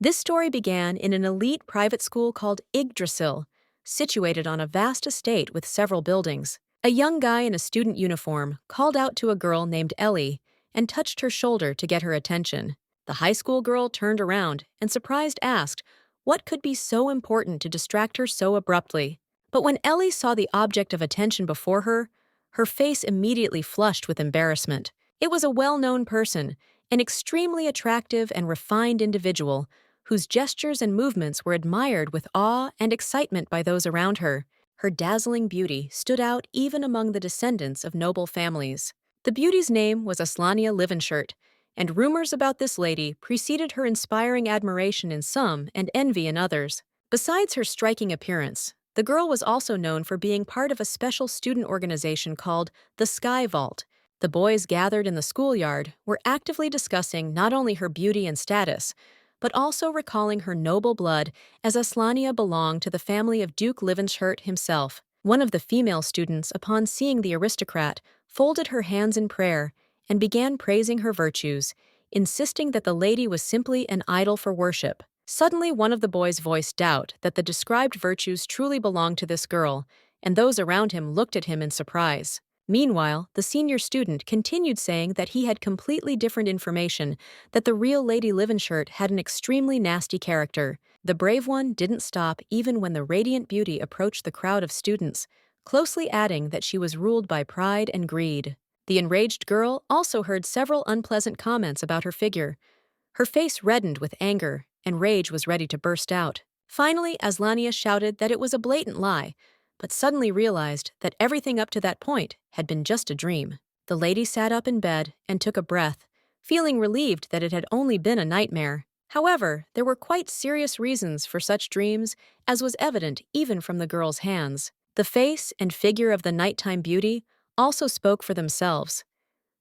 This story began in an elite private school called Yggdrasil, situated on a vast estate with several buildings. A young guy in a student uniform called out to a girl named Ellie and touched her shoulder to get her attention. The high school girl turned around and surprised asked what could be so important to distract her so abruptly. But when Ellie saw the object of attention before her, her face immediately flushed with embarrassment. It was a well-known person, an extremely attractive and refined individual whose gestures and movements were admired with awe and excitement by those around her. Her dazzling beauty stood out even among the descendants of noble families. The beauty's name was Aania Livenshirt, and rumors about this lady preceded her inspiring admiration in some and envy in others. Besides her striking appearance, the girl was also known for being part of a special student organization called the Sky Vault. The boys gathered in the schoolyard were actively discussing not only her beauty and status, but also recalling her noble blood, as Aania belonged to the family of Duke Livenshirt himself. One of the female students, upon seeing the aristocrat, folded her hands in prayer and began praising her virtues, insisting that the lady was simply an idol for worship. Suddenly, one of the boys voiced doubt that the described virtues truly belonged to this girl, and those around him looked at him in surprise. Meanwhile, the senior student continued saying that he had completely different information, that the real Lady Livenshirt had an extremely nasty character. The brave one didn't stop even when the radiant beauty approached the crowd of students, closely adding that she was ruled by pride and greed. The enraged girl also heard several unpleasant comments about her figure. Her face reddened with anger, and rage was ready to burst out. Finally, Aania shouted that it was a blatant lie, but suddenly realized that everything up to that point had been just a dream. The lady sat up in bed and took a breath, feeling relieved that it had only been a nightmare. However, there were quite serious reasons for such dreams, as was evident even from the girl's hands. The face and figure of the nighttime beauty also spoke for themselves.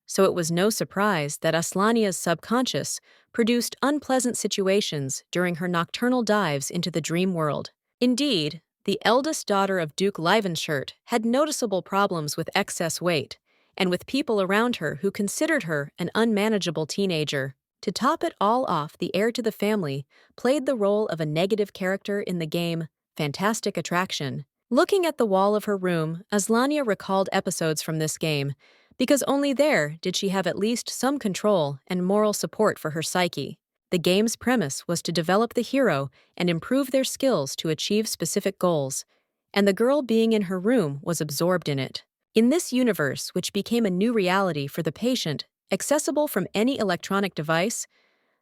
So it was no surprise that Aania's subconscious produced unpleasant situations during her nocturnal dives into the dream world. Indeed, the eldest daughter of Duke Livenshirt had noticeable problems with excess weight, and with people around her who considered her an unmanageable teenager. To top it all off, the heir to the family played the role of a negative character in the game Fantastic Attraction. Looking at the wall of her room, Aania recalled episodes from this game, because only there did she have at least some control and moral support for her psyche. The game's premise was to develop the hero and improve their skills to achieve specific goals, and the girl being in her room was absorbed in it. In this universe, which became a new reality for the patient, accessible from any electronic device,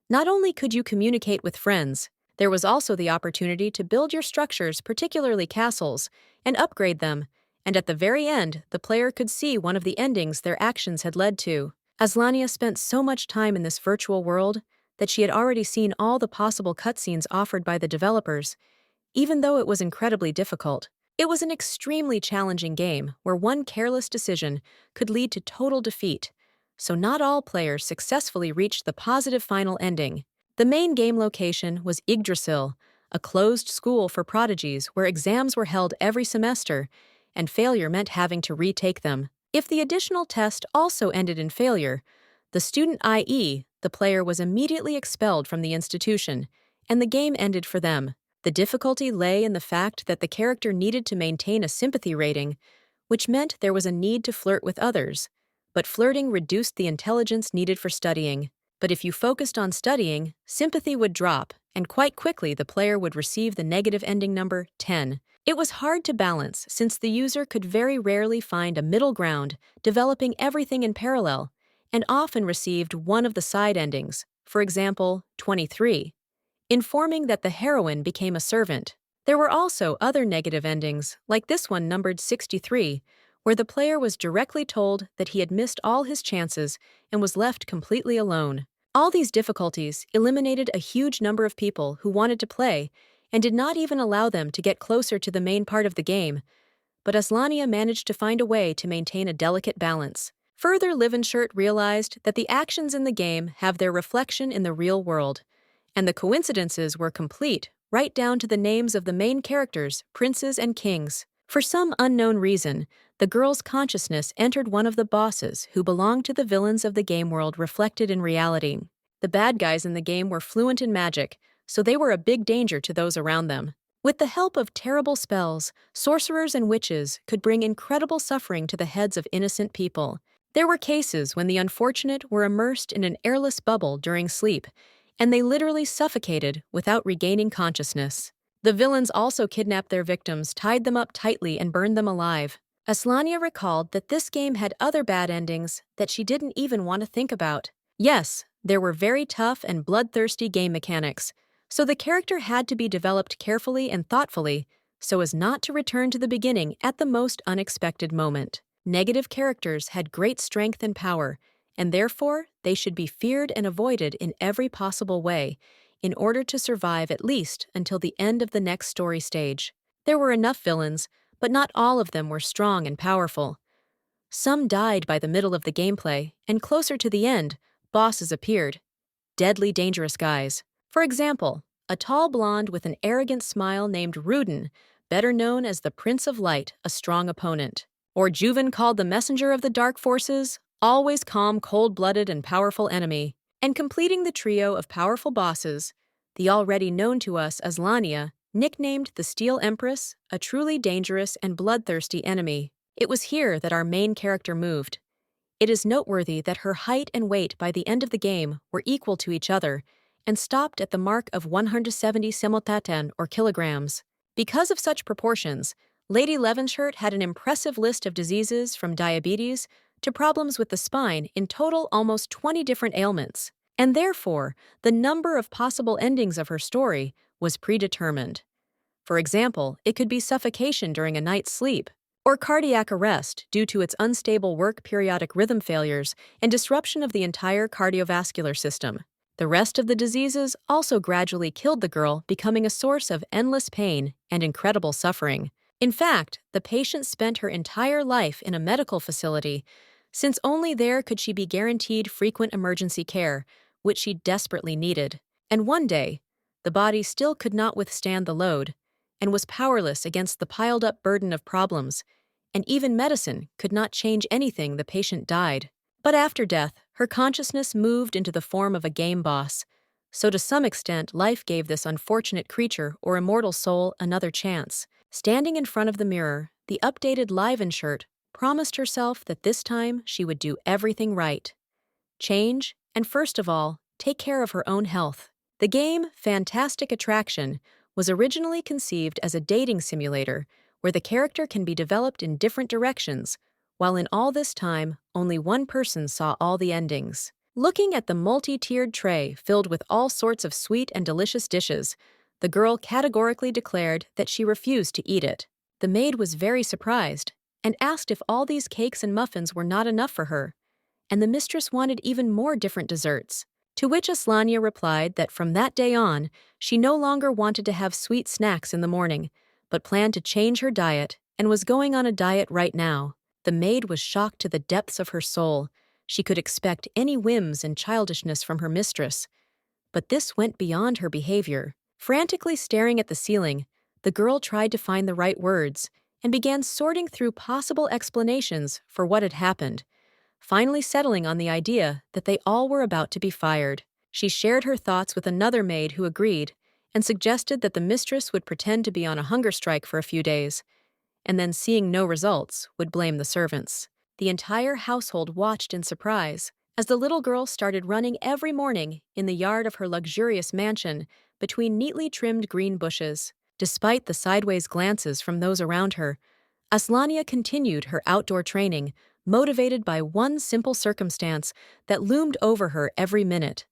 not only could you communicate with friends, there was also the opportunity to build your structures, particularly castles, and upgrade them, and at the very end, the player could see one of the endings their actions had led to. Aania spent so much time in this virtual world that she had already seen all the possible cutscenes offered by the developers, even though it was incredibly difficult. It was an extremely challenging game where one careless decision could lead to total defeat, so not all players successfully reached the positive final ending. The main game location was Yggdrasil, a closed school for prodigies where exams were held every semester, and failure meant having to retake them. If the additional test also ended in failure, the student, i.e., the player, was immediately expelled from the institution, and the game ended for them. The difficulty lay in the fact that the character needed to maintain a sympathy rating, which meant there was a need to flirt with others, but flirting reduced the intelligence needed for studying. But if you focused on studying, sympathy would drop, and quite quickly the player would receive the negative ending number 10. It was hard to balance since the user could very rarely find a middle ground, developing everything in parallel, and often received one of the side endings, for example, 23, informing that the heroine became a servant. There were also other negative endings, like this one numbered 63, where the player was directly told that he had missed all his chances and was left completely alone. All these difficulties eliminated a huge number of people who wanted to play and did not even allow them to get closer to the main part of the game, but Aania managed to find a way to maintain a delicate balance. Further, Livenshirt realized that the actions in the game have their reflection in the real world, and the coincidences were complete, right down to the names of the main characters, princes and kings. For some unknown reason, the girl's consciousness entered one of the bosses who belonged to the villains of the game world reflected in reality. The bad guys in the game were fluent in magic, so they were a big danger to those around them. With the help of terrible spells, sorcerers and witches could bring incredible suffering to the heads of innocent people. There were cases when the unfortunate were immersed in an airless bubble during sleep, and they literally suffocated without regaining consciousness. The villains also kidnapped their victims, tied them up tightly, and burned them alive. Aslania recalled that this game had other bad endings that she didn't even want to think about. Yes, there were very tough and bloodthirsty game mechanics, so the character had to be developed carefully and thoughtfully so as not to return to the beginning at the most unexpected moment. Negative characters had great strength and power, and therefore they should be feared and avoided in every possible way in order to survive at least until the end of the next story stage. There were enough villains, but not all of them were strong and powerful. Some died by the middle of the gameplay, and closer to the end, bosses appeared. Deadly dangerous guys. For example, a tall blonde with an arrogant smile named Ruden, better known as the Prince of Light, a strong opponent. Or Yuven, called the Messenger of the Dark Forces, always calm, cold-blooded, and powerful enemy. And completing the trio of powerful bosses, the already known to us as Aania, nicknamed the Steel Empress, a truly dangerous and bloodthirsty enemy. It was here that our main character moved. It is noteworthy that her height and weight by the end of the game were equal to each other and stopped at the mark of 170 simultaten or kilograms. Because of such proportions, Lady Levenshurt had an impressive list of diseases from diabetes to problems with the spine, in total almost 20 different ailments. And therefore, the number of possible endings of her story was predetermined. For example, it could be suffocation during a night's sleep, or cardiac arrest due to its unstable work, periodic rhythm failures, and disruption of the entire cardiovascular system. The rest of the diseases also gradually killed the girl, becoming a source of endless pain and incredible suffering. In fact, the patient spent her entire life in a medical facility, since only there could she be guaranteed frequent emergency care, which she desperately needed. And one day, the body still could not withstand the load, and was powerless against the piled-up burden of problems, and even medicine could not change anything. The patient died. But after death, her consciousness moved into the form of a game boss, so to some extent life gave this unfortunate creature or immortal soul another chance. Standing in front of the mirror, the updated Levenshurt promised herself that this time she would do everything right. Change, and first of all, take care of her own health. The game Fantastic Attraction was originally conceived as a dating simulator where the character can be developed in different directions, while in all this time, only one person saw all the endings. Looking at the multi-tiered tray filled with all sorts of sweet and delicious dishes, the girl categorically declared that she refused to eat it. The maid was very surprised and asked if all these cakes and muffins were not enough for her, and the mistress wanted even more different desserts. To which Aslania replied that from that day on, she no longer wanted to have sweet snacks in the morning, but planned to change her diet and was going on a diet right now. The maid was shocked to the depths of her soul. She could expect any whims and childishness from her mistress, but this went beyond her behavior. Frantically staring at the ceiling, the girl tried to find the right words and began sorting through possible explanations for what had happened, finally settling on the idea that they all were about to be fired. She shared her thoughts with another maid who agreed and suggested that the mistress would pretend to be on a hunger strike for a few days, and then, seeing no results, would blame the servants. The entire household watched in surprise as the little girl started running every morning in the yard of her luxurious mansion between neatly trimmed green bushes. Despite the sideways glances from those around her, Aslania continued her outdoor training, motivated by one simple circumstance that loomed over her every minute: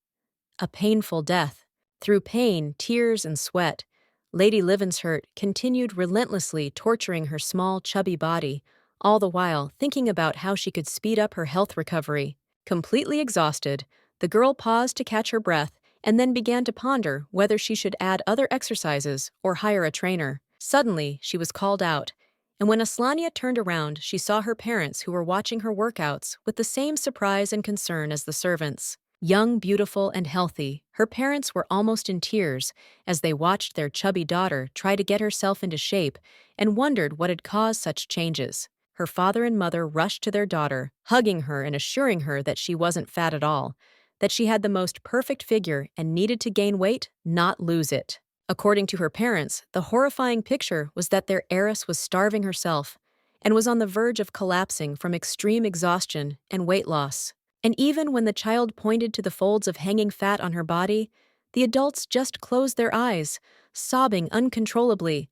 a painful death. Through pain, tears, and sweat, Lady Levenshurt continued relentlessly torturing her small, chubby body, all the while thinking about how she could speed up her health recovery. Completely exhausted, the girl paused to catch her breath and then began to ponder whether she should add other exercises or hire a trainer. Suddenly, she was called out, and when Aslania turned around, she saw her parents who were watching her workouts with the same surprise and concern as the servants. Young, beautiful, and healthy, her parents were almost in tears as they watched their chubby daughter try to get herself into shape and wondered what had caused such changes. Her father and mother rushed to their daughter, hugging her and assuring her that she wasn't fat at all. that she had the most perfect figure and needed to gain weight, not lose it. According to her parents, the horrifying picture was that their heiress was starving herself and was on the verge of collapsing from extreme exhaustion and weight loss. And even when the child pointed to the folds of hanging fat on her body, the adults just closed their eyes, sobbing uncontrollably,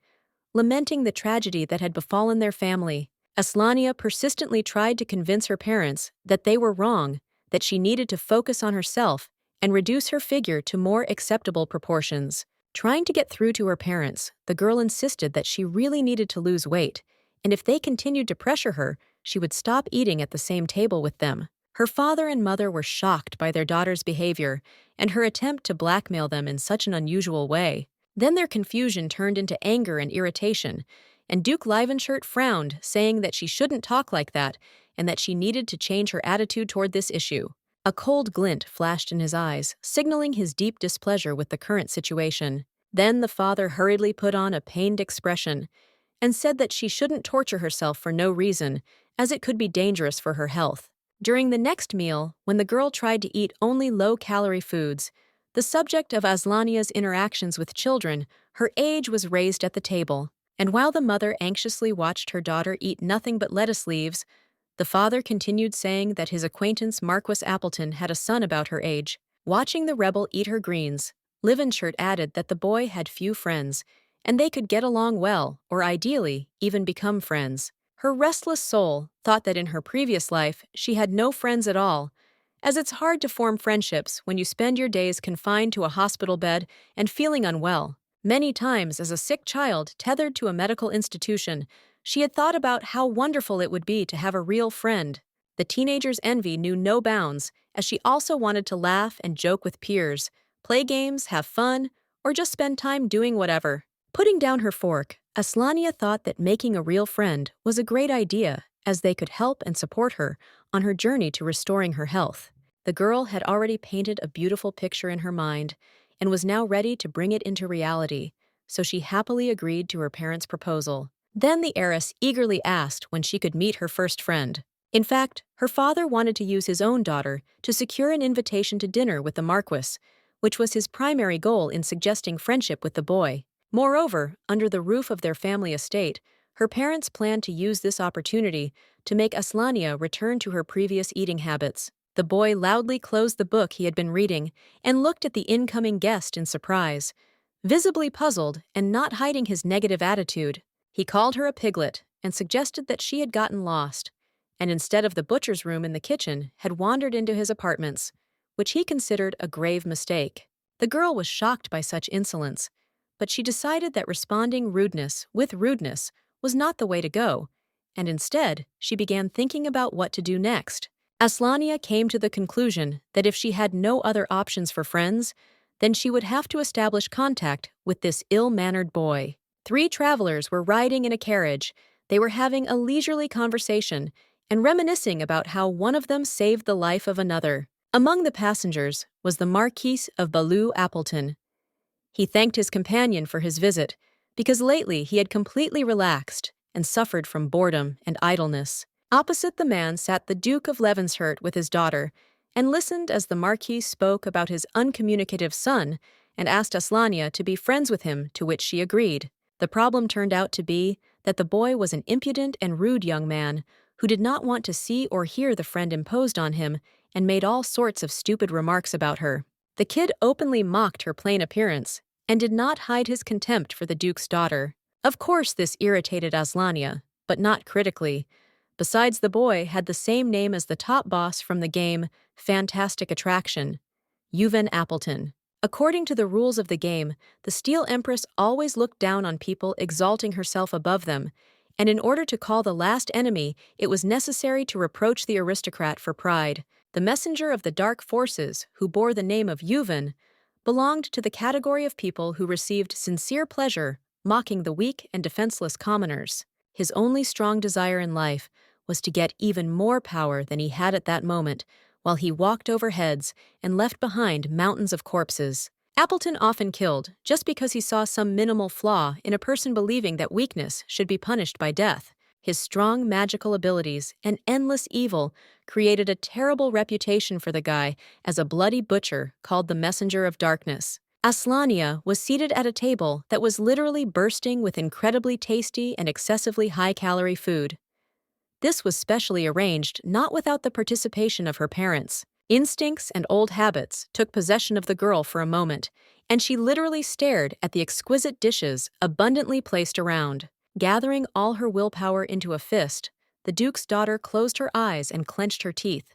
lamenting the tragedy that had befallen their family. Aslania persistently tried to convince her parents that they were wrong, that she needed to focus on herself and reduce her figure to more acceptable proportions. Trying to get through to her parents, the girl insisted that she really needed to lose weight, and if they continued to pressure her, she would stop eating at the same table with them. Her father and mother were shocked by their daughter's behavior and her attempt to blackmail them in such an unusual way. Then their confusion turned into anger and irritation, and Duke Livenshirt frowned, saying that she shouldn't talk like that and that she needed to change her attitude toward this issue. A cold glint flashed in his eyes, signaling his deep displeasure with the current situation. Then the father hurriedly put on a pained expression and said that she shouldn't torture herself for no reason, as it could be dangerous for her health. During the next meal, when the girl tried to eat only low-calorie foods, the subject of Aslania's interactions with children, her age was raised at the table. And while the mother anxiously watched her daughter eat nothing but lettuce leaves, the father continued saying that his acquaintance Marquis Appleton had a son about her age. Watching the rebel eat her greens, Livenshirt added that the boy had few friends, and they could get along well, or ideally, even become friends. Her restless soul thought that in her previous life she had no friends at all, as it's hard to form friendships when you spend your days confined to a hospital bed and feeling unwell. Many times, as a sick child tethered to a medical institution, she had thought about how wonderful it would be to have a real friend. The teenager's envy knew no bounds, as she also wanted to laugh and joke with peers, play games, have fun, or just spend time doing whatever. Putting down her fork, Aslania thought that making a real friend was a great idea, as they could help and support her on her journey to restoring her health. The girl had already painted a beautiful picture in her mind and was now ready to bring it into reality, so she happily agreed to her parents' proposal. Then the heiress eagerly asked when she could meet her first friend. In fact, her father wanted to use his own daughter to secure an invitation to dinner with the Marquis, which was his primary goal in suggesting friendship with the boy. Moreover, under the roof of their family estate, her parents planned to use this opportunity to make Aslania return to her previous eating habits. The boy loudly closed the book he had been reading and looked at the incoming guest in surprise. Visibly puzzled and not hiding his negative attitude, he called her a piglet and suggested that she had gotten lost, and instead of the butcher's room in the kitchen, had wandered into his apartments, which he considered a grave mistake. The girl was shocked by such insolence, but she decided that responding rudeness with rudeness was not the way to go, and instead, she began thinking about what to do next. Aslania came to the conclusion that if she had no other options for friends, then she would have to establish contact with this ill-mannered boy. 3 travelers were riding in a carriage. They were having a leisurely conversation and reminiscing about how one of them saved the life of another. Among the passengers was the Marquis of Baloo Appleton. He thanked his companion for his visit, because lately he had completely relaxed and suffered from boredom and idleness. Opposite the man sat the Duke of Levenshurt with his daughter, and listened as the Marquis spoke about his uncommunicative son and asked Aslania to be friends with him, to which she agreed. The problem turned out to be that the boy was an impudent and rude young man who did not want to see or hear the friend imposed on him and made all sorts of stupid remarks about her. The kid openly mocked her plain appearance and did not hide his contempt for the Duke's daughter. Of course this irritated Aslania, but not critically. Besides, the boy had the same name as the top boss from the game Fantastic Attraction, Yuven Appleton. According to the rules of the game, the Steel Empress always looked down on people, exalting herself above them, and in order to call the last enemy, it was necessary to reproach the aristocrat for pride. The messenger of the dark forces, who bore the name of Yuven, belonged to the category of people who received sincere pleasure mocking the weak and defenseless commoners. His only strong desire in life was to get even more power than he had at that moment, while he walked over heads and left behind mountains of corpses. Appleton often killed just because he saw some minimal flaw in a person believing that weakness should be punished by death. His strong magical abilities and endless evil created a terrible reputation for the guy as a bloody butcher called the Messenger of Darkness. Aslania was seated at a table that was literally bursting with incredibly tasty and excessively high-calorie food. This was specially arranged not without the participation of her parents. Instincts and old habits took possession of the girl for a moment, and she literally stared at the exquisite dishes abundantly placed around. Gathering all her willpower into a fist, the Duke's daughter closed her eyes and clenched her teeth.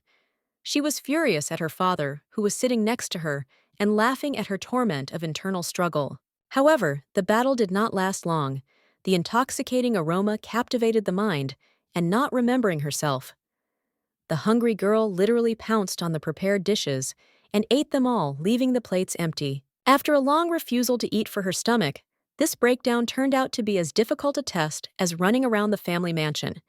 She was furious at her father, who was sitting next to her, and laughing at her torment of internal struggle. However, the battle did not last long. The intoxicating aroma captivated the mind, and not remembering herself, the hungry girl literally pounced on the prepared dishes and ate them all, leaving the plates empty. After a long refusal to eat for her stomach, this breakdown turned out to be as difficult a test as running around the family mansion.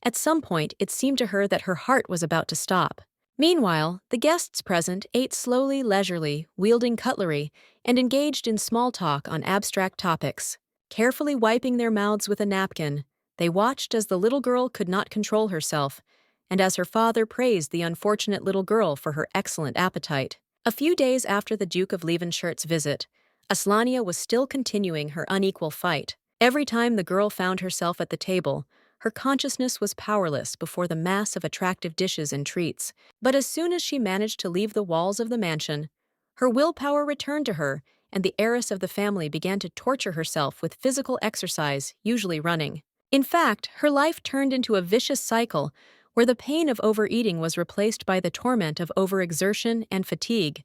At some point, it seemed to her that her heart was about to stop. Meanwhile, the guests present ate slowly, leisurely, wielding cutlery, and engaged in small talk on abstract topics. Carefully wiping their mouths with a napkin, they watched as the little girl could not control herself, and as her father praised the unfortunate little girl for her excellent appetite. A few days after the Duke of Leavenshirt's visit, Aslania was still continuing her unequal fight. Every time the girl found herself at the table, her consciousness was powerless before the mass of attractive dishes and treats. But as soon as she managed to leave the walls of the mansion, her willpower returned to her, and the heiress of the family began to torture herself with physical exercise, usually running. In fact, her life turned into a vicious cycle where the pain of overeating was replaced by the torment of overexertion and fatigue.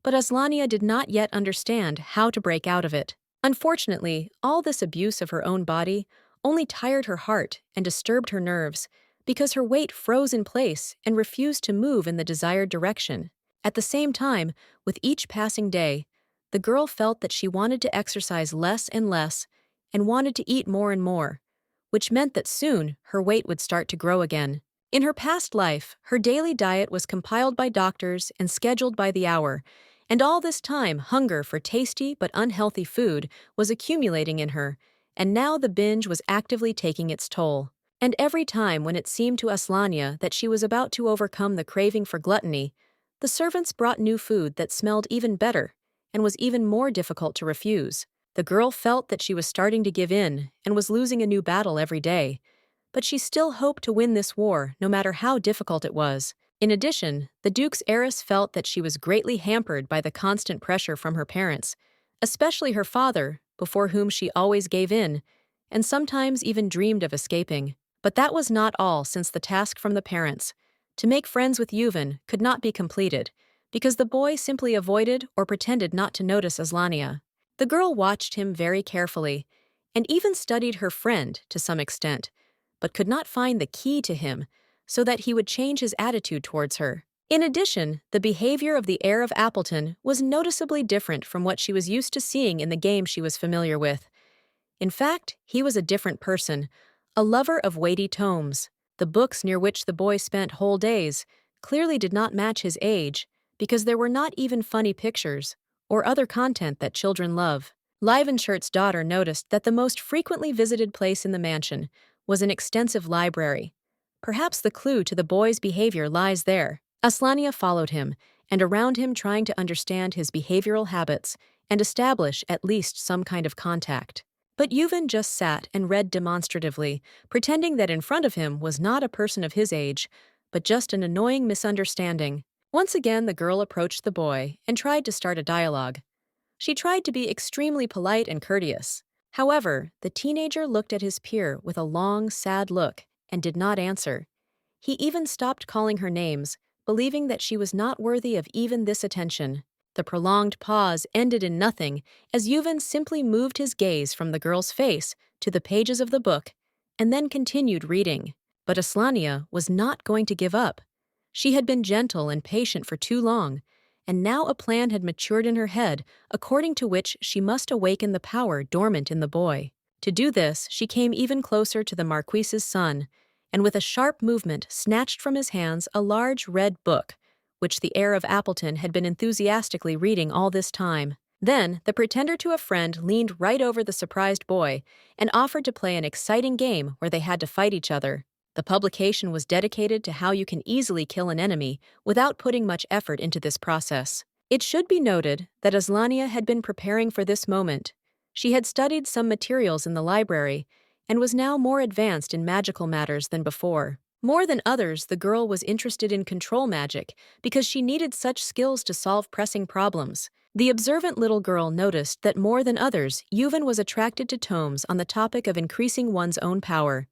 But Aslania did not yet understand how to break out of it. Unfortunately, all this abuse of her own body only tired her heart and disturbed her nerves because her weight froze in place and refused to move in the desired direction. At the same time, with each passing day, the girl felt that she wanted to exercise less and less and wanted to eat more and more, which meant that soon her weight would start to grow again. In her past life, her daily diet was compiled by doctors and scheduled by the hour, and all this time hunger for tasty but unhealthy food was accumulating in her, and now the binge was actively taking its toll. And every time when it seemed to Aslania that she was about to overcome the craving for gluttony, the servants brought new food that smelled even better and was even more difficult to refuse. The girl felt that she was starting to give in and was losing a new battle every day, but she still hoped to win this war no matter how difficult it was. In addition, the Duke's heiress felt that she was greatly hampered by the constant pressure from her parents, especially her father, before whom she always gave in, and sometimes even dreamed of escaping. But that was not all, since the task from the parents, to make friends with Yuven, could not be completed, because the boy simply avoided or pretended not to notice Aslania. The girl watched him very carefully, and even studied her friend to some extent, but could not find the key to him so that he would change his attitude towards her. In addition, the behavior of the heir of Appleton was noticeably different from what she was used to seeing in the game she was familiar with. In fact, he was a different person, a lover of weighty tomes. The books near which the boy spent whole days clearly did not match his age, because there were not even funny pictures or other content that children love. Leavenshirt's daughter noticed that the most frequently visited place in the mansion was an extensive library. Perhaps the clue to the boy's behavior lies there. Aslania followed him, and around him trying to understand his behavioral habits and establish at least some kind of contact. But Yuven just sat and read demonstratively, pretending that in front of him was not a person of his age, but just an annoying misunderstanding. Once again, the girl approached the boy and tried to start a dialogue. She tried to be extremely polite and courteous. However, the teenager looked at his peer with a long, sad look and did not answer. He even stopped calling her names, believing that she was not worthy of even this attention. The prolonged pause ended in nothing as Yuven simply moved his gaze from the girl's face to the pages of the book and then continued reading. But Aslania was not going to give up. She had been gentle and patient for too long, and now a plan had matured in her head according to which she must awaken the power dormant in the boy. To do this, she came even closer to the Marquise's son, and with a sharp movement snatched from his hands a large red book, which the heir of Appleton had been enthusiastically reading all this time. Then, the pretender to a friend leaned right over the surprised boy and offered to play an exciting game where they had to fight each other. The publication was dedicated to how you can easily kill an enemy without putting much effort into this process. It should be noted that as Aania had been preparing for this moment, she had studied some materials in the library and was now more advanced in magical matters than before. More than others, the girl was interested in control magic because she needed such skills to solve pressing problems. The observant little girl noticed that more than others, Yuven was attracted to tomes on the topic of increasing one's own power,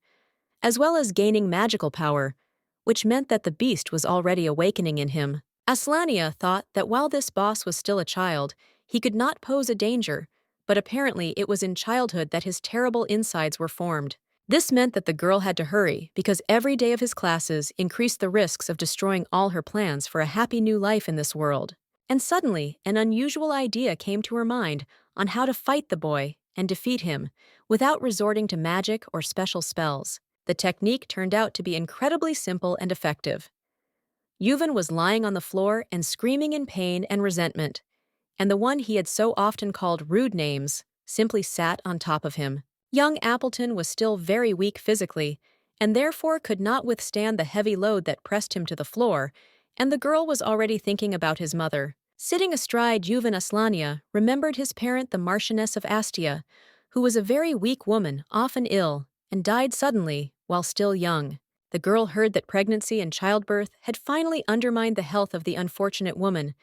as well as gaining magical power, which meant that the beast was already awakening in him. Aslania thought that while this boss was still a child, he could not pose a danger, but apparently it was in childhood that his terrible insides were formed. This meant that the girl had to hurry because every day of his classes increased the risks of destroying all her plans for a happy new life in this world. And suddenly, an unusual idea came to her mind on how to fight the boy and defeat him without resorting to magic or special spells. The technique turned out to be incredibly simple and effective. Yuven was lying on the floor and screaming in pain and resentment, and the one he had so often called rude names simply sat on top of him. Young Appleton was still very weak physically, and therefore could not withstand the heavy load that pressed him to the floor, and the girl was already thinking about his mother. Sitting astride Yuven, Aslania remembered his parent, the Marchioness of Astia, who was a very weak woman, often ill, and died suddenly while still young. The girl heard that pregnancy and childbirth had finally undermined the health of the unfortunate woman,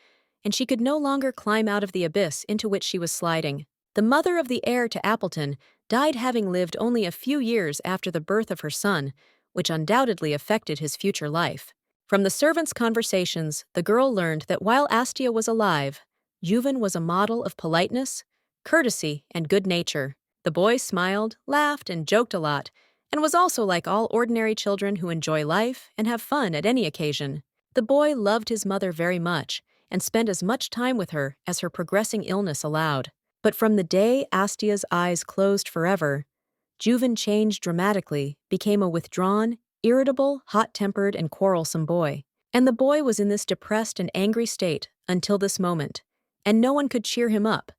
and she could no longer climb out of the abyss into which she was sliding. The mother of the heir to Appleton died having lived only a few years after the birth of her son, which undoubtedly affected his future life. From the servants' conversations, the girl learned that while Astia was alive, Yuven was a model of politeness, courtesy, and good nature. The boy smiled, laughed, and joked a lot, and was also like all ordinary children who enjoy life and have fun at any occasion. The boy loved his mother very much and spent as much time with her as her progressing illness allowed. But from the day Astia's eyes closed forever, Yuven changed dramatically, became a withdrawn, irritable, hot-tempered, and quarrelsome boy. And the boy was in this depressed and angry state until this moment, and no one could cheer him up,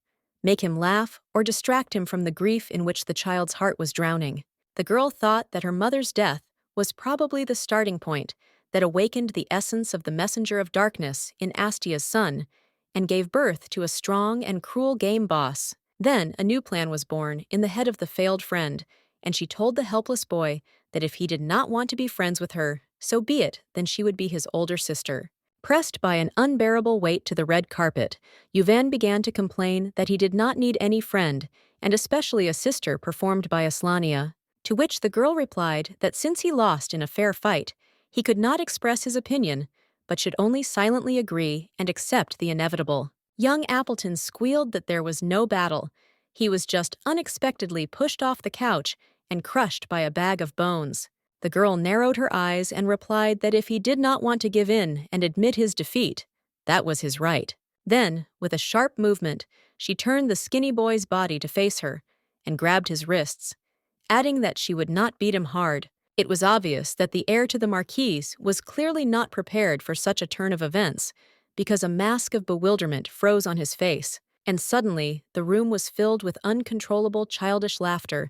make him laugh, or distract him from the grief in which the child's heart was drowning. The girl thought that her mother's death was probably the starting point that awakened the essence of the messenger of darkness in Astia's son, and gave birth to a strong and cruel game boss. Then a new plan was born in the head of the failed friend, and she told the helpless boy that if he did not want to be friends with her, so be it, then she would be his older sister. Pressed by an unbearable weight to the red carpet, Yuven began to complain that he did not need any friend, and especially a sister performed by Aslania, to which the girl replied that since he lost in a fair fight, he could not express his opinion, but should only silently agree and accept the inevitable. Young Appleton squealed that there was no battle. He was just unexpectedly pushed off the couch and crushed by a bag of bones. The girl narrowed her eyes and replied that if he did not want to give in and admit his defeat, that was his right. Then, with a sharp movement, she turned the skinny boy's body to face her and grabbed his wrists, adding that she would not beat him hard. It was obvious that the heir to the Marquise was clearly not prepared for such a turn of events, because a mask of bewilderment froze on his face, and suddenly the room was filled with uncontrollable childish laughter,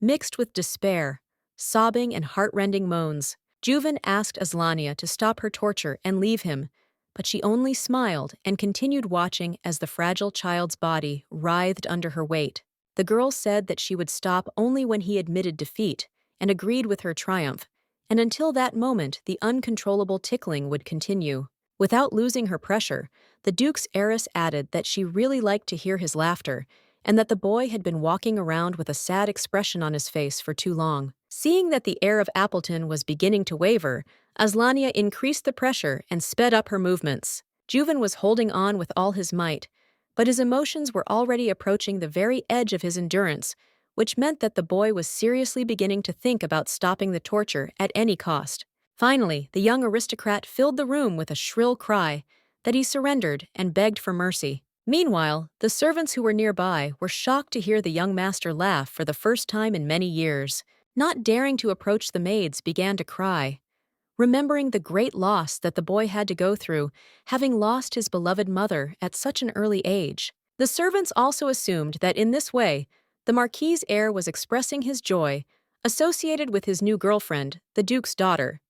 mixed with despair, sobbing, and heart-rending moans. Yuven asked Aslania to stop her torture and leave him, but she only smiled and continued watching as the fragile child's body writhed under her weight. The girl said that she would stop only when he admitted defeat, and agreed with her triumph, and until that moment the uncontrollable tickling would continue. Without losing her pressure, the Duke's heiress added that she really liked to hear his laughter, and that the boy had been walking around with a sad expression on his face for too long. Seeing that the heir of Appleton was beginning to waver, Aslania increased the pressure and sped up her movements. Yuven was holding on with all his might, but his emotions were already approaching the very edge of his endurance, which meant that the boy was seriously beginning to think about stopping the torture at any cost. Finally, the young aristocrat filled the room with a shrill cry that he surrendered and begged for mercy. Meanwhile, the servants who were nearby were shocked to hear the young master laugh for the first time in many years. Not daring to approach the maids began to cry, remembering the great loss that the boy had to go through, having lost his beloved mother at such an early age. The servants also assumed that in this way, the Marquis's heir was expressing his joy associated with his new girlfriend, the Duke's daughter,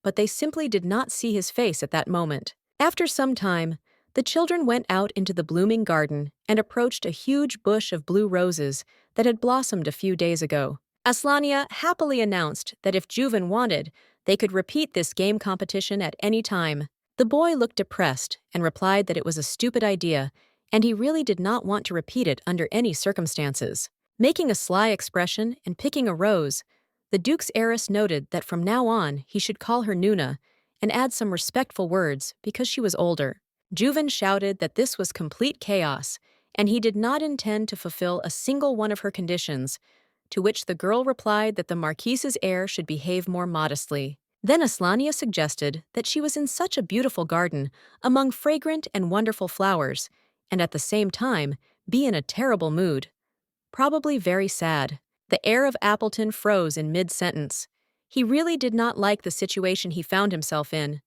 but they simply did not see his face at that moment. After some time, the children went out into the blooming garden and approached a huge bush of blue roses that had blossomed a few days ago. Aslania happily announced that if Yuven wanted, they could repeat this game competition at any time. The boy looked depressed and replied that it was a stupid idea, and he really did not want to repeat it under any circumstances. Making a sly expression and picking a rose, the Duke's heiress noted that from now on he should call her Nuna and add some respectful words because she was older. Yuven shouted that this was complete chaos, and he did not intend to fulfill a single one of her conditions, to which the girl replied that the Marquis's heir should behave more modestly. Then Aslania suggested that she was in such a beautiful garden, among fragrant and wonderful flowers, and at the same time be in a terrible mood. Probably very sad. The heir of Appleton froze in mid-sentence. He really did not like the situation he found himself in.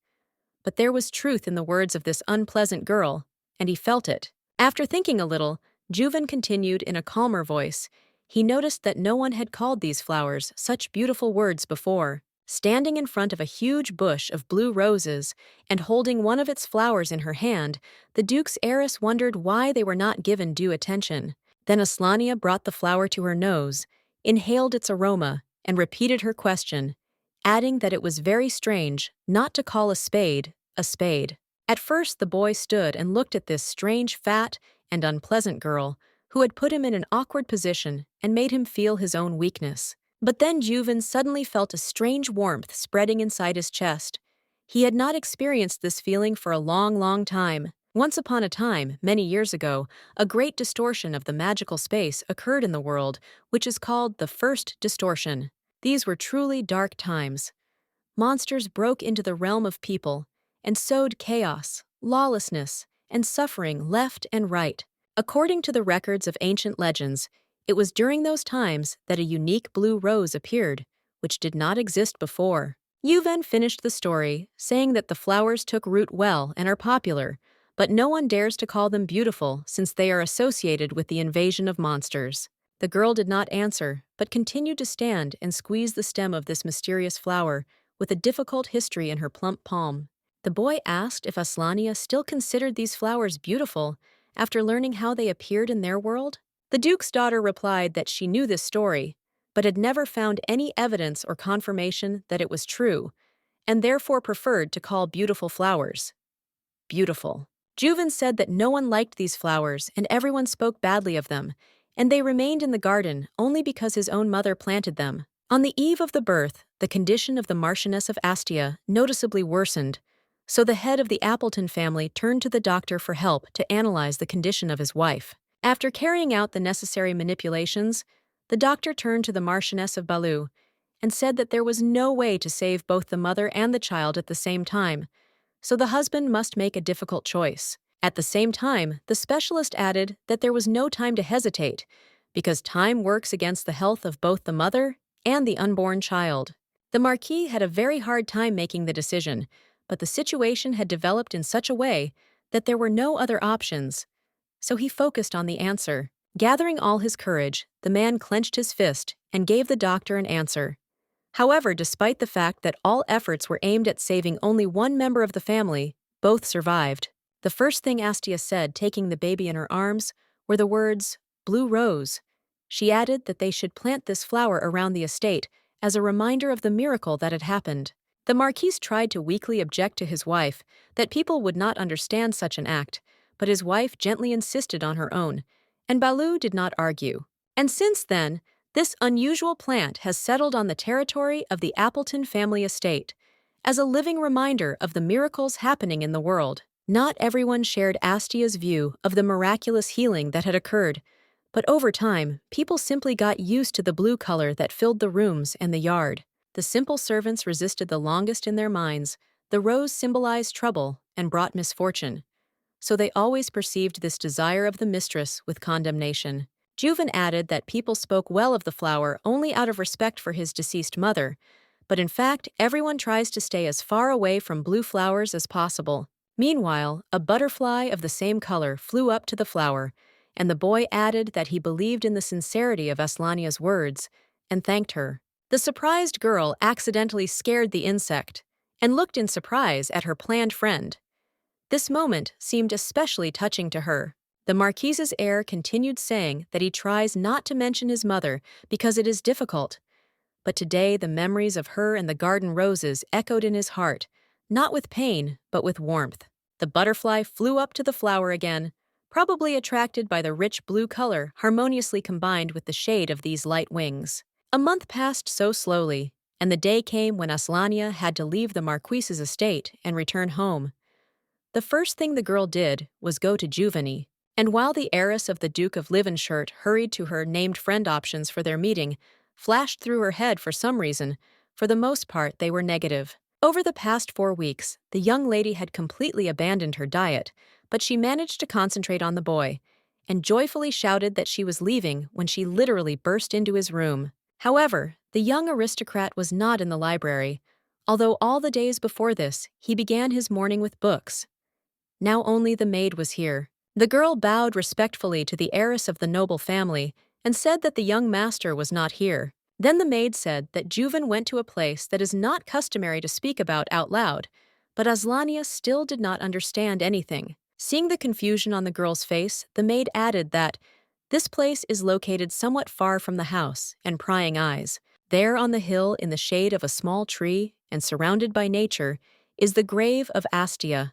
But there was truth in the words of this unpleasant girl, and he felt it. After thinking a little, Yuven continued in a calmer voice. He noticed that no one had called these flowers such beautiful words before. Standing in front of a huge bush of blue roses and holding one of its flowers in her hand, the Duke's heiress wondered why they were not given due attention. Then Aslania brought the flower to her nose, inhaled its aroma, and repeated her question, adding that it was very strange not to call a spade a spade. At first the boy stood and looked at this strange, fat, and unpleasant girl, who had put him in an awkward position and made him feel his own weakness. But then Yuven suddenly felt a strange warmth spreading inside his chest. He had not experienced this feeling for a long, long time. Once upon a time, many years ago, a great distortion of the magical space occurred in the world, which is called the First Distortion. These were truly dark times. Monsters broke into the realm of people and sowed chaos, lawlessness, and suffering left and right. According to the records of ancient legends, it was during those times that a unique blue rose appeared, which did not exist before. Yuven finished the story, saying that the flowers took root well and are popular, but no one dares to call them beautiful since they are associated with the invasion of monsters. The girl did not answer, but continued to stand and squeeze the stem of this mysterious flower, with a difficult history in her plump palm. The boy asked if Aslania still considered these flowers beautiful after learning how they appeared in their world. The Duke's daughter replied that she knew this story, but had never found any evidence or confirmation that it was true, and therefore preferred to call beautiful flowers beautiful. Yuven said that no one liked these flowers and everyone spoke badly of them, and they remained in the garden only because his own mother planted them. On the eve of the birth, the condition of the Marchioness of Astia noticeably worsened, so the head of the Appleton family turned to the doctor for help to analyze the condition of his wife. After carrying out the necessary manipulations, the doctor turned to the Marchioness of Balu and said that there was no way to save both the mother and the child at the same time, so the husband must make a difficult choice. At the same time, the specialist added that there was no time to hesitate, because time works against the health of both the mother and the unborn child. The Marquis had a very hard time making the decision, but the situation had developed in such a way that there were no other options, so he focused on the answer. Gathering all his courage, the man clenched his fist and gave the doctor an answer. However, despite the fact that all efforts were aimed at saving only one member of the family, both survived. The first thing Astia said, taking the baby in her arms, were the words, "Blue Rose." She added that they should plant this flower around the estate as a reminder of the miracle that had happened. The Marquis tried to weakly object to his wife that people would not understand such an act, but his wife gently insisted on her own, and Balu did not argue. And since then, this unusual plant has settled on the territory of the Appleton family estate, as a living reminder of the miracles happening in the world. Not everyone shared Astia's view of the miraculous healing that had occurred, but over time, people simply got used to the blue color that filled the rooms and the yard. The simple servants resisted the longest in their minds. The rose symbolized trouble and brought misfortune, so they always perceived this desire of the mistress with condemnation. Yuven added that people spoke well of the flower only out of respect for his deceased mother, but in fact, everyone tries to stay as far away from blue flowers as possible. Meanwhile, a butterfly of the same color flew up to the flower, and the boy added that he believed in the sincerity of Aslania's words and thanked her. The surprised girl accidentally scared the insect and looked in surprise at her planned friend. This moment seemed especially touching to her. The Marquise's heir continued saying that he tries not to mention his mother because it is difficult, but today the memories of her and the garden roses echoed in his heart, not with pain, but with warmth. The butterfly flew up to the flower again, probably attracted by the rich blue color harmoniously combined with the shade of these light wings. A month passed so slowly, and the day came when Aslania had to leave the Marquise's estate and return home. The first thing the girl did was go to Yuven, and while the heiress of the Duke of Livenshirt hurried to her named friend options for their meeting, flashed through her head for some reason, for the most part they were negative. Over the past 4 weeks, the young lady had completely abandoned her diet, but she managed to concentrate on the boy, and joyfully shouted that she was leaving when she literally burst into his room. However, the young aristocrat was not in the library, although all the days before this, he began his morning with books. Now only the maid was here. The girl bowed respectfully to the heiress of the noble family and said that the young master was not here. Then the maid said that Yuven went to a place that is not customary to speak about out loud, but Aslania still did not understand anything. Seeing the confusion on the girl's face, the maid added that this place is located somewhat far from the house and prying eyes. There on the hill in the shade of a small tree and surrounded by nature is the grave of Astia,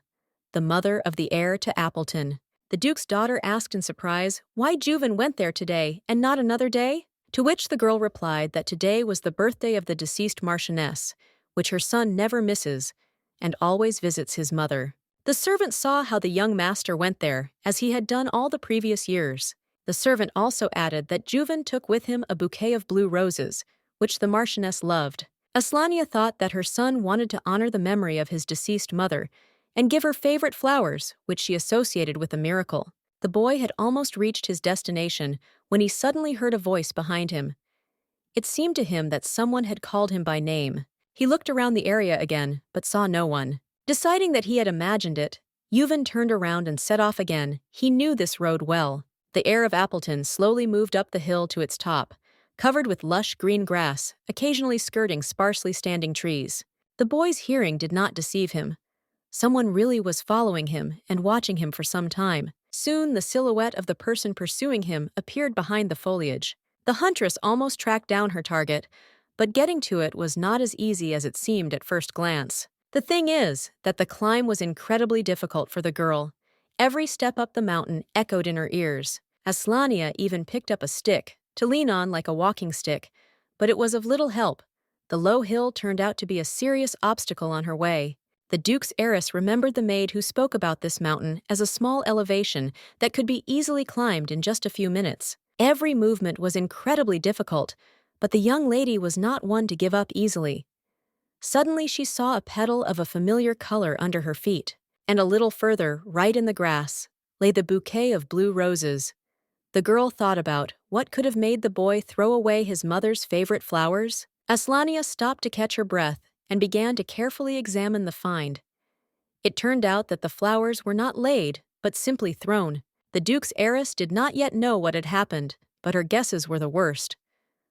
the mother of the heir to Appleton. The Duke's daughter asked in surprise why Yuven went there today and not another day, to which the girl replied that today was the birthday of the deceased Marchioness, which her son never misses, and always visits his mother. The servant saw how the young master went there, as he had done all the previous years. The servant also added that Yuven took with him a bouquet of blue roses, which the Marchioness loved. Aslania thought that her son wanted to honor the memory of his deceased mother, and give her favorite flowers, which she associated with a miracle. The boy had almost reached his destination when he suddenly heard a voice behind him. It seemed to him that someone had called him by name. He looked around the area again, but saw no one. Deciding that he had imagined it, Yuven turned around and set off again. He knew this road well. The heir of Appleton slowly moved up the hill to its top, covered with lush green grass, occasionally skirting sparsely standing trees. The boy's hearing did not deceive him. Someone really was following him and watching him for some time. Soon, the silhouette of the person pursuing him appeared behind the foliage. The huntress almost tracked down her target, but getting to it was not as easy as it seemed at first glance. The thing is that the climb was incredibly difficult for the girl. Every step up the mountain echoed in her ears. Aslania even picked up a stick to lean on like a walking stick, but it was of little help. The low hill turned out to be a serious obstacle on her way. The Duke's heiress remembered the maid who spoke about this mountain as a small elevation that could be easily climbed in just a few minutes. Every movement was incredibly difficult, but the young lady was not one to give up easily. Suddenly she saw a petal of a familiar color under her feet, and a little further, right in the grass, lay the bouquet of blue roses. The girl thought about what could have made the boy throw away his mother's favorite flowers. Aslania stopped to catch her breath and began to carefully examine the find. It turned out that the flowers were not laid, but simply thrown. The Duke's heiress did not yet know what had happened, but her guesses were the worst.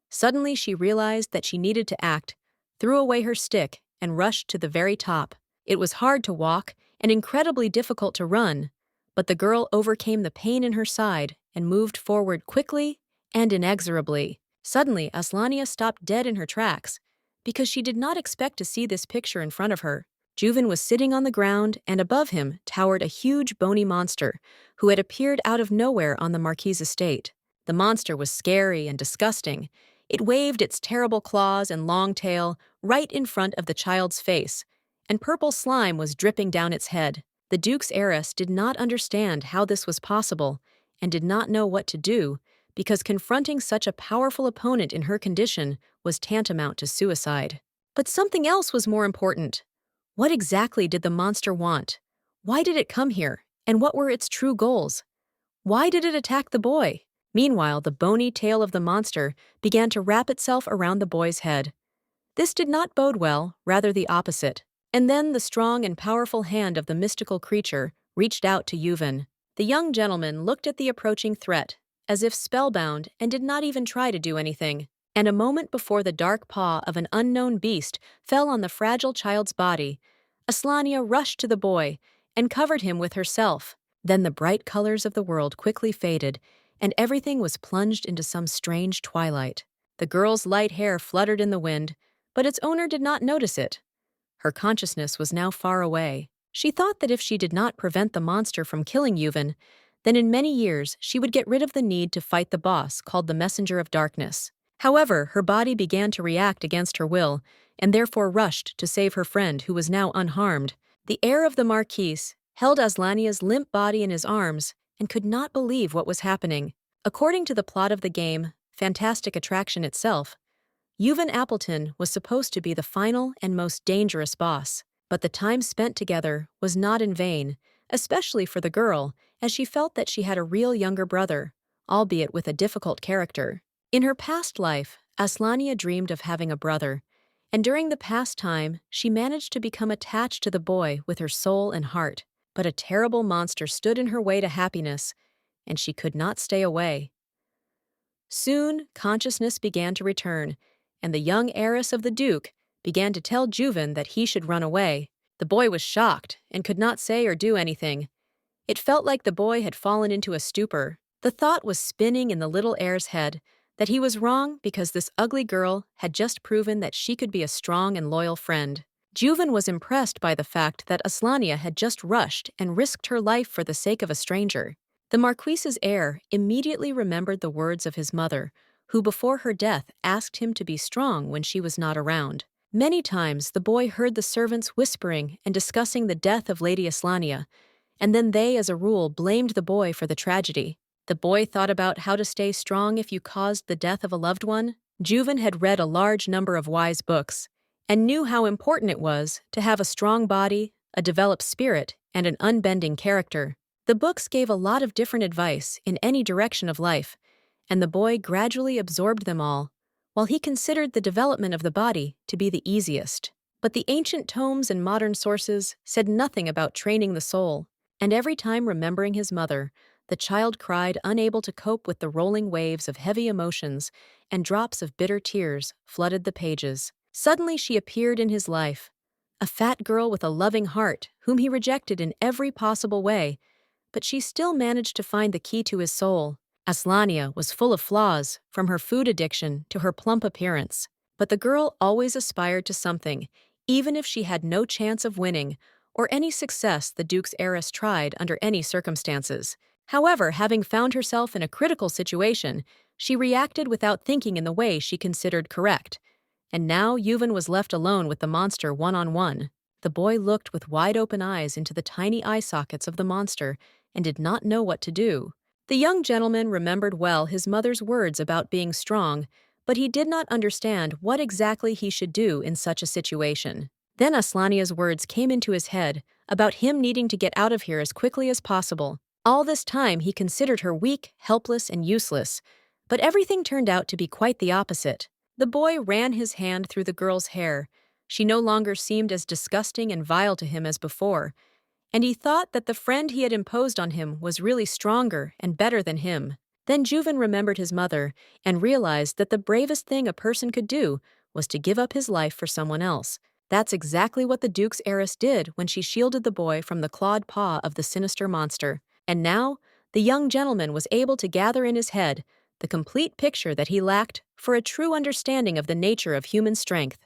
Suddenly she realized that she needed to act, threw away her stick, and rushed to the very top. It was hard to walk and incredibly difficult to run, but the girl overcame the pain in her side and moved forward quickly and inexorably. Suddenly, Aslania stopped dead in her tracks, because she did not expect to see this picture in front of her. Yuven was sitting on the ground, and above him towered a huge bony monster who had appeared out of nowhere on the Marquis' estate. The monster was scary and disgusting. It waved its terrible claws and long tail right in front of the child's face, and purple slime was dripping down its head. The Duke's heiress did not understand how this was possible and did not know what to do, because confronting such a powerful opponent in her condition was tantamount to suicide. But something else was more important. What exactly did the monster want? Why did it come here? And what were its true goals? Why did it attack the boy? Meanwhile, the bony tail of the monster began to wrap itself around the boy's head. This did not bode well, rather the opposite. And then the strong and powerful hand of the mystical creature reached out to Yuven. The young gentleman looked at the approaching threat, as if spellbound, and did not even try to do anything. And a moment before the dark paw of an unknown beast fell on the fragile child's body, Aslania rushed to the boy and covered him with herself. Then the bright colors of the world quickly faded, and everything was plunged into some strange twilight. The girl's light hair fluttered in the wind, but its owner did not notice it. Her consciousness was now far away. She thought that if she did not prevent the monster from killing Yuven, then in many years she would get rid of the need to fight the boss called the Messenger of Darkness. However, her body began to react against her will, and therefore rushed to save her friend who was now unharmed. The heir of the Marquise held Aslania's limp body in his arms and could not believe what was happening. According to the plot of the game, Fantastic Attraction itself, Yuven Appleton was supposed to be the final and most dangerous boss, but the time spent together was not in vain, especially for the girl, as she felt that she had a real younger brother, albeit with a difficult character. In her past life, Aslania dreamed of having a brother, and during the past time, she managed to become attached to the boy with her soul and heart. But a terrible monster stood in her way to happiness, and she could not stay away. Soon, consciousness began to return, and the young heiress of the Duke began to tell Yuven that he should run away. The boy was shocked and could not say or do anything. It felt like the boy had fallen into a stupor. The thought was spinning in the little heir's head that he was wrong because this ugly girl had just proven that she could be a strong and loyal friend. Yuven was impressed by the fact that Aslania had just rushed and risked her life for the sake of a stranger. The Marquise's heir immediately remembered the words of his mother, who before her death asked him to be strong when she was not around. Many times the boy heard the servants whispering and discussing the death of Lady Aslania, and then they, as a rule, blamed the boy for the tragedy. The boy thought about how to stay strong if you caused the death of a loved one. Yuven had read a large number of wise books, and knew how important it was to have a strong body, a developed spirit, and an unbending character. The books gave a lot of different advice in any direction of life, and the boy gradually absorbed them all, while he considered the development of the body to be the easiest. But the ancient tomes and modern sources said nothing about training the soul, and every time remembering his mother, the child cried, unable to cope with the rolling waves of heavy emotions, and drops of bitter tears flooded the pages. Suddenly she appeared in his life, a fat girl with a loving heart whom he rejected in every possible way, but she still managed to find the key to his soul. Aslania was full of flaws, from her food addiction to her plump appearance, but the girl always aspired to something, even if she had no chance of winning or any success the Duke's heiress tried under any circumstances. However, having found herself in a critical situation, she reacted without thinking in the way she considered correct. And now Yuven was left alone with the monster one-on-one. The boy looked with wide-open eyes into the tiny eye sockets of the monster and did not know what to do. The young gentleman remembered well his mother's words about being strong, but he did not understand what exactly he should do in such a situation. Then Aslania's words came into his head about him needing to get out of here as quickly as possible. All this time he considered her weak, helpless, and useless, but everything turned out to be quite the opposite. The boy ran his hand through the girl's hair. She no longer seemed as disgusting and vile to him as before, and he thought that the friend he had imposed on him was really stronger and better than him. Then Yuven remembered his mother and realized that the bravest thing a person could do was to give up his life for someone else. That's exactly what the Duke's heiress did when she shielded the boy from the clawed paw of the sinister monster. And now, the young gentleman was able to gather in his head the complete picture that he lacked for a true understanding of the nature of human strength.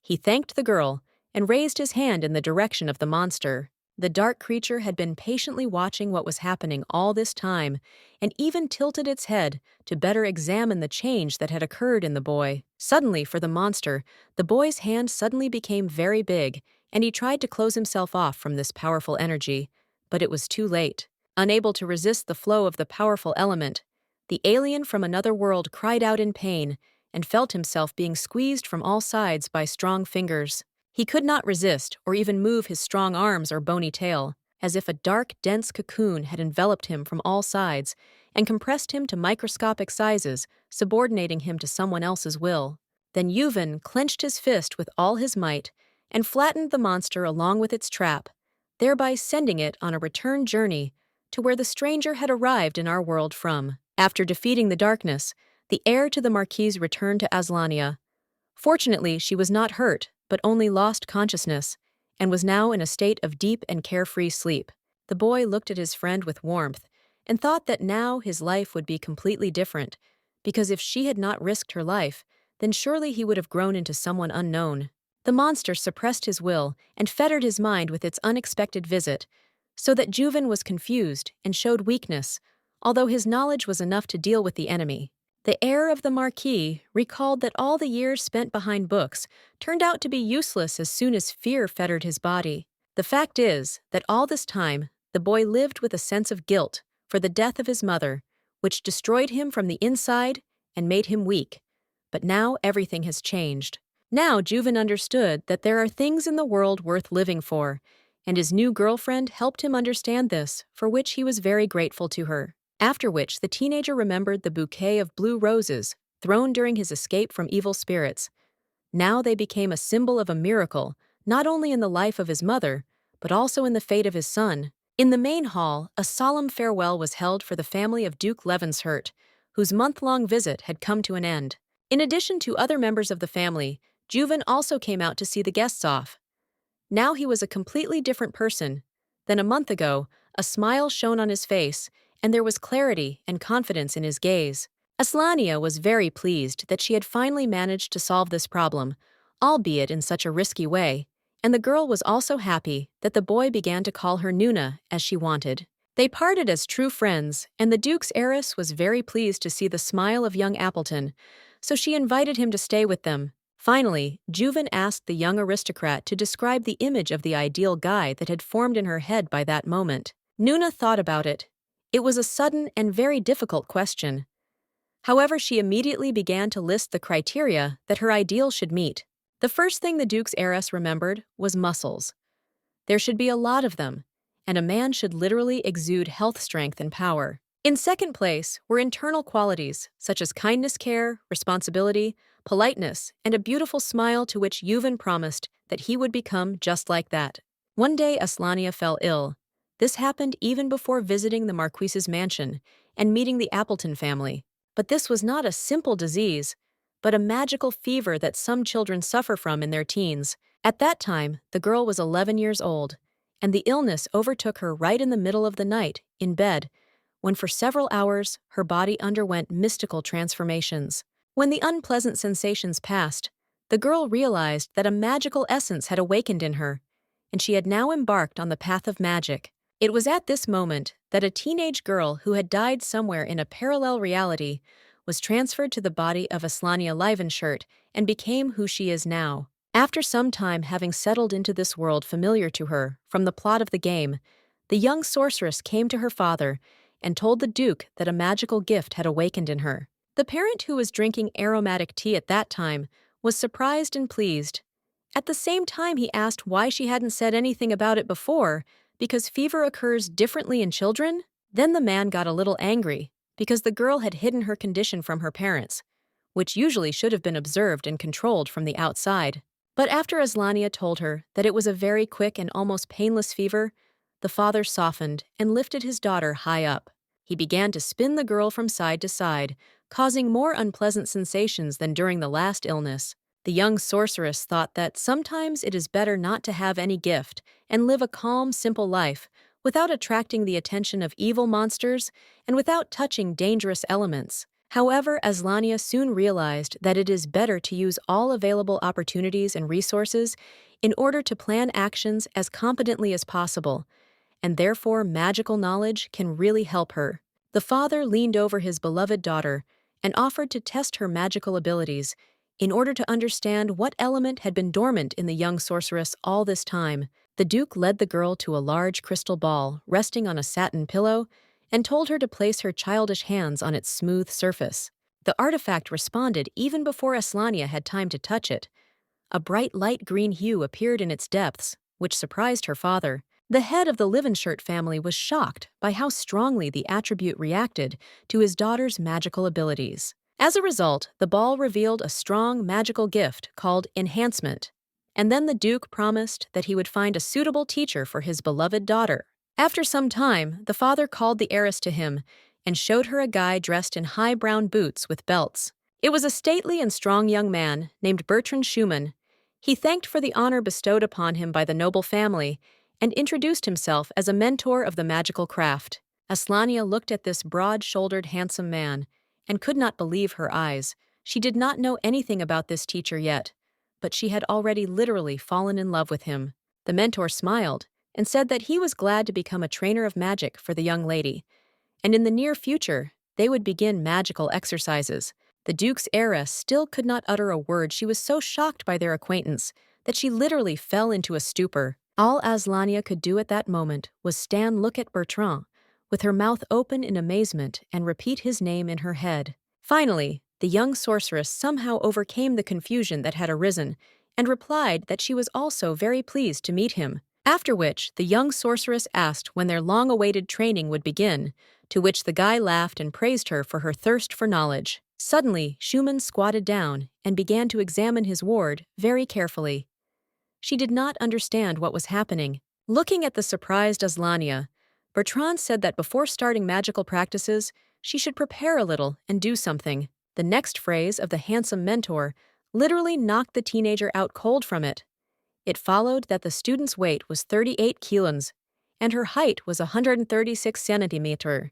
He thanked the girl and raised his hand in the direction of the monster. The dark creature had been patiently watching what was happening all this time, and even tilted its head to better examine the change that had occurred in the boy. Suddenly, for the monster, the boy's hand suddenly became very big, and he tried to close himself off from this powerful energy, but it was too late. Unable to resist the flow of the powerful element, the alien from another world cried out in pain and felt himself being squeezed from all sides by strong fingers. He could not resist or even move his strong arms or bony tail, as if a dark, dense cocoon had enveloped him from all sides and compressed him to microscopic sizes, subordinating him to someone else's will. Then Yuven clenched his fist with all his might and flattened the monster along with its trap, thereby sending it on a return journey to where the stranger had arrived in our world from. After defeating the darkness, the heir to the Marquise returned to Aslania. Fortunately, she was not hurt, but only lost consciousness, and was now in a state of deep and carefree sleep. The boy looked at his friend with warmth, and thought that now his life would be completely different, because if she had not risked her life, then surely he would have grown into someone unknown. The monster suppressed his will and fettered his mind with its unexpected visit, so that Yuven was confused and showed weakness, although his knowledge was enough to deal with the enemy. The heir of the Marquis recalled that all the years spent behind books turned out to be useless as soon as fear fettered his body. The fact is that all this time, the boy lived with a sense of guilt for the death of his mother, which destroyed him from the inside and made him weak. But now everything has changed. Now Yuven understood that there are things in the world worth living for, and his new girlfriend helped him understand this, for which he was very grateful to her. After which, the teenager remembered the bouquet of blue roses thrown during his escape from evil spirits. Now they became a symbol of a miracle, not only in the life of his mother, but also in the fate of his son. In the main hall, a solemn farewell was held for the family of Duke Levenshurt, whose month-long visit had come to an end. In addition to other members of the family, Yuven also came out to see the guests off. Now he was a completely different person. Than a month ago, a smile shone on his face, and there was clarity and confidence in his gaze. Aslania was very pleased that she had finally managed to solve this problem, albeit in such a risky way, and the girl was also happy that the boy began to call her Nuna as she wanted. They parted as true friends, and the Duke's heiress was very pleased to see the smile of young Appleton, so she invited him to stay with them. Finally, Yuven asked the young aristocrat to describe the image of the ideal guy that had formed in her head by that moment. Nuna thought about it. It was a sudden and very difficult question. However, she immediately began to list the criteria that her ideal should meet. The first thing the Duke's heiress remembered was muscles. There should be a lot of them, and a man should literally exude health, strength, and power. In second place were internal qualities such as kindness, care, responsibility, politeness, and a beautiful smile, to which Yuven promised that he would become just like that. One day Aslania fell ill. This happened even before visiting the Marquise's mansion and meeting the Appleton family. But this was not a simple disease, but a magical fever that some children suffer from in their teens. At that time, the girl was 11 years old, and the illness overtook her right in the middle of the night, in bed, when for several hours her body underwent mystical transformations. When the unpleasant sensations passed, the girl realized that a magical essence had awakened in her, and she had now embarked on the path of magic. It was at this moment that a teenage girl who had died somewhere in a parallel reality was transferred to the body of Aslania Levenshurt and became who she is now. After some time having settled into this world familiar to her from the plot of the game, the young sorceress came to her father and told the Duke that a magical gift had awakened in her. The parent, who was drinking aromatic tea at that time, was surprised and pleased. At the same time, he asked why she hadn't said anything about it before, because fever occurs differently in children. Then the man got a little angry, because the girl had hidden her condition from her parents, which usually should have been observed and controlled from the outside. But after Aslania told her that it was a very quick and almost painless fever, the father softened and lifted his daughter high up. He began to spin the girl from side to side, causing more unpleasant sensations than during the last illness. The young sorceress thought that sometimes it is better not to have any gift and live a calm, simple life without attracting the attention of evil monsters and without touching dangerous elements. However, Aslania soon realized that it is better to use all available opportunities and resources in order to plan actions as competently as possible, and therefore magical knowledge can really help her. The father leaned over his beloved daughter and offered to test her magical abilities in order to understand what element had been dormant in the young sorceress all this time. The Duke led the girl to a large crystal ball resting on a satin pillow and told her to place her childish hands on its smooth surface. The artifact responded even before Aslania had time to touch it. A bright light green hue appeared in its depths, which surprised her father. The head of the Levenshurt family was shocked by how strongly the attribute reacted to his daughter's magical abilities. As a result, the ball revealed a strong magical gift called enhancement, and then the Duke promised that he would find a suitable teacher for his beloved daughter. After some time, the father called the heiress to him and showed her a guy dressed in high brown boots with belts. It was a stately and strong young man named Bertrand Schumann. He thanked for the honor bestowed upon him by the noble family and introduced himself as a mentor of the magical craft. Aslania looked at this broad-shouldered, handsome man and could not believe her eyes. She did not know anything about this teacher yet, but she had already literally fallen in love with him. The mentor smiled and said that he was glad to become a trainer of magic for the young lady, and in the near future, they would begin magical exercises. The Duke's heiress still could not utter a word. She was so shocked by their acquaintance that she literally fell into a stupor. All Aslania could do at that moment was look at Bertrand, with her mouth open in amazement, and repeat his name in her head. Finally, the young sorceress somehow overcame the confusion that had arisen and replied that she was also very pleased to meet him. After which, the young sorceress asked when their long-awaited training would begin, to which the guy laughed and praised her for her thirst for knowledge. Suddenly, Schumann squatted down and began to examine his ward very carefully. She did not understand what was happening. Looking at the surprised Aslania, Bertrand said that before starting magical practices, she should prepare a little and do something. The next phrase of the handsome mentor literally knocked the teenager out cold from it. It followed that the student's weight was 38 kilons, and her height was 136 centimeters,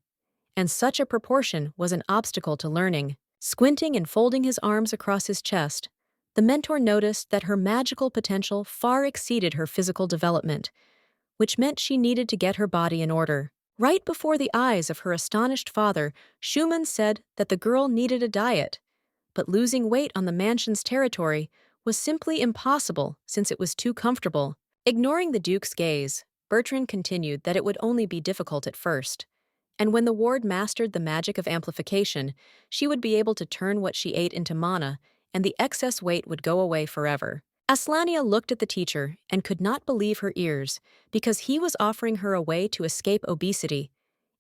and such a proportion was an obstacle to learning. Squinting and folding his arms across his chest, the mentor noticed that her magical potential far exceeded her physical development, which meant she needed to get her body in order. Right before the eyes of her astonished father, Schumann said that the girl needed a diet, but losing weight on the mansion's territory was simply impossible since it was too comfortable. Ignoring the Duke's gaze, Bertrand continued that it would only be difficult at first, and when the ward mastered the magic of amplification, she would be able to turn what she ate into mana, and the excess weight would go away forever. Aslania looked at the teacher and could not believe her ears, because he was offering her a way to escape obesity,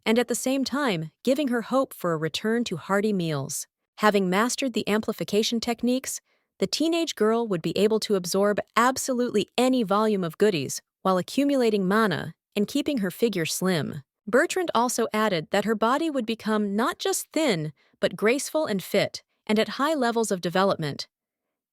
and at the same time giving her hope for a return to hearty meals. Having mastered the amplification techniques, the teenage girl would be able to absorb absolutely any volume of goodies while accumulating mana and keeping her figure slim. Bertrand also added that her body would become not just thin, but graceful and fit, and at high levels of development.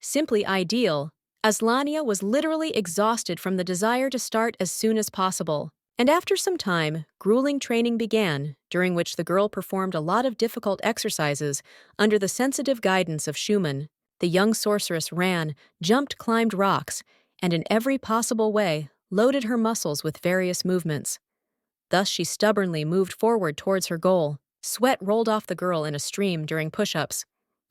Simply ideal, Aslania was literally exhausted from the desire to start as soon as possible. And after some time, grueling training began, during which the girl performed a lot of difficult exercises under the sensitive guidance of Schumann. The young sorceress ran, jumped, climbed rocks, and in every possible way loaded her muscles with various movements. Thus she stubbornly moved forward towards her goal. Sweat rolled off the girl in a stream during push-ups.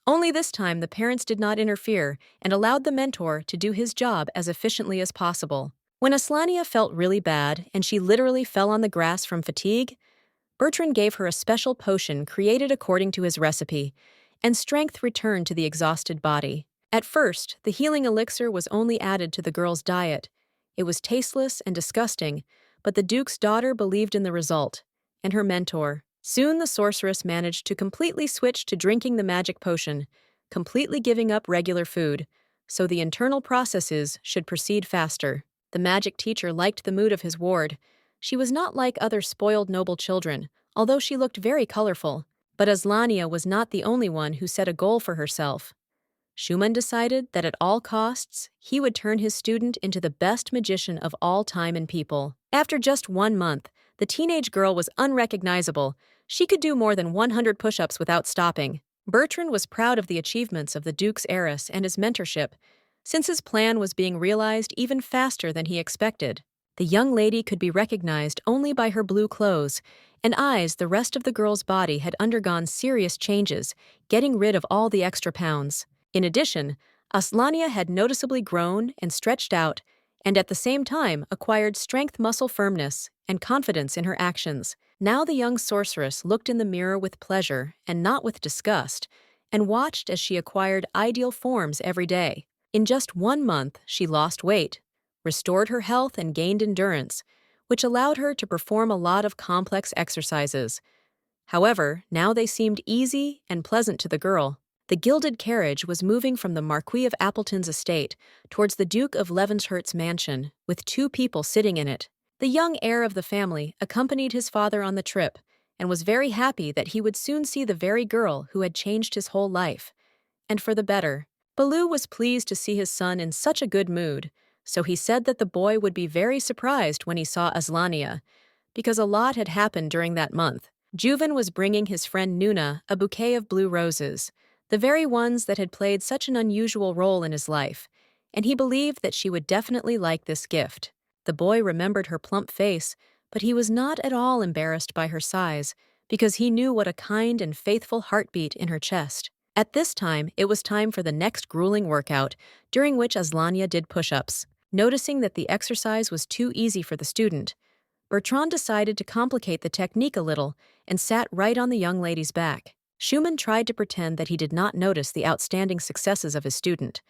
Only this time the parents did not interfere and allowed the mentor to do his job as efficiently as possible. When Aslania felt really bad and she literally fell on the grass from fatigue, Bertrand gave her a special potion created according to his recipe, and strength returned to the exhausted body. At first, the healing elixir was only added to the girl's diet. It was tasteless and disgusting, but the Duke's daughter believed in the result, and her mentor. Soon the sorceress managed to completely switch to drinking the magic potion, completely giving up regular food, so the internal processes should proceed faster. The magic teacher liked the mood of his ward. She was not like other spoiled noble children, although she looked very colorful. But Aslania was not the only one who set a goal for herself. Schumann decided that at all costs, he would turn his student into the best magician of all time and people. After just 1 month, the teenage girl was unrecognizable. She could do more than 100 push-ups without stopping. Bertrand was proud of the achievements of the Duke's heiress and his mentorship, since his plan was being realized even faster than he expected. The young lady could be recognized only by her blue clothes and eyes. The rest of the girl's body had undergone serious changes, getting rid of all the extra pounds. In addition, Aslania had noticeably grown and stretched out, and at the same time acquired strength, muscle firmness, and confidence in her actions. Now the young sorceress looked in the mirror with pleasure and not with disgust, and watched as she acquired ideal forms every day. In just 1 month, she lost weight, restored her health, and gained endurance, which allowed her to perform a lot of complex exercises. However, now they seemed easy and pleasant to the girl. The gilded carriage was moving from the Marquis of Appleton's estate towards the Duke of Levenshurst's mansion, with 2 people sitting in it. The young heir of the family accompanied his father on the trip and was very happy that he would soon see the very girl who had changed his whole life, and for the better. Baloo was pleased to see his son in such a good mood, so he said that the boy would be very surprised when he saw Aslania, because a lot had happened during that month. Yuven was bringing his friend Nuna a bouquet of blue roses, the very ones that had played such an unusual role in his life, and he believed that she would definitely like this gift. The boy remembered her plump face, but he was not at all embarrassed by her size, because he knew what a kind and faithful heartbeat in her chest. At this time, it was time for the next grueling workout, during which Aslania did push-ups. Noticing that the exercise was too easy for the student, Bertrand decided to complicate the technique a little and sat right on the young lady's back. Schumann tried to pretend that he did not notice the outstanding successes of his student,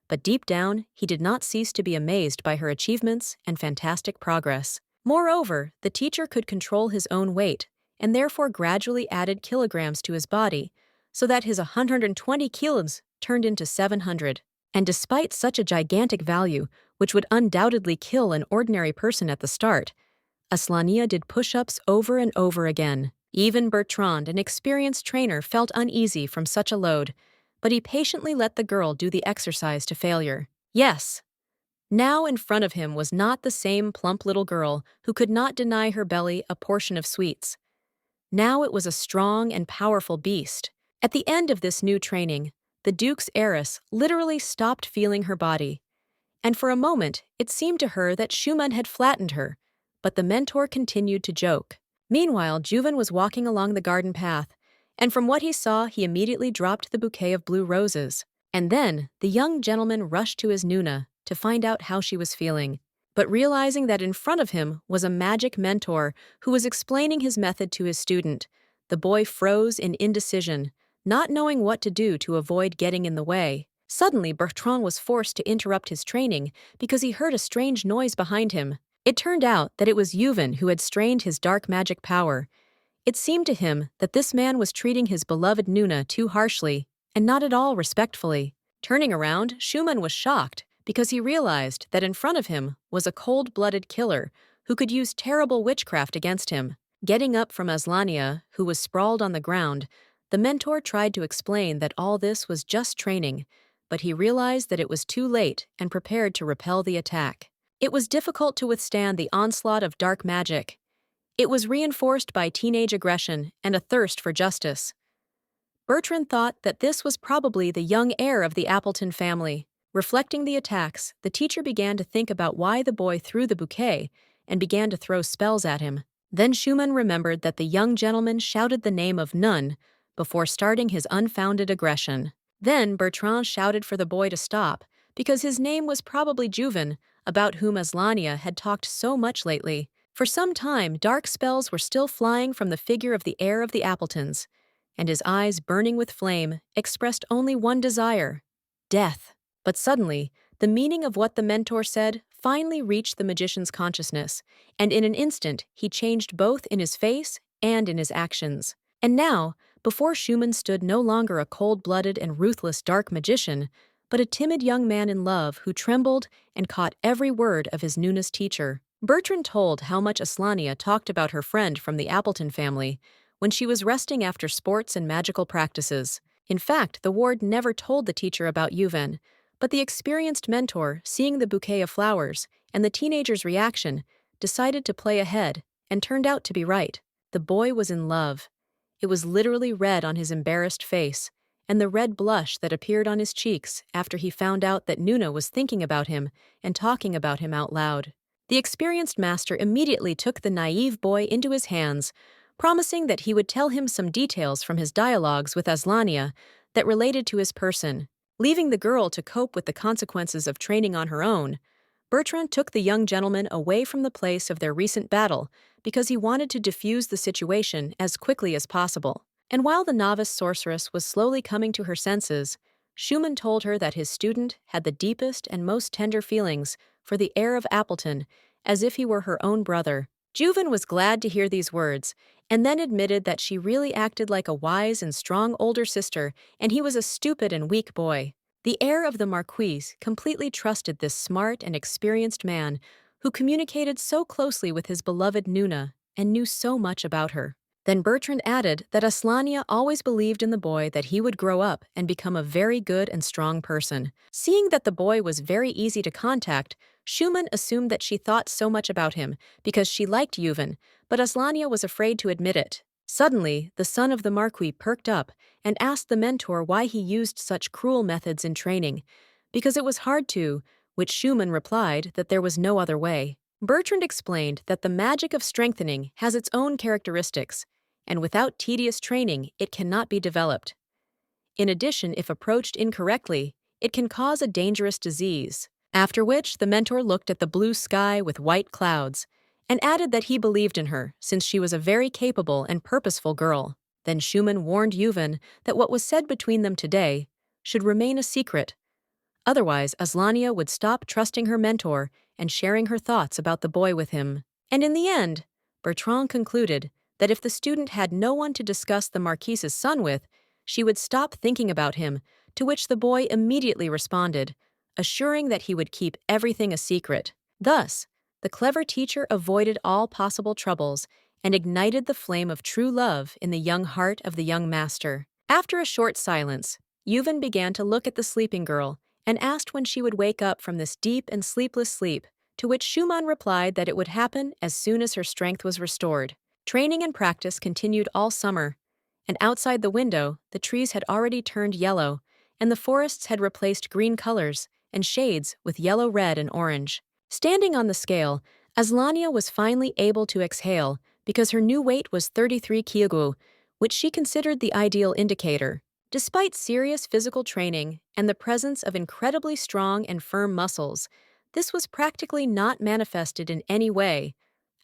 but deep down, he did not cease to be amazed by her achievements and fantastic progress. Moreover, the teacher could control his own weight and therefore gradually added kilograms to his body, so that his 120 kilos turned into 700. And despite such a gigantic value, which would undoubtedly kill an ordinary person at the start, Aslania did push-ups over and over again. Even Bertrand, an experienced trainer, felt uneasy from such a load, but he patiently let the girl do the exercise to failure. Yes! Now in front of him was not the same plump little girl who could not deny her belly a portion of sweets. Now it was a strong and powerful beast. At the end of this new training, the Duke's heiress literally stopped feeling her body, and for a moment it seemed to her that Schumann had flattened her, but the mentor continued to joke. Meanwhile, Yuven was walking along the garden path, and from what he saw, he immediately dropped the bouquet of blue roses. And then, the young gentleman rushed to his Nuna to find out how she was feeling. But realizing that in front of him was a magic mentor who was explaining his method to his student, the boy froze in indecision, not knowing what to do to avoid getting in the way. Suddenly, Bertrand was forced to interrupt his training because he heard a strange noise behind him. It turned out that it was Yuven who had strained his dark magic power. It seemed to him that this man was treating his beloved Nuna too harshly and not at all respectfully. Turning around, Schumann was shocked because he realized that in front of him was a cold-blooded killer who could use terrible witchcraft against him. Getting up from Aslania, who was sprawled on the ground, the mentor tried to explain that all this was just training, but he realized that it was too late and prepared to repel the attack. It was difficult to withstand the onslaught of dark magic. It was reinforced by teenage aggression and a thirst for justice. Bertrand thought that this was probably the young heir of the Appleton family. Reflecting the attacks, the teacher began to think about why the boy threw the bouquet and began to throw spells at him. Then Schumann remembered that the young gentleman shouted the name of Nun before starting his unfounded aggression. Then Bertrand shouted for the boy to stop, because his name was probably Yuven, about whom Aslania had talked so much lately. For some time, dark spells were still flying from the figure of the heir of the Appletons, and his eyes, burning with flame, expressed only one desire: death. But suddenly, the meaning of what the mentor said finally reached the magician's consciousness, and in an instant he changed both in his face and in his actions. And now, before Schumann stood no longer a cold-blooded and ruthless dark magician, but a timid young man in love who trembled and caught every word of his Nuna's teacher. Bertrand told how much Aslania talked about her friend from the Appleton family when she was resting after sports and magical practices. In fact, the ward never told the teacher about Yuven, but the experienced mentor, seeing the bouquet of flowers and the teenager's reaction, decided to play ahead and turned out to be right. The boy was in love. It was literally red on his embarrassed face, and the red blush that appeared on his cheeks after he found out that Nuna was thinking about him and talking about him out loud. The experienced master immediately took the naive boy into his hands, promising that he would tell him some details from his dialogues with Aslania that related to his person. Leaving the girl to cope with the consequences of training on her own, Bertrand took the young gentleman away from the place of their recent battle because he wanted to defuse the situation as quickly as possible. And while the novice sorceress was slowly coming to her senses, Schumann told her that his student had the deepest and most tender feelings for the heir of Appleton, as if he were her own brother. Yuven was glad to hear these words, and then admitted that she really acted like a wise and strong older sister, and he was a stupid and weak boy. The heir of the Marquise completely trusted this smart and experienced man, who communicated so closely with his beloved Nuna and knew so much about her. Then Bertrand added that Aslania always believed in the boy that he would grow up and become a very good and strong person. Seeing that the boy was very easy to contact, Schumann assumed that she thought so much about him because she liked Yuven, but Aslania was afraid to admit it. Suddenly, the son of the Marquis perked up and asked the mentor why he used such cruel methods in training, because it was hard to, which Schumann replied that there was no other way. Bertrand explained that the magic of strengthening has its own characteristics, and without tedious training, it cannot be developed. In addition, if approached incorrectly, it can cause a dangerous disease. After which, the mentor looked at the blue sky with white clouds and added that he believed in her since she was a very capable and purposeful girl. Then Schumann warned Yuven that what was said between them today should remain a secret. Otherwise, Aslania would stop trusting her mentor and sharing her thoughts about the boy with him. And in the end, Bertrand concluded that if the student had no one to discuss the Marquise's son with, she would stop thinking about him, to which the boy immediately responded, assuring that he would keep everything a secret. Thus, the clever teacher avoided all possible troubles and ignited the flame of true love in the young heart of the young master. After a short silence, Yuven began to look at the sleeping girl and asked when she would wake up from this deep and sleepless sleep, to which Schumann replied that it would happen as soon as her strength was restored. Training and practice continued all summer, and outside the window, the trees had already turned yellow, and the forests had replaced green colors and shades with yellow, red, and orange. Standing on the scale, Aslania was finally able to exhale because her new weight was 33 kg, which she considered the ideal indicator. Despite serious physical training and the presence of incredibly strong and firm muscles, this was practically not manifested in any way.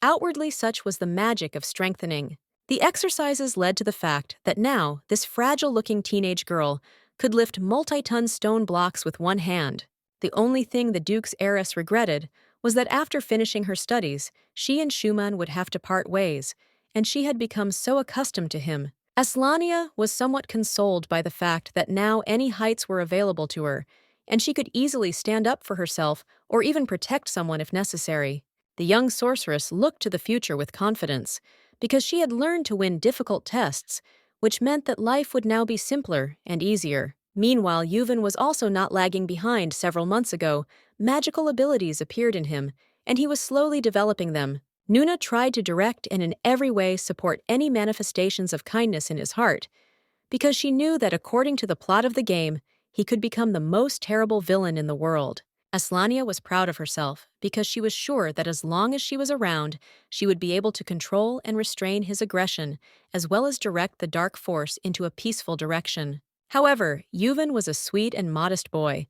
Outwardly, such was the magic of strengthening. The exercises led to the fact that now this fragile-looking teenage girl could lift multi-ton stone blocks with one hand. The only thing the Duke's heiress regretted was that after finishing her studies, she and Schumann would have to part ways, and she had become so accustomed to him. Aslania was somewhat consoled by the fact that now any heights were available to her, and she could easily stand up for herself or even protect someone if necessary. The young sorceress looked to the future with confidence, because she had learned to win difficult tests, which meant that life would now be simpler and easier. Meanwhile, Yuven was also not lagging behind. Several months ago, magical abilities appeared in him, and he was slowly developing them. Nuna tried to direct and in every way support any manifestations of kindness in his heart, because she knew that according to the plot of the game, he could become the most terrible villain in the world. Aslania was proud of herself because she was sure that as long as she was around, she would be able to control and restrain his aggression, as well as direct the dark force into a peaceful direction. However, Yuven was a sweet and modest boy.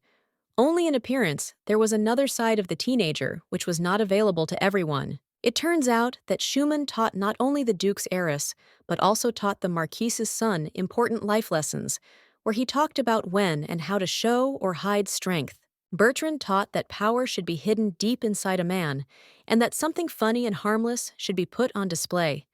Only in appearance, there was another side of the teenager which was not available to everyone. It turns out that Schumann taught not only the Duke's heiress, but also taught the Marquise's son important life lessons, where he talked about when and how to show or hide strength. Bertrand taught that power should be hidden deep inside a man, and that something funny and harmless should be put on display,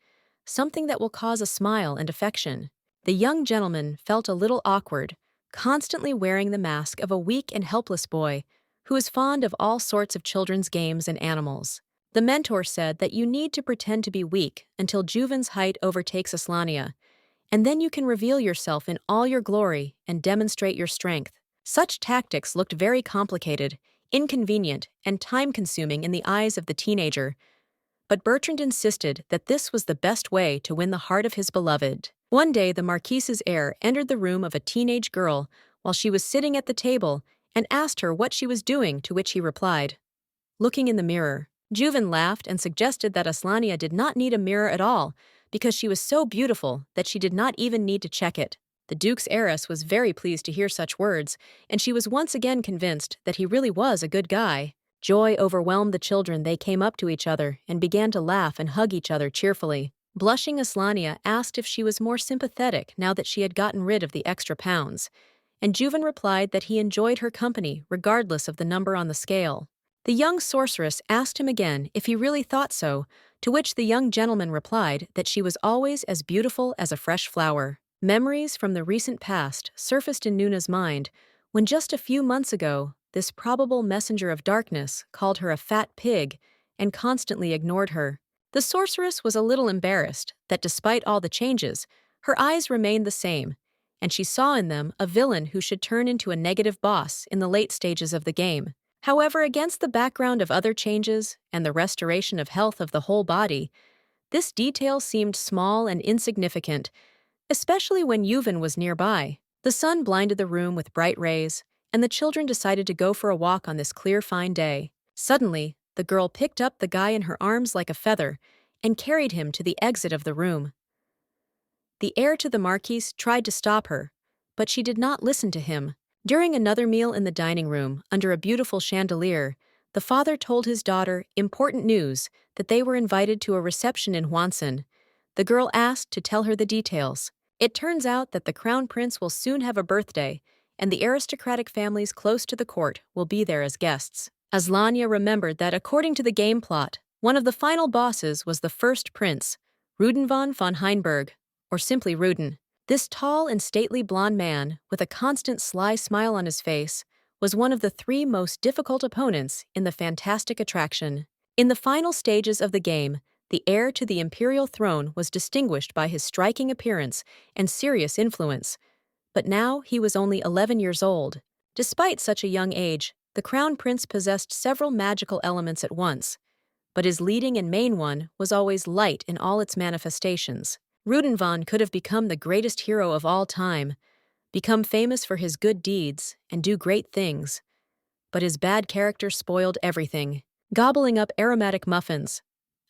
something that will cause a smile and affection. The young gentleman felt a little awkward, constantly wearing the mask of a weak and helpless boy who is fond of all sorts of children's games and animals. The mentor said that you need to pretend to be weak until Juven's height overtakes Aslania, and then you can reveal yourself in all your glory and demonstrate your strength. Such tactics looked very complicated, inconvenient, and time-consuming in the eyes of the teenager, but Bertrand insisted that this was the best way to win the heart of his beloved. One day, the Marquise's heir entered the room of a teenage girl while she was sitting at the table and asked her what she was doing, to which he replied, "Looking in the mirror." Juven laughed and suggested that Aslania did not need a mirror at all because she was so beautiful that she did not even need to check it. The Duke's heiress was very pleased to hear such words, and she was once again convinced that he really was a good guy. Joy overwhelmed the children. They came up to each other and began to laugh and hug each other cheerfully. Blushing, Aslania asked if she was more sympathetic now that she had gotten rid of the extra pounds, and Juven replied that he enjoyed her company regardless of the number on the scale. The young sorceress asked him again if he really thought so, to which the young gentleman replied that she was always as beautiful as a fresh flower. Memories from the recent past surfaced in Nuna's mind when just a few months ago, this probable messenger of darkness called her a fat pig and constantly ignored her. The sorceress was a little embarrassed that despite all the changes, her eyes remained the same, and she saw in them a villain who should turn into a negative boss in the late stages of the game. However, against the background of other changes and the restoration of health of the whole body, this detail seemed small and insignificant, especially when Yuven was nearby. The sun blinded the room with bright rays, and the children decided to go for a walk on this clear, fine day. Suddenly, the girl picked up the guy in her arms like a feather and carried him to the exit of the room. The heir to the Marquise tried to stop her, but she did not listen to him. During another meal in the dining room, under a beautiful chandelier, the father told his daughter important news that they were invited to a reception in Hwanson. The girl asked to tell her the details. It turns out that the crown prince will soon have a birthday, and the aristocratic families close to the court will be there as guests. Aania remembered that according to the game plot, one of the final bosses was the first prince, Ruden von Heinberg, or simply Ruden. This tall and stately blond man, with a constant sly smile on his face, was one of the three most difficult opponents in the fantastic attraction. In the final stages of the game, the heir to the imperial throne was distinguished by his striking appearance and serious influence, but now he was only 11 years old. Despite such a young age, the crown prince possessed several magical elements at once, but his leading and main one was always light in all its manifestations. Ruden von could have become the greatest hero of all time, become famous for his good deeds, and do great things. But his bad character spoiled everything, gobbling up aromatic muffins.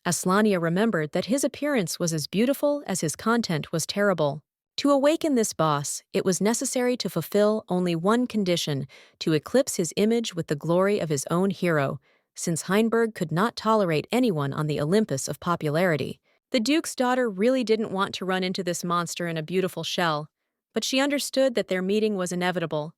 Aania remembered that his appearance was as beautiful as his content was terrible. To awaken this boss, it was necessary to fulfill only one condition: to eclipse his image with the glory of his own hero, since Heinberg could not tolerate anyone on the Olympus of popularity. The Duke's daughter really didn't want to run into this monster in a beautiful shell, but she understood that their meeting was inevitable.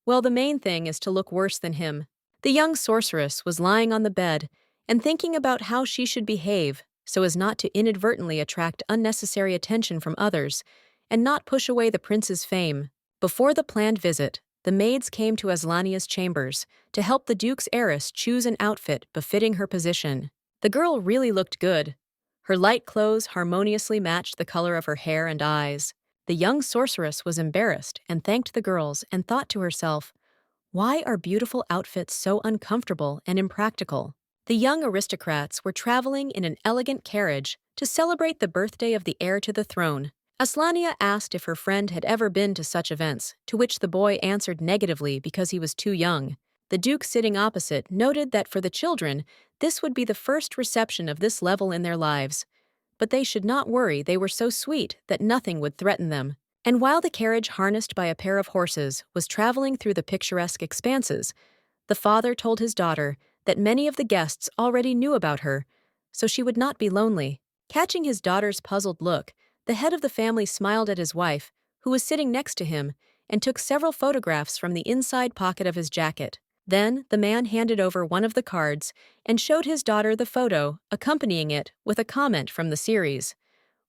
Well, the main thing is to look worse than him. The young sorceress was lying on the bed and thinking about how she should behave so as not to inadvertently attract unnecessary attention from others and not push away the prince's fame. Before the planned visit, the maids came to Aania's chambers to help the Duke's heiress choose an outfit befitting her position. The girl really looked good. Her light clothes harmoniously matched the color of her hair and eyes. The young sorceress was embarrassed and thanked the girls and thought to herself, why are beautiful outfits so uncomfortable and impractical? The young aristocrats were traveling in an elegant carriage to celebrate the birthday of the heir to the throne. Aania asked if her friend had ever been to such events, to which the boy answered negatively because he was too young. The Duke sitting opposite noted that for the children, this would be the first reception of this level in their lives. But they should not worry, they were so sweet that nothing would threaten them. And while the carriage harnessed by a pair of horses was traveling through the picturesque expanses, the father told his daughter that many of the guests already knew about her, so she would not be lonely. Catching his daughter's puzzled look, the head of the family smiled at his wife, who was sitting next to him, and took several photographs from the inside pocket of his jacket. Then the man handed over one of the cards and showed his daughter the photo, accompanying it with a comment from the series.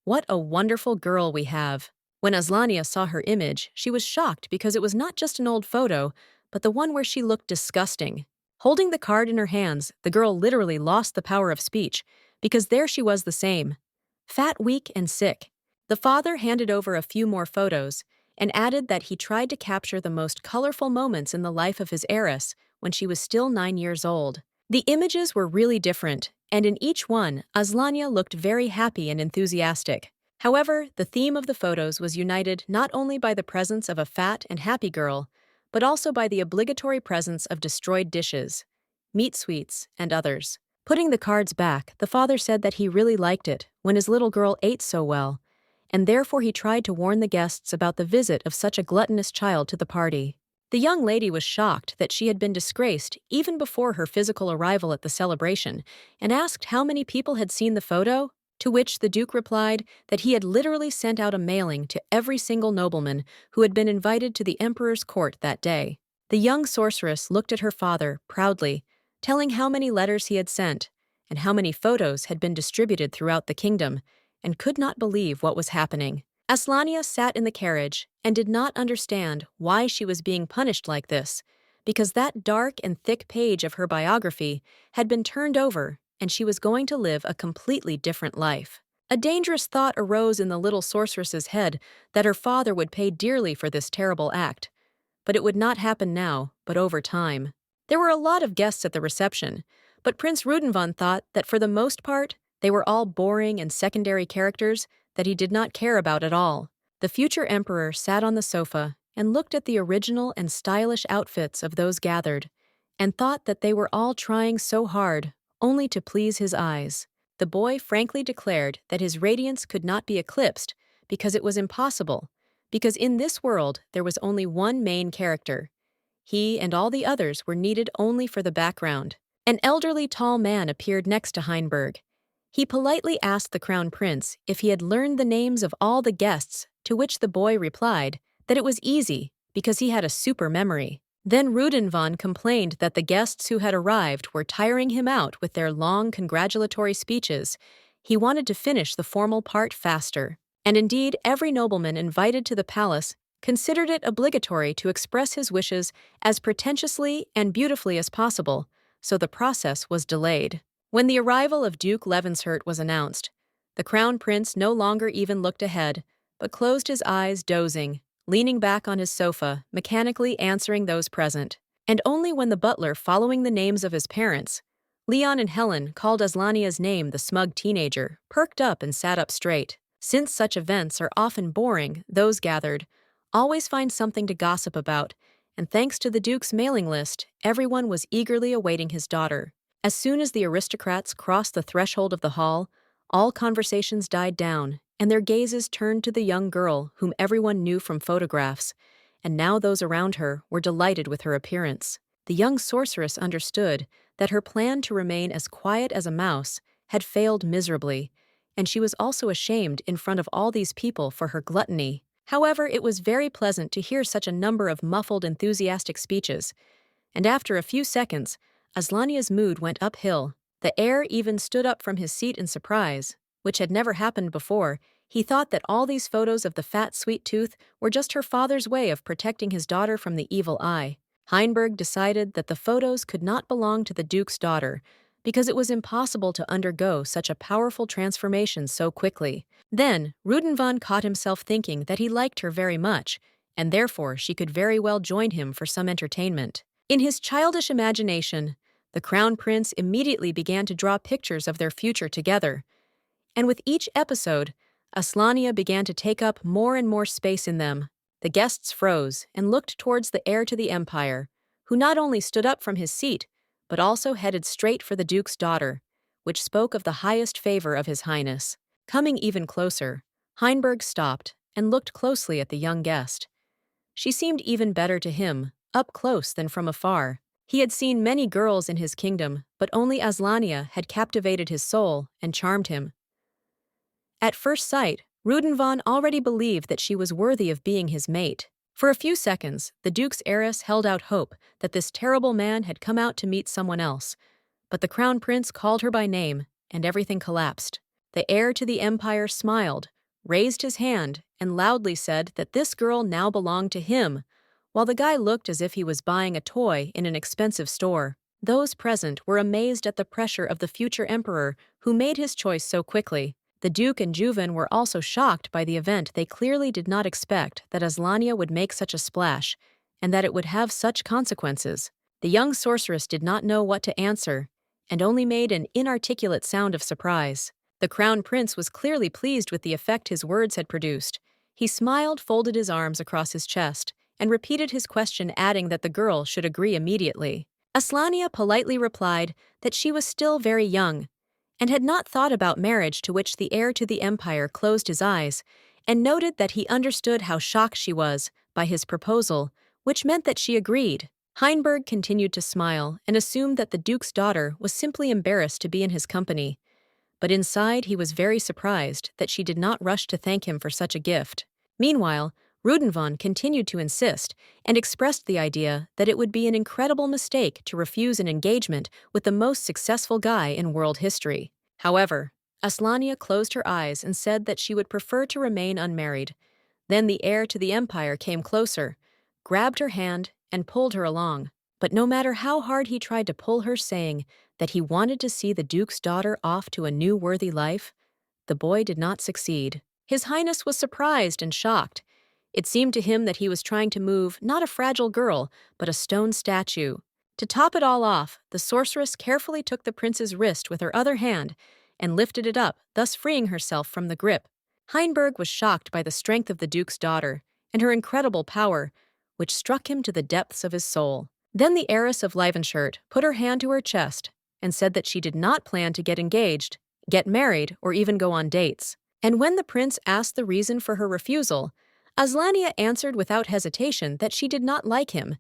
What a wonderful girl we have. When Aania saw her image, she was shocked because it was not just an old photo, but the one where she looked disgusting. Holding the card in her hands, the girl literally lost the power of speech, because there she was the same. Fat, weak, and sick. The father handed over a few more photos and added that he tried to capture the most colorful moments in the life of his heiress when she was still 9 years old. The images were really different, and in each one, Aania looked very happy and enthusiastic. However, the theme of the photos was united not only by the presence of a fat and happy girl, but also by the obligatory presence of destroyed dishes, meat sweets, and others. Putting the cards back, the father said that he really liked it when his little girl ate so well, and therefore he tried to warn the guests about the visit of such a gluttonous child to the party. The young lady was shocked that she had been disgraced even before her physical arrival at the celebration, and asked how many people had seen the photo, to which the Duke replied that he had literally sent out a mailing to every single nobleman who had been invited to the emperor's court that day. The young sorceress looked at her father proudly, telling how many letters he had sent, and how many photos had been distributed throughout the kingdom, and could not believe what was happening. Aania sat in the carriage and did not understand why she was being punished like this, because that dark and thick page of her biography had been turned over and she was going to live a completely different life. A dangerous thought arose in the little sorceress's head that her father would pay dearly for this terrible act. But it would not happen now, but over time. There were a lot of guests at the reception, but Prince Ruden thought that for the most part, they were all boring and secondary characters that he did not care about at all. The future emperor sat on the sofa and looked at the original and stylish outfits of those gathered, and thought that they were all trying so hard, only to please his eyes. The boy frankly declared that his radiance could not be eclipsed because it was impossible, because in this world there was only one main character. He and all the others were needed only for the background. An elderly tall man appeared next to Heinberg. He politely asked the crown prince if he had learned the names of all the guests, to which the boy replied that it was easy because he had a super memory. Then Ruden complained that the guests who had arrived were tiring him out with their long congratulatory speeches. He wanted to finish the formal part faster. And indeed, every nobleman invited to the palace considered it obligatory to express his wishes as pretentiously and beautifully as possible, so the process was delayed. When the arrival of Duke Levenshurt was announced, the crown prince no longer even looked ahead, but closed his eyes dozing, leaning back on his sofa, mechanically answering those present. And only when the butler, following the names of his parents, Leon and Helen, called Aslania's name the smug teenager, perked up and sat up straight. Since such events are often boring, those gathered always find something to gossip about, and thanks to the Duke's mailing list, everyone was eagerly awaiting his daughter. As soon as the aristocrats crossed the threshold of the hall, all conversations died down, and their gazes turned to the young girl whom everyone knew from photographs, and now those around her were delighted with her appearance. The young sorceress understood that her plan to remain as quiet as a mouse had failed miserably, and she was also ashamed in front of all these people for her gluttony. However, it was very pleasant to hear such a number of muffled, enthusiastic speeches, and after a few seconds, Aslania's mood went uphill. The heir even stood up from his seat in surprise, which had never happened before. He thought that all these photos of the fat sweet tooth were just her father's way of protecting his daughter from the evil eye. Heinberg decided that the photos could not belong to the Duke's daughter, because it was impossible to undergo such a powerful transformation so quickly. Then, Ruden caught himself thinking that he liked her very much, and therefore she could very well join him for some entertainment. In his childish imagination, the crown prince immediately began to draw pictures of their future together, and with each episode, Aslania began to take up more and more space in them. The guests froze and looked towards the heir to the empire, who not only stood up from his seat, but also headed straight for the Duke's daughter, which spoke of the highest favor of His Highness. Coming even closer, Heinberg stopped and looked closely at the young guest. She seemed even better to him, up close than from afar. He had seen many girls in his kingdom, but only Aslania had captivated his soul and charmed him. At first sight, Ruden already believed that she was worthy of being his mate. For a few seconds, the Duke's heiress held out hope that this terrible man had come out to meet someone else, but the crown prince called her by name, and everything collapsed. The heir to the empire smiled, raised his hand, and loudly said that this girl now belonged to him, while the guy looked as if he was buying a toy in an expensive store. Those present were amazed at the pressure of the future emperor, who made his choice so quickly. The Duke and Yuven were also shocked by the event. They clearly did not expect that Aslania would make such a splash, and that it would have such consequences. The young sorceress did not know what to answer, and only made an inarticulate sound of surprise. The crown prince was clearly pleased with the effect his words had produced. He smiled, folded his arms across his chest, and repeated his question, adding that the girl should agree immediately. Aslania politely replied that she was still very young, and had not thought about marriage, to which the heir to the empire closed his eyes, and noted that he understood how shocked she was by his proposal, which meant that she agreed. Heinberg continued to smile and assumed that the Duke's daughter was simply embarrassed to be in his company, but inside he was very surprised that she did not rush to thank him for such a gift. Meanwhile, Ruden continued to insist and expressed the idea that it would be an incredible mistake to refuse an engagement with the most successful guy in world history. However, Aslania closed her eyes and said that she would prefer to remain unmarried. Then the heir to the empire came closer, grabbed her hand, and pulled her along. But no matter how hard he tried to pull her, saying that he wanted to see the Duke's daughter off to a new worthy life, the boy did not succeed. His Highness was surprised and shocked. It seemed to him that he was trying to move not a fragile girl, but a stone statue. To top it all off, the sorceress carefully took the prince's wrist with her other hand and lifted it up, thus freeing herself from the grip. Heinberg was shocked by the strength of the Duke's daughter and her incredible power, which struck him to the depths of his soul. Then the heiress of Livenshire put her hand to her chest and said that she did not plan to get engaged, get married, or even go on dates. And when the prince asked the reason for her refusal, Aslania answered without hesitation that she did not like him,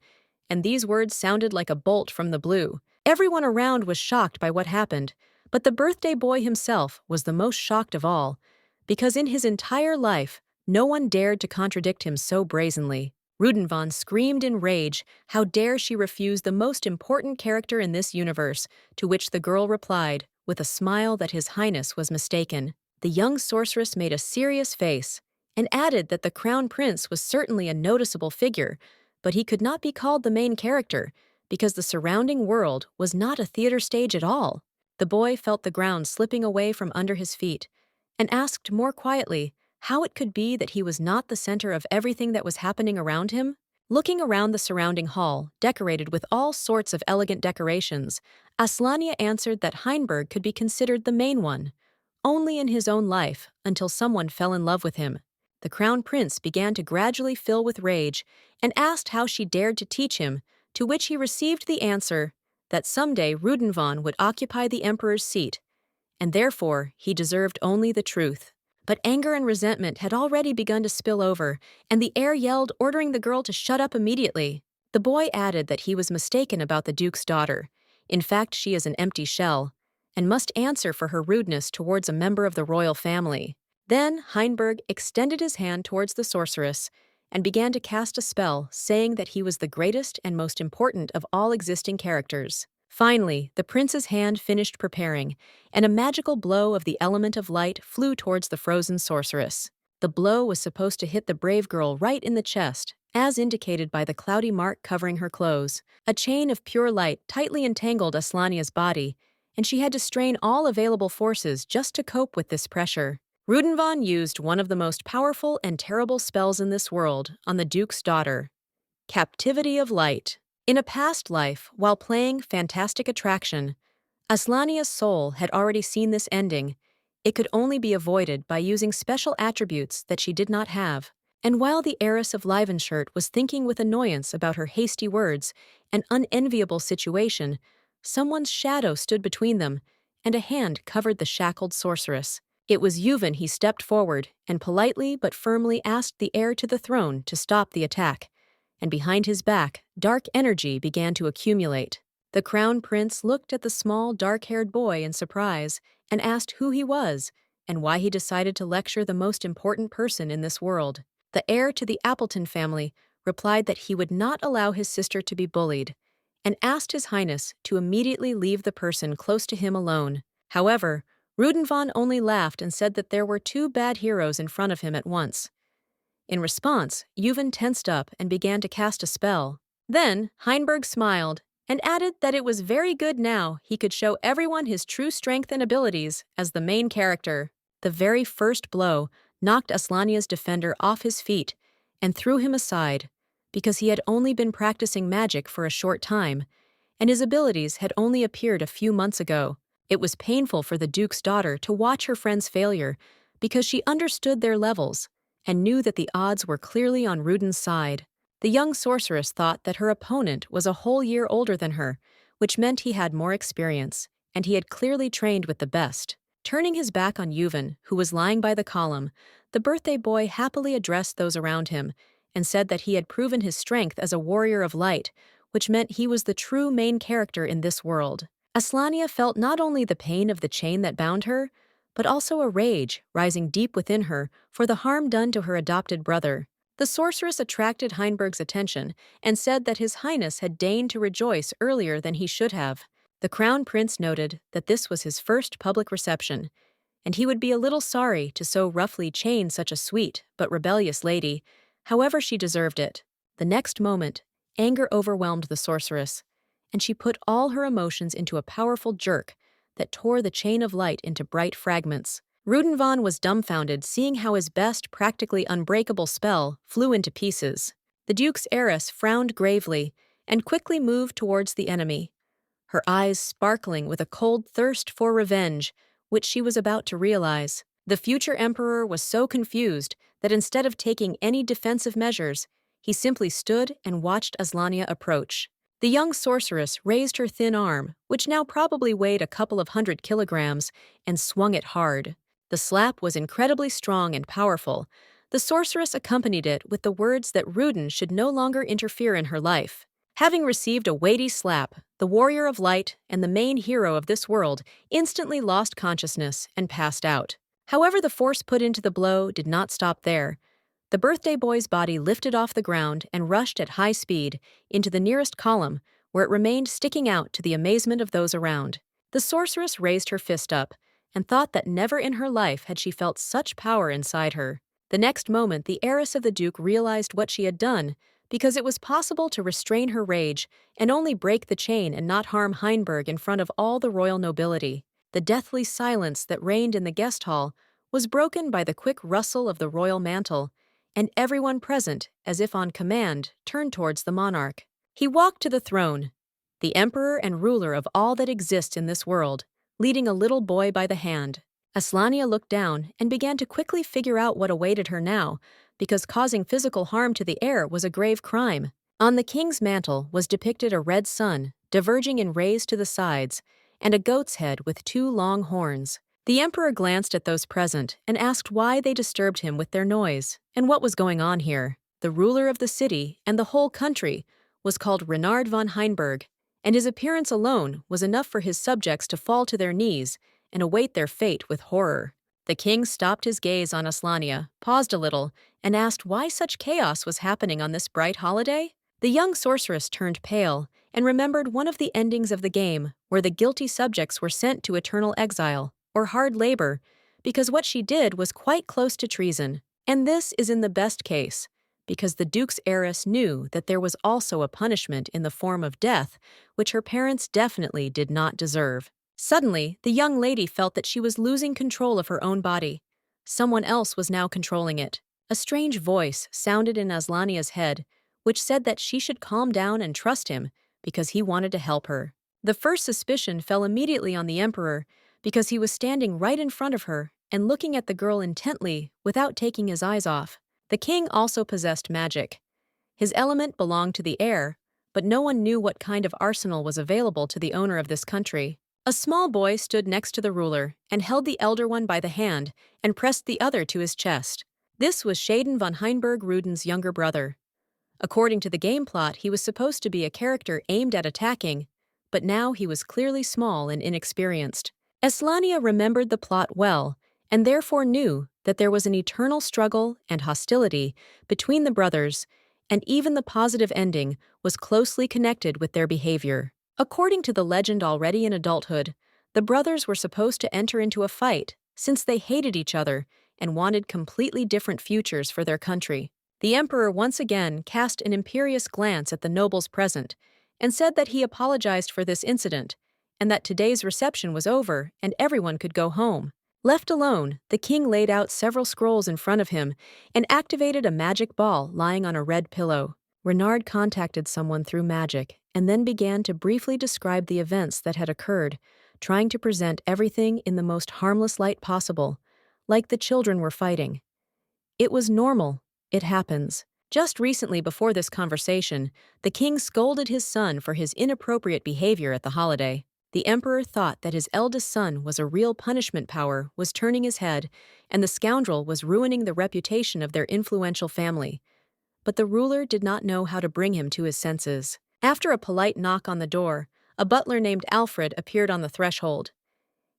and these words sounded like a bolt from the blue. Everyone around was shocked by what happened, but the birthday boy himself was the most shocked of all, because in his entire life, no one dared to contradict him so brazenly. Ruden screamed in rage. How dare she refuse the most important character in this universe, to which the girl replied, with a smile, that His Highness was mistaken. The young sorceress made a serious face, and added that the crown prince was certainly a noticeable figure, but he could not be called the main character, because the surrounding world was not a theater stage at all. The boy felt the ground slipping away from under his feet, and asked more quietly how it could be that he was not the center of everything that was happening around him. Looking around the surrounding hall, decorated with all sorts of elegant decorations, Aslania answered that Heinberg could be considered the main one, only in his own life, until someone fell in love with him. The crown prince began to gradually fill with rage and asked how she dared to teach him, to which he received the answer that someday Ruden would occupy the emperor's seat, and therefore he deserved only the truth. But anger and resentment had already begun to spill over, and the heir yelled, ordering the girl to shut up immediately. The boy added that he was mistaken about the Duke's daughter. In fact, she is an empty shell, and must answer for her rudeness towards a member of the royal family. Then Heinberg extended his hand towards the sorceress and began to cast a spell, saying that he was the greatest and most important of all existing characters. Finally, the prince's hand finished preparing, and a magical blow of the element of light flew towards the frozen sorceress. The blow was supposed to hit the brave girl right in the chest, as indicated by the cloudy mark covering her clothes. A chain of pure light tightly entangled Aslania's body, and she had to strain all available forces just to cope with this pressure. Ruden used one of the most powerful and terrible spells in this world on the Duke's daughter: Captivity of Light. In a past life, while playing Fantastic Attraction, Aslania's soul had already seen this ending. It could only be avoided by using special attributes that she did not have. And while the heiress of Livenshire was thinking with annoyance about her hasty words and unenviable situation, someone's shadow stood between them, and a hand covered the shackled sorceress. It was Yuven. He stepped forward and politely but firmly asked the heir to the throne to stop the attack, and behind his back, dark energy began to accumulate. The crown prince looked at the small, dark-haired boy in surprise and asked who he was and why he decided to lecture the most important person in this world. The heir to the Appleton family replied that he would not allow his sister to be bullied, and asked His Highness to immediately leave the person close to him alone. However, Ruden only laughed and said that there were two bad heroes in front of him at once. In response, Yuven tensed up and began to cast a spell. Then, Heinberg smiled and added that it was very good now he could show everyone his true strength and abilities as the main character. The very first blow knocked Aslania's defender off his feet and threw him aside, because he had only been practicing magic for a short time, and his abilities had only appeared a few months ago. It was painful for the Duke's daughter to watch her friend's failure, because she understood their levels and knew that the odds were clearly on Ruden's side. The young sorceress thought that her opponent was a whole year older than her, which meant he had more experience, and he had clearly trained with the best. Turning his back on Yuven, who was lying by the column, the birthday boy happily addressed those around him and said that he had proven his strength as a warrior of light, which meant he was the true main character in this world. Aslania felt not only the pain of the chain that bound her, but also a rage rising deep within her for the harm done to her adopted brother. The sorceress attracted Heinberg's attention and said that His Highness had deigned to rejoice earlier than he should have. The crown prince noted that this was his first public reception, and he would be a little sorry to so roughly chain such a sweet but rebellious lady. However, she deserved it. The next moment, anger overwhelmed the sorceress, and she put all her emotions into a powerful jerk that tore the chain of light into bright fragments. Ruden was dumbfounded, seeing how his best, practically unbreakable spell flew into pieces. The Duke's heiress frowned gravely and quickly moved towards the enemy, her eyes sparkling with a cold thirst for revenge, which she was about to realize. The future emperor was so confused that instead of taking any defensive measures, he simply stood and watched Aslania approach. The young sorceress raised her thin arm, which now probably weighed a couple of 100 kilograms, and swung it hard. The slap was incredibly strong and powerful. The sorceress accompanied it with the words that Ruden should no longer interfere in her life. Having received a weighty slap, the warrior of light and the main hero of this world instantly lost consciousness and passed out. However, the force put into the blow did not stop there. The birthday boy's body lifted off the ground and rushed at high speed into the nearest column, where it remained sticking out to the amazement of those around. The sorceress raised her fist up and thought that never in her life had she felt such power inside her. The next moment, the heiress of the Duke realized what she had done, because it was possible to restrain her rage and only break the chain and not harm Heinberg in front of all the royal nobility. The deathly silence that reigned in the guest hall was broken by the quick rustle of the royal mantle, and everyone present, as if on command, turned towards the monarch. He walked to the throne, the emperor and ruler of all that exists in this world, leading a little boy by the hand. Aslania looked down and began to quickly figure out what awaited her now, because causing physical harm to the heir was a grave crime. On the king's mantle was depicted a red sun, diverging in rays to the sides, and a goat's head with 2 long horns. The emperor glanced at those present and asked why they disturbed him with their noise, and what was going on here. The ruler of the city and the whole country was called Renard von Heinberg, and his appearance alone was enough for his subjects to fall to their knees and await their fate with horror. The king stopped his gaze on Aslania, paused a little, and asked why such chaos was happening on this bright holiday. The young sorceress turned pale and remembered one of the endings of the game, where the guilty subjects were sent to eternal exile, or hard labor, because what she did was quite close to treason. And this is in the best case, because the Duke's heiress knew that there was also a punishment in the form of death, which her parents definitely did not deserve. Suddenly, the young lady felt that she was losing control of her own body. Someone else was now controlling it. A strange voice sounded in Aslania's head, which said that she should calm down and trust him because he wanted to help her. The first suspicion fell immediately on the emperor because he was standing right in front of her and looking at the girl intently without taking his eyes off. The king also possessed magic. His element belonged to the air, but no one knew what kind of arsenal was available to the owner of this country. A small boy stood next to the ruler and held the elder one by the hand and pressed the other to his chest. This was Shaden von Heinberg Ruden's younger brother. According to the game plot, he was supposed to be a character aimed at attacking, but now he was clearly small and inexperienced. Aslania remembered the plot well, and therefore knew that there was an eternal struggle and hostility between the brothers, and even the positive ending was closely connected with their behavior. According to the legend already in adulthood, the brothers were supposed to enter into a fight since they hated each other and wanted completely different futures for their country. The emperor once again cast an imperious glance at the nobles present and said that he apologized for this incident and that today's reception was over and everyone could go home. Left alone, the king laid out several scrolls in front of him and activated a magic ball lying on a red pillow. Renard contacted someone through magic and then began to briefly describe the events that had occurred, trying to present everything in the most harmless light possible, like the children were fighting. It was normal. It happens. Just recently before this conversation, the king scolded his son for his inappropriate behavior at the holiday. The emperor thought that his eldest son was a real punishment power, was turning his head, and the scoundrel was ruining the reputation of their influential family. But the ruler did not know how to bring him to his senses. After a polite knock on the door, a butler named Alfred appeared on the threshold.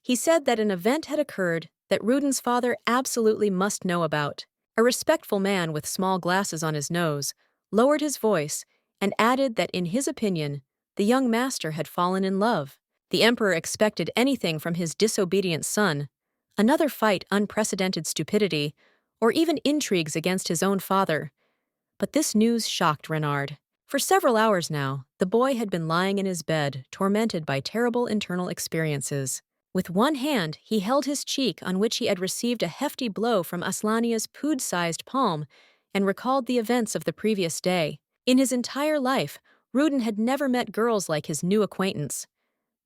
He said that an event had occurred that Ruden's father absolutely must know about. A respectful man with small glasses on his nose lowered his voice and added that in his opinion, the young master had fallen in love. The emperor expected anything from his disobedient son, another fight, unprecedented stupidity, or even intrigues against his own father. But this news shocked Renard. For several hours now, the boy had been lying in his bed, tormented by terrible internal experiences. With one hand, he held his cheek on which he had received a hefty blow from Aslania's pood-sized palm and recalled the events of the previous day. In his entire life, Ruden had never met girls like his new acquaintance.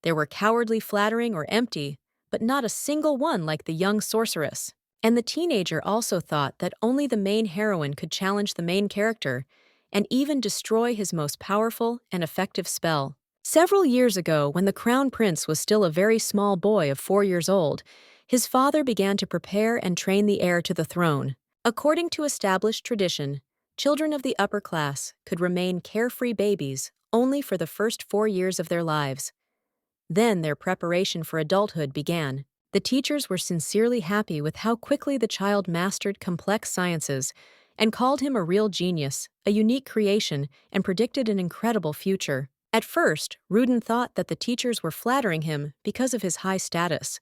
They were cowardly flattering or empty, but not a single one like the young sorceress. And the teenager also thought that only the main heroine could challenge the main character and even destroy his most powerful and effective spell. Several years ago, when the crown prince was still a very small boy of 4 years old, his father began to prepare and train the heir to the throne. According to established tradition, children of the upper class could remain carefree babies only for the first 4 years of their lives. Then their preparation for adulthood began. The teachers were sincerely happy with how quickly the child mastered complex sciences and called him a real genius, a unique creation, and predicted an incredible future. At first, Ruden thought that the teachers were flattering him because of his high status.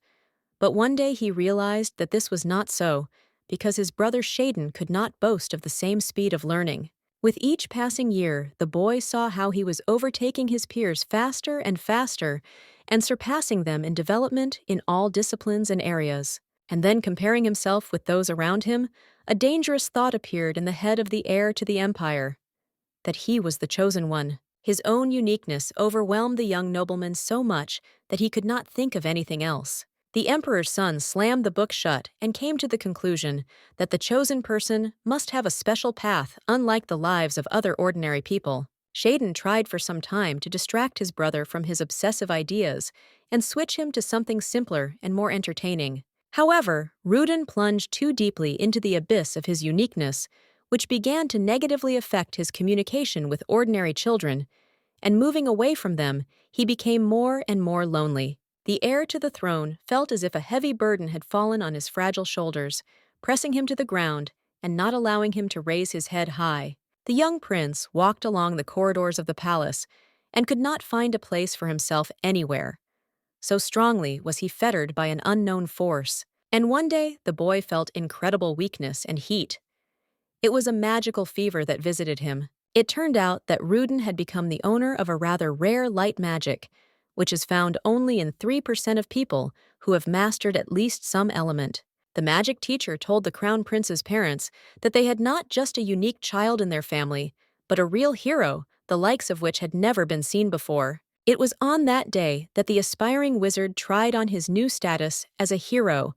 But one day he realized that this was not so, because his brother Shaden could not boast of the same speed of learning. With each passing year, the boy saw how he was overtaking his peers faster and faster and surpassing them in development in all disciplines and areas. And then comparing himself with those around him, a dangerous thought appeared in the head of the heir to the empire, that he was the chosen one. His own uniqueness overwhelmed the young nobleman so much that he could not think of anything else. The emperor's son slammed the book shut and came to the conclusion that the chosen person must have a special path unlike the lives of other ordinary people. Shaden tried for some time to distract his brother from his obsessive ideas and switch him to something simpler and more entertaining. However, Ruden plunged too deeply into the abyss of his uniqueness, which began to negatively affect his communication with ordinary children, and moving away from them, he became more and more lonely. The heir to the throne felt as if a heavy burden had fallen on his fragile shoulders, pressing him to the ground and not allowing him to raise his head high. The young prince walked along the corridors of the palace and could not find a place for himself anywhere. So strongly was he fettered by an unknown force. And one day, the boy felt incredible weakness and heat. It was a magical fever that visited him. It turned out that Ruden had become the owner of a rather rare light magic, which is found only in 3% of people who have mastered at least some element. The magic teacher told the crown prince's parents that they had not just a unique child in their family, but a real hero, the likes of which had never been seen before. It was on that day that the aspiring wizard tried on his new status as a hero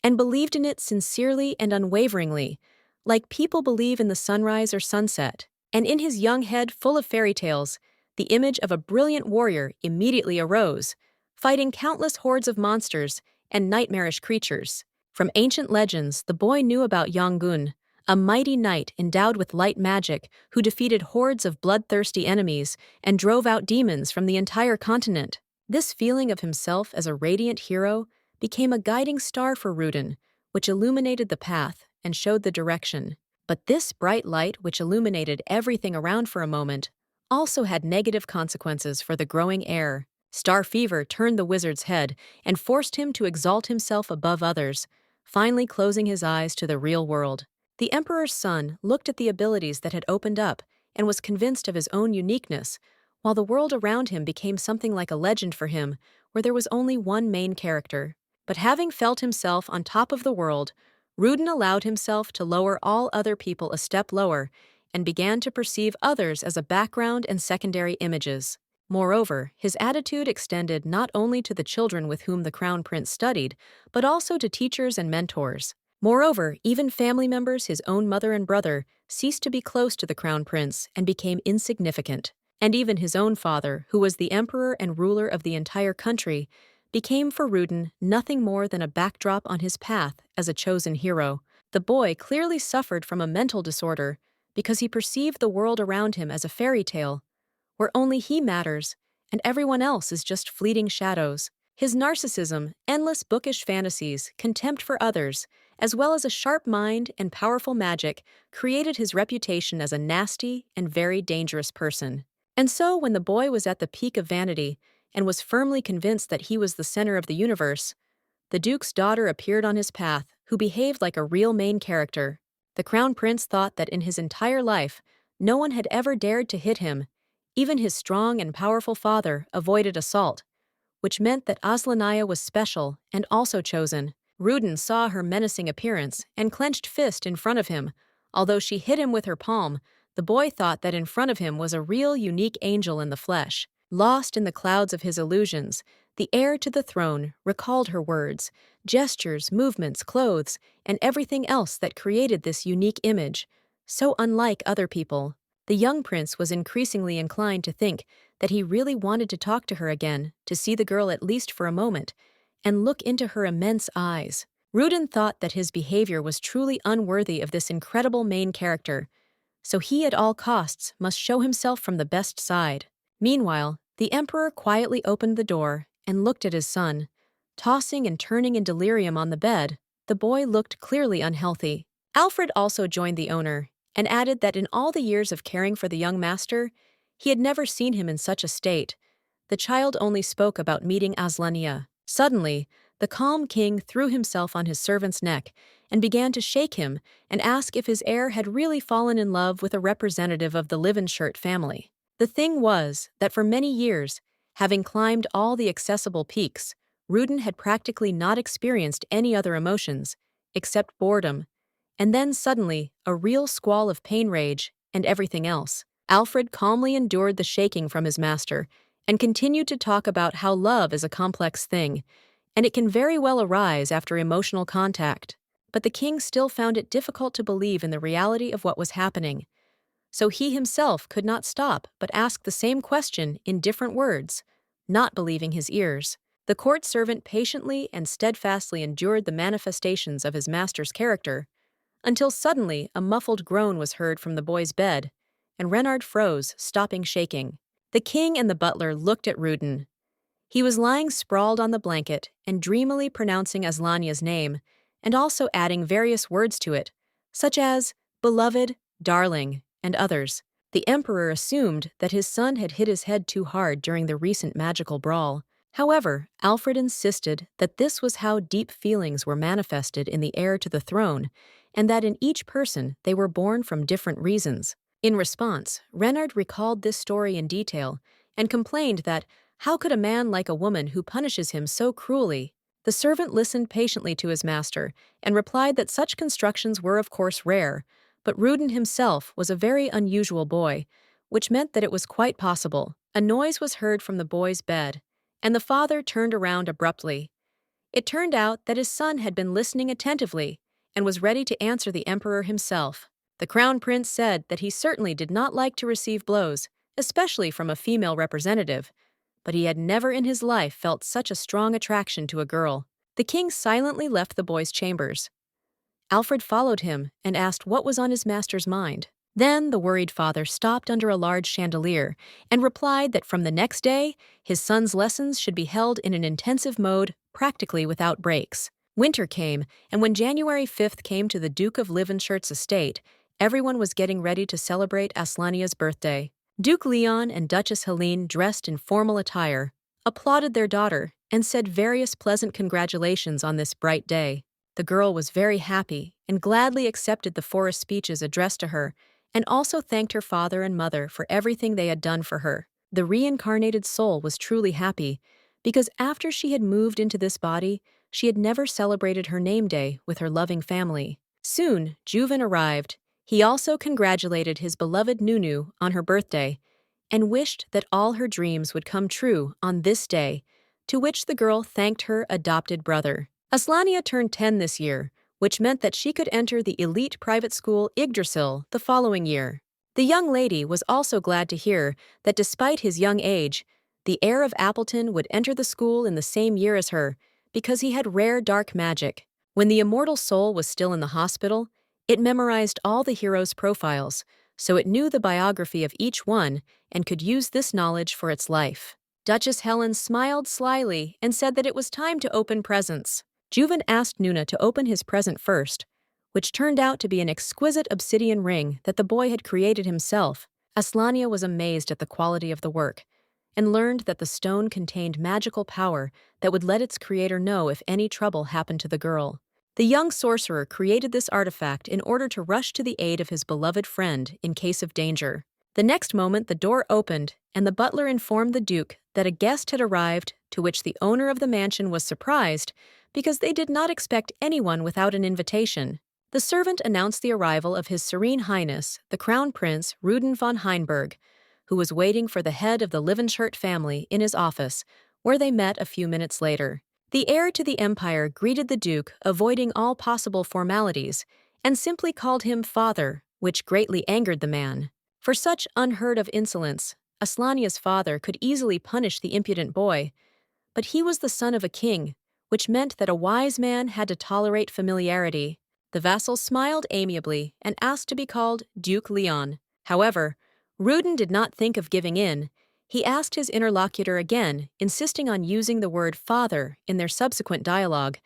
and believed in it sincerely and unwaveringly, like people believe in the sunrise or sunset. And in his young head full of fairy tales, the image of a brilliant warrior immediately arose, fighting countless hordes of monsters and nightmarish creatures. From ancient legends, the boy knew about Yongun, a mighty knight endowed with light magic who defeated hordes of bloodthirsty enemies and drove out demons from the entire continent. This feeling of himself as a radiant hero became a guiding star for Ruden, which illuminated the path and showed the direction. But this bright light, which illuminated everything around for a moment, also had negative consequences for the growing heir. Star fever turned the wizard's head and forced him to exalt himself above others, finally closing his eyes to the real world. The emperor's son looked at the abilities that had opened up and was convinced of his own uniqueness, while the world around him became something like a legend for him, where there was only one main character. But having felt himself on top of the world, Ruden allowed himself to lower all other people a step lower and began to perceive others as a background and secondary images. Moreover, his attitude extended not only to the children with whom the crown prince studied, but also to teachers and mentors. Moreover, even family members, his own mother and brother, ceased to be close to the crown prince and became insignificant. And even his own father, who was the emperor and ruler of the entire country, became for Ruden nothing more than a backdrop on his path as a chosen hero. The boy clearly suffered from a mental disorder because he perceived the world around him as a fairy tale, where only he matters and everyone else is just fleeting shadows. His narcissism, endless bookish fantasies, contempt for others, as well as a sharp mind and powerful magic, created his reputation as a nasty and very dangerous person. And so, when the boy was at the peak of vanity and was firmly convinced that he was the center of the universe, the duke's daughter appeared on his path, who behaved like a real main character. The crown prince thought that in his entire life, No one had ever dared to hit him. Even his strong and powerful father avoided assault, which meant that Aslanaya was special and also chosen. Ruden saw her menacing appearance and clenched fist in front of him. Although she hit him with her palm, the boy thought that in front of him was a real unique angel in the flesh. Lost in the clouds of his illusions, the heir to the throne recalled her words, gestures, movements, clothes, and everything else that created this unique image, so unlike other people. The young prince was increasingly inclined to think that he really wanted to talk to her again, to see the girl at least for a moment, and look into her immense eyes. Ruden thought that his behavior was truly unworthy of this incredible main character, so he at all costs must show himself from the best side. Meanwhile, the emperor quietly opened the door and looked at his son. Tossing and turning in delirium on the bed, the boy looked clearly unhealthy. Alfred also joined the owner and added that in all the years of caring for the young master, he had never seen him in such a state. The child only spoke about meeting Aslania. Suddenly, the calm king threw himself on his servant's neck and began to shake him and ask if his heir had really fallen in love with a representative of the Livenshirt family. The thing was that for many years, having climbed all the accessible peaks, Ruden had practically not experienced any other emotions, except boredom, and then suddenly a real squall of pain rage and everything else. Alfred calmly endured the shaking from his master and continued to talk about how love is a complex thing, and it can very well arise after emotional contact. But the king still found it difficult to believe in the reality of what was happening, so he himself could not stop but ask the same question in different words, not believing his ears. The court servant patiently and steadfastly endured the manifestations of his master's character, until suddenly a muffled groan was heard from the boy's bed, and Renard froze, stopping shaking. The king and the butler looked at Ruden. He was lying sprawled on the blanket and dreamily pronouncing Aslania's name, and also adding various words to it, such as beloved, darling, and others. The emperor assumed that his son had hit his head too hard during the recent magical brawl. However, Alfred insisted that this was how deep feelings were manifested in the heir to the throne, and that in each person they were born from different reasons. In response, Renard recalled this story in detail and complained that how could a man like a woman who punishes him so cruelly? The servant listened patiently to his master and replied that such constructions were of course rare, but Ruden himself was a very unusual boy, which meant that it was quite possible. A noise was heard from the boy's bed, and the father turned around abruptly. It turned out that his son had been listening attentively and was ready to answer the emperor himself. The crown prince said that he certainly did not like to receive blows, especially from a female representative, but he had never in his life felt such a strong attraction to a girl. The king silently left the boy's chambers. Alfred followed him and asked what was on his master's mind. Then the worried father stopped under a large chandelier and replied that from the next day, his son's lessons should be held in an intensive mode, practically without breaks. Winter came, and when January 5th came to the Duke of Livenshirt's estate, everyone was getting ready to celebrate Aslania's birthday. Duke Leon and Duchess Helene, dressed in formal attire, applauded their daughter and said various pleasant congratulations on this bright day. The girl was very happy and gladly accepted the forest speeches addressed to her, and also thanked her father and mother for everything they had done for her. The reincarnated soul was truly happy, because after she had moved into this body, she had never celebrated her name day with her loving family. Soon, Yuven arrived. He also congratulated his beloved Nunu on her birthday, and wished that all her dreams would come true on this day, to which the girl thanked her adopted brother. Aslania turned 10 this year, which meant that she could enter the elite private school Yggdrasil the following year. The young lady was also glad to hear that despite his young age, the heir of Appleton would enter the school in the same year as her, because he had rare dark magic. When the immortal soul was still in the hospital, it memorized all the heroes' profiles, so it knew the biography of each one and could use this knowledge for its life. Duchess Helen smiled slyly and said that it was time to open presents. Yuven asked Nuna to open his present first, which turned out to be an exquisite obsidian ring that the boy had created himself. Aslania was amazed at the quality of the work, and learned that the stone contained magical power that would let its creator know if any trouble happened to the girl. The young sorcerer created this artifact in order to rush to the aid of his beloved friend in case of danger. The next moment, the door opened, and the butler informed the Duke that a guest had arrived, to which the owner of the mansion was surprised because they did not expect anyone without an invitation. The servant announced the arrival of His Serene Highness, the Crown Prince Ruden von Heinberg, who was waiting for the head of the Livenshirt family in his office, where they met a few minutes later. The heir to the empire greeted the Duke, avoiding all possible formalities, and simply called him father, which greatly angered the man. For such unheard of insolence, Aslania's father could easily punish the impudent boy, but he was the son of a king, which meant that a wise man had to tolerate familiarity. The vassal smiled amiably and asked to be called Duke Leon. However, Ruden did not think of giving in. He asked his interlocutor again, insisting on using the word father in their subsequent dialogue,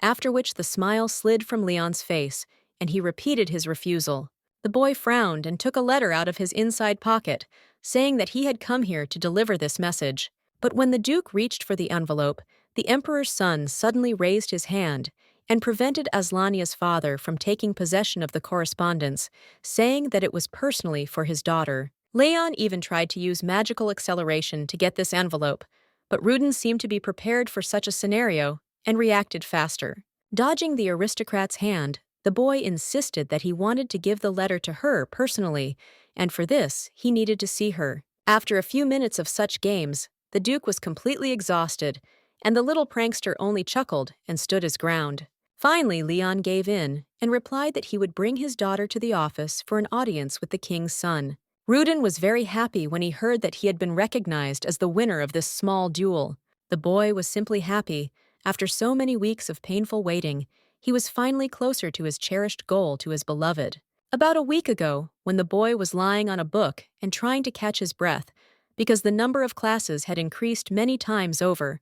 after which the smile slid from Leon's face, and he repeated his refusal. The boy frowned and took a letter out of his inside pocket, saying that he had come here to deliver this message. But when the Duke reached for the envelope, the Emperor's son suddenly raised his hand and prevented Aslania's father from taking possession of the correspondence, saying that it was personally for his daughter. Leon even tried to use magical acceleration to get this envelope, but Ruden seemed to be prepared for such a scenario and reacted faster. Dodging the aristocrat's hand, the boy insisted that he wanted to give the letter to her personally, and for this, he needed to see her. After a few minutes of such games, the Duke was completely exhausted, and the little prankster only chuckled and stood his ground. Finally, Leon gave in and replied that he would bring his daughter to the office for an audience with the king's son. Ruden was very happy when he heard that he had been recognized as the winner of this small duel. The boy was simply happy. After so many weeks of painful waiting, he was finally closer to his cherished goal, to his beloved. About a week ago, when the boy was lying on a book and trying to catch his breath, because the number of classes had increased many times over,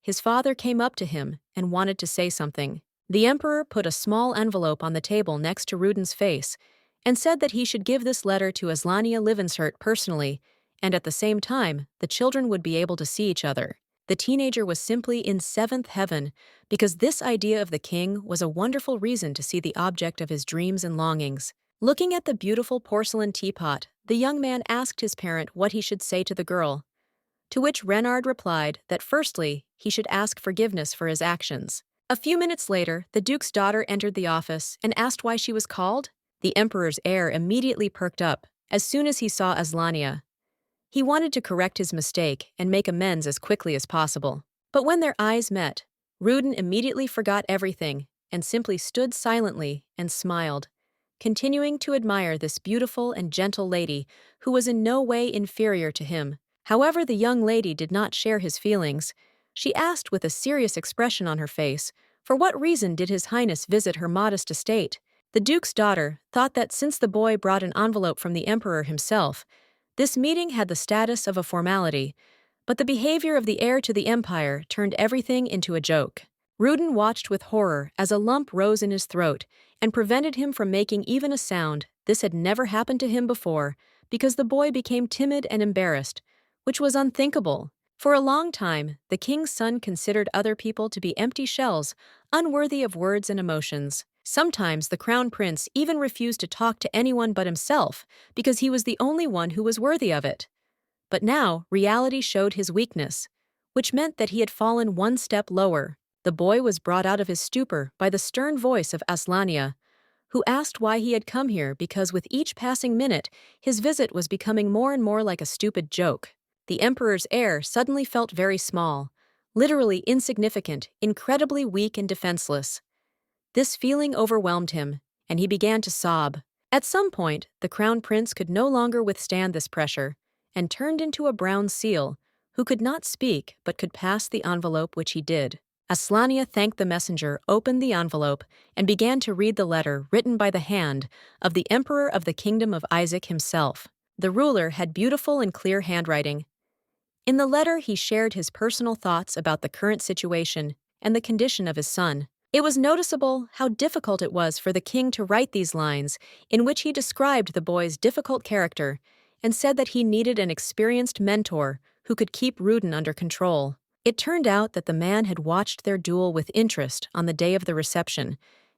his father came up to him and wanted to say something. The Emperor put a small envelope on the table next to Ruden's face and said that he should give this letter to Aslania Livenshirt personally, and at the same time, the children would be able to see each other. The teenager was simply in seventh heaven, because this idea of the king was a wonderful reason to see the object of his dreams and longings. Looking at the beautiful porcelain teapot, the young man asked his parent what he should say to the girl, to which Renard replied that firstly, he should ask forgiveness for his actions. A few minutes later, the Duke's daughter entered the office and asked why she was called. The Emperor's heir immediately perked up as soon as he saw Aslania. He wanted to correct his mistake and make amends as quickly as possible. But when their eyes met, Ruden immediately forgot everything and simply stood silently and smiled, continuing to admire this beautiful and gentle lady who was in no way inferior to him. However, the young lady did not share his feelings. She asked with a serious expression on her face, for what reason did His Highness visit her modest estate? The Duke's daughter thought that since the boy brought an envelope from the Emperor himself, this meeting had the status of a formality, but the behavior of the heir to the empire turned everything into a joke. Ruden watched with horror as a lump rose in his throat and prevented him from making even a sound. This had never happened to him before, because the boy became timid and embarrassed, which was unthinkable. For a long time, the king's son considered other people to be empty shells, unworthy of words and emotions. Sometimes the crown prince even refused to talk to anyone but himself, because he was the only one who was worthy of it. But now, reality showed his weakness, which meant that he had fallen one step lower. The boy was brought out of his stupor by the stern voice of Aslania, who asked why he had come here, because with each passing minute, his visit was becoming more and more like a stupid joke. The Emperor's heir suddenly felt very small, literally insignificant, incredibly weak and defenseless. This feeling overwhelmed him, and he began to sob. At some point, the crown prince could no longer withstand this pressure, and turned into a brown seal, who could not speak but could pass the envelope, which he did. Aslania thanked the messenger, opened the envelope, and began to read the letter written by the hand of the Emperor of the Kingdom of Isaac himself. The ruler had beautiful and clear handwriting. In the letter, he shared his personal thoughts about the current situation and the condition of his son. It was noticeable how difficult it was for the king to write these lines, in which he described the boy's difficult character and said that he needed an experienced mentor who could keep Ruden under control. It turned out that the man had watched their duel with interest on the day of the reception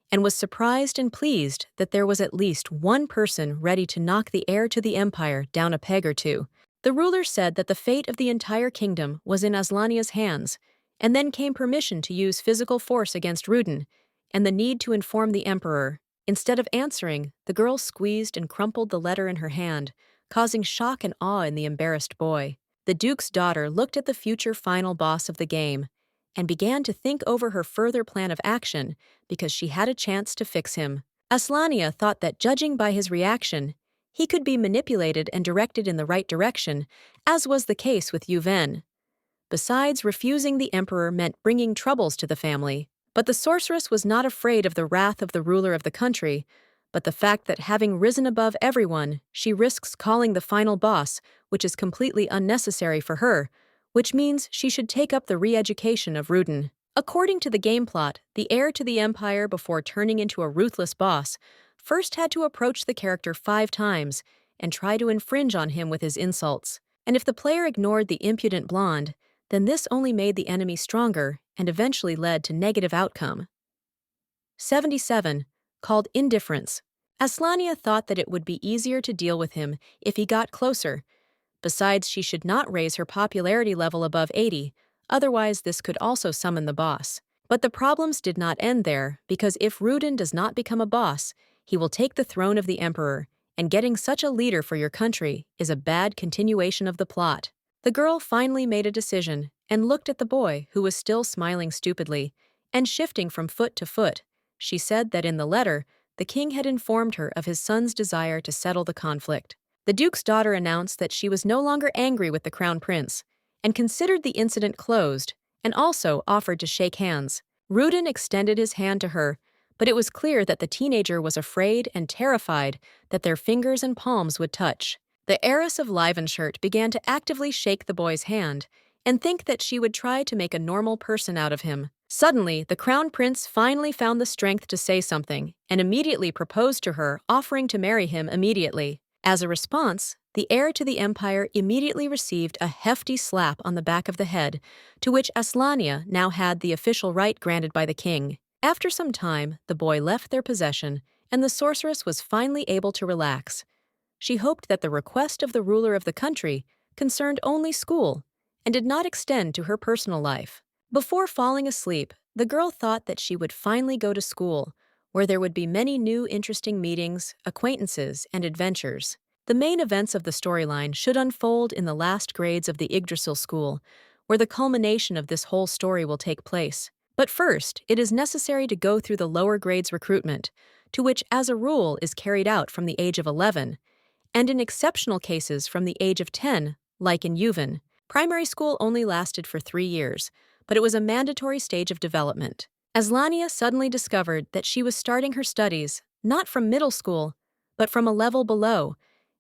and was surprised and pleased that there was at least one person ready to knock the heir to the empire down a peg or two. The ruler said that the fate of the entire kingdom was in Aslania's hands, and then came permission to use physical force against Ruden, and the need to inform the emperor. Instead of answering, the girl squeezed and crumpled the letter in her hand, causing shock and awe in the embarrassed boy. The duke's daughter looked at the future final boss of the game and began to think over her further plan of action because she had a chance to fix him. Aslania thought that judging by his reaction, he could be manipulated and directed in the right direction, as was the case with Yuven. Besides, refusing the emperor meant bringing troubles to the family. But the sorceress was not afraid of the wrath of the ruler of the country, but the fact that having risen above everyone, she risks calling the final boss, which is completely unnecessary for her, which means she should take up the re-education of Ruden. According to the game plot, the heir to the empire before turning into a ruthless boss first had to approach the character 5 times and try to infringe on him with his insults. And if the player ignored the impudent blonde, then this only made the enemy stronger and eventually led to negative outcome. 77. Called indifference. Aslania thought that it would be easier to deal with him if he got closer. Besides, she should not raise her popularity level above 80, otherwise this could also summon the boss. But the problems did not end there, because if Ruden does not become a boss, he will take the throne of the emperor, and getting such a leader for your country is a bad continuation of the plot. The girl finally made a decision and looked at the boy, who was still smiling stupidly, and shifting from foot to foot. She said that in the letter, the king had informed her of his son's desire to settle the conflict. The duke's daughter announced that she was no longer angry with the crown prince, and considered the incident closed, and also offered to shake hands. Ruden extended his hand to her, but it was clear that the teenager was afraid and terrified that their fingers and palms would touch. The heiress of Livenshirt began to actively shake the boy's hand and think that she would try to make a normal person out of him. Suddenly, the crown prince finally found the strength to say something and immediately proposed to her, offering to marry him immediately. As a response, the heir to the empire immediately received a hefty slap on the back of the head, to which Aslania now had the official right granted by the king. After some time, the boy left their possession, and the sorceress was finally able to relax. She hoped that the request of the ruler of the country concerned only school and did not extend to her personal life. Before falling asleep, the girl thought that she would finally go to school, where there would be many new interesting meetings, acquaintances, and adventures. The main events of the storyline should unfold in the last grades of the Yggdrasil school, where the culmination of this whole story will take place. But first, it is necessary to go through the lower grades recruitment, to which as a rule is carried out from the age of 11, and in exceptional cases from the age of 10, like in Yuven. Primary school only lasted for 3 years, but it was a mandatory stage of development. Aslania suddenly discovered that she was starting her studies not from middle school, but from a level below,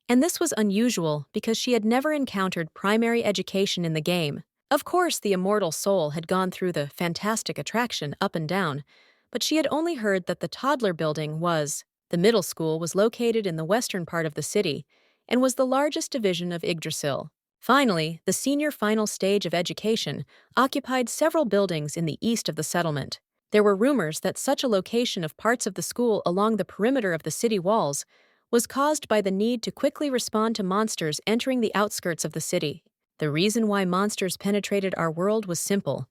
and this was unusual because she had never encountered primary education in the game. Of course, the immortal soul had gone through the fantastic attraction up and down, but she had only heard that the toddler building was. The middle school was located in the western part of the city and was the largest division of Yggdrasil. Finally, the senior final stage of education occupied several buildings in the east of the settlement. There were rumors that such a location of parts of the school along the perimeter of the city walls was caused by the need to quickly respond to monsters entering the outskirts of the city. The reason why monsters penetrated our world was simple: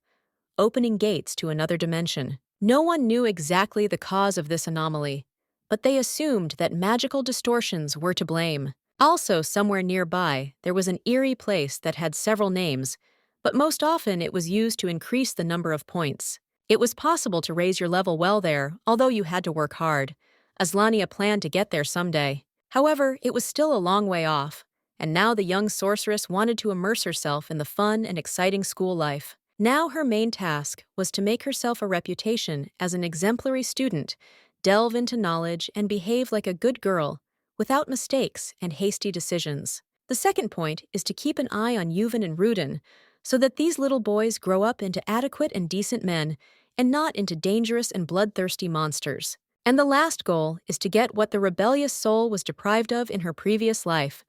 opening gates to another dimension. No one knew exactly the cause of this anomaly, but they assumed that magical distortions were to blame. Also, somewhere nearby, there was an eerie place that had several names, but most often it was used to increase the number of points. It was possible to raise your level well there, although you had to work hard. Aslania planned to get there someday. However, it was still a long way off, and now the young sorceress wanted to immerse herself in the fun and exciting school life. Now her main task was to make herself a reputation as an exemplary student, delve into knowledge, and behave like a good girl, without mistakes and hasty decisions. The second point is to keep an eye on Yuven and Ruden, so that these little boys grow up into adequate and decent men, and not into dangerous and bloodthirsty monsters. And the last goal is to get what the rebellious soul was deprived of in her previous life: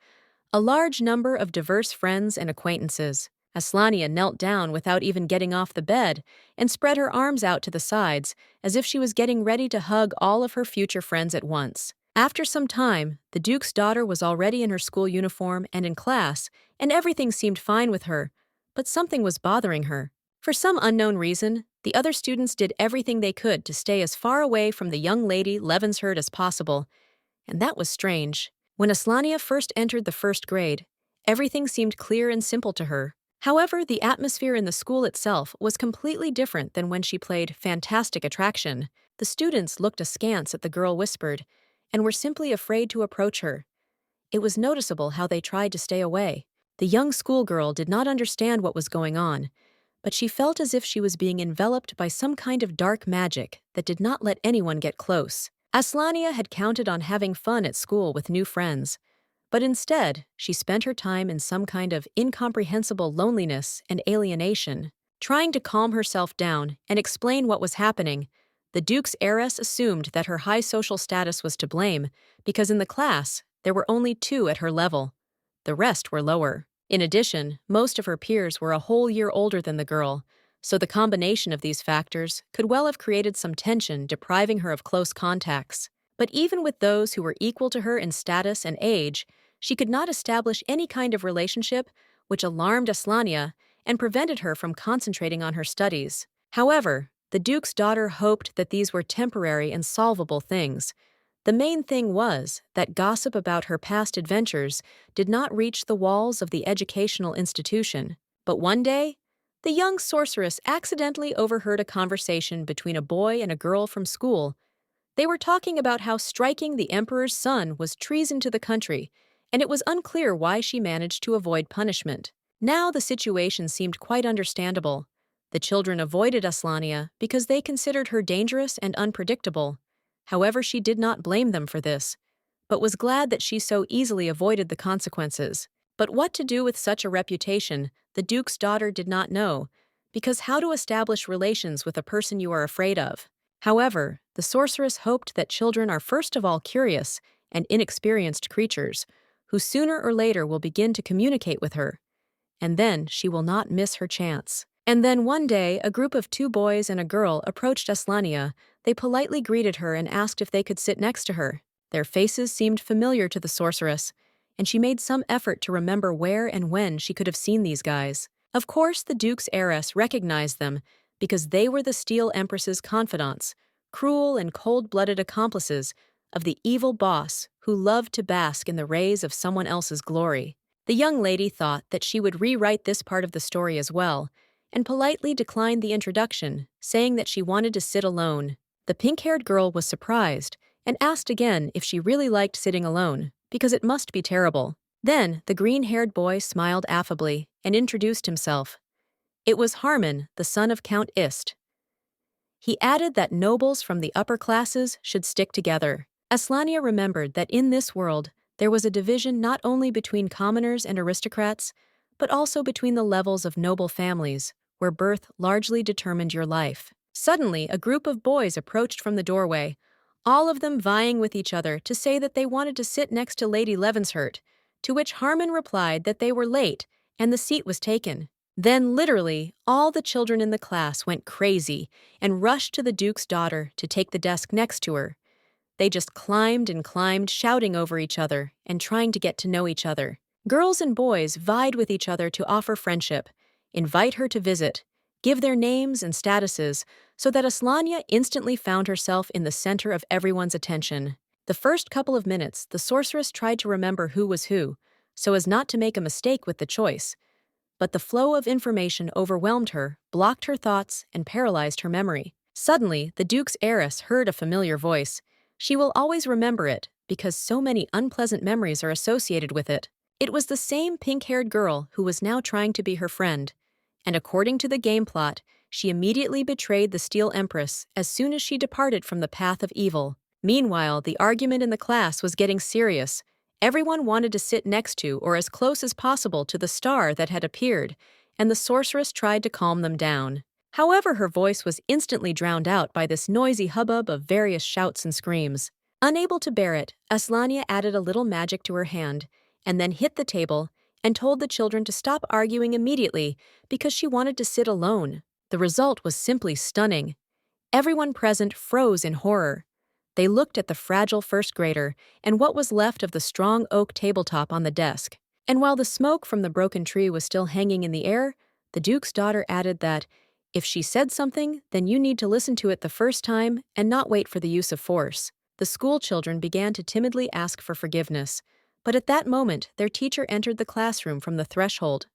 a large number of diverse friends and acquaintances. Aslania knelt down without even getting off the bed and spread her arms out to the sides as if she was getting ready to hug all of her future friends at once. After some time, the Duke's daughter was already in her school uniform and in class, and everything seemed fine with her, but something was bothering her. For some unknown reason, the other students did everything they could to stay as far away from the young lady Levinshurst as possible, and that was strange. When Aslania first entered the first grade, everything seemed clear and simple to her. However, the atmosphere in the school itself was completely different than when she played Fantastic Attraction. The students looked askance at the girl whispered, and were simply afraid to approach her. It was noticeable how they tried to stay away. The young schoolgirl did not understand what was going on, but she felt as if she was being enveloped by some kind of dark magic that did not let anyone get close. Aslania had counted on having fun at school with new friends, but instead, she spent her time in some kind of incomprehensible loneliness and alienation. Trying to calm herself down and explain what was happening, the Duke's heiress assumed that her high social status was to blame because in the class, there were only 2 at her level. The rest were lower. In addition, most of her peers were a whole year older than the girl, so the combination of these factors could well have created some tension, depriving her of close contacts. But even with those who were equal to her in status and age, she could not establish any kind of relationship, which alarmed Aslania and prevented her from concentrating on her studies. However, the Duke's daughter hoped that these were temporary and solvable things. The main thing was that gossip about her past adventures did not reach the walls of the educational institution. But one day, the young sorceress accidentally overheard a conversation between a boy and a girl from school. They were talking about how striking the emperor's son was treason to the country, and it was unclear why she managed to avoid punishment. Now the situation seemed quite understandable. The children avoided Aslania because they considered her dangerous and unpredictable. However, she did not blame them for this, but was glad that she so easily avoided the consequences. But what to do with such a reputation, the Duke's daughter did not know, because how to establish relations with a person you are afraid of? However, the sorceress hoped that children are first of all curious and inexperienced creatures, who sooner or later will begin to communicate with her, and then she will not miss her chance. And then one day, a group of 2 boys and a girl approached Aslania. They politely greeted her and asked if they could sit next to her. Their faces seemed familiar to the sorceress, and she made some effort to remember where and when she could have seen these guys. Of course, the Duke's heiress recognized them because they were the Steel Empress's confidants, cruel and cold-blooded accomplices of the evil boss who loved to bask in the rays of someone else's glory. The young lady thought that she would rewrite this part of the story as well, and politely declined the introduction, saying that she wanted to sit alone. The pink-haired girl was surprised and asked again if she really liked sitting alone, because it must be terrible. Then the green-haired boy smiled affably and introduced himself. It was Harmon, the son of Count Ist. He added that nobles from the upper classes should stick together. Aslania remembered that in this world, there was a division not only between commoners and aristocrats, but also between the levels of noble families, where birth largely determined your life. Suddenly, a group of boys approached from the doorway, all of them vying with each other to say that they wanted to sit next to Lady Levinshurst, to which Harmon replied that they were late and the seat was taken. Then, literally, all the children in the class went crazy and rushed to the Duke's daughter to take the desk next to her. They just climbed and climbed, shouting over each other and trying to get to know each other. Girls and boys vied with each other to offer friendship, invite her to visit, give their names and statuses, so that Aslania instantly found herself in the center of everyone's attention. The first couple of minutes, the sorceress tried to remember who was who, so as not to make a mistake with the choice. But the flow of information overwhelmed her, blocked her thoughts, and paralyzed her memory. Suddenly, the Duke's heiress heard a familiar voice. She will always remember it, because so many unpleasant memories are associated with it. It was the same pink-haired girl who was now trying to be her friend, and according to the game plot, she immediately betrayed the Steel Empress as soon as she departed from the path of evil. Meanwhile, the argument in the class was getting serious. Everyone wanted to sit next to or as close as possible to the star that had appeared, and the sorceress tried to calm them down. However, her voice was instantly drowned out by this noisy hubbub of various shouts and screams. Unable to bear it, Aslania added a little magic to her hand, and then hit the table, and told the children to stop arguing immediately because she wanted to sit alone. The result was simply stunning. Everyone present froze in horror. They looked at the fragile first grader and what was left of the strong oak tabletop on the desk. And while the smoke from the broken tree was still hanging in the air, the Duke's daughter added that, if she said something, then you need to listen to it the first time and not wait for the use of force. The school children began to timidly ask for forgiveness, but at that moment their teacher entered the classroom from the threshold.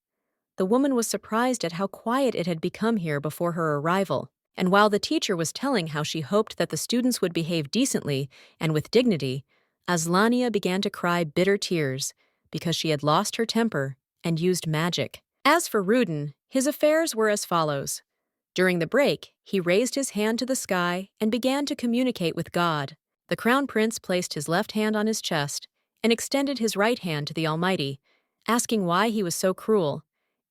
The woman was surprised at how quiet it had become here before her arrival. And while the teacher was telling how she hoped that the students would behave decently and with dignity, Aania began to cry bitter tears because she had lost her temper and used magic. As for Ruden, his affairs were as follows. During the break, he raised his hand to the sky and began to communicate with God. The crown prince placed his left hand on his chest and extended his right hand to the Almighty, asking why he was so cruel,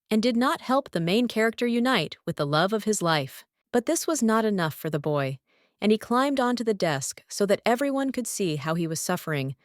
and did not help the main character unite with the love of his life. But this was not enough for the boy, and he climbed onto the desk so that everyone could see how he was suffering,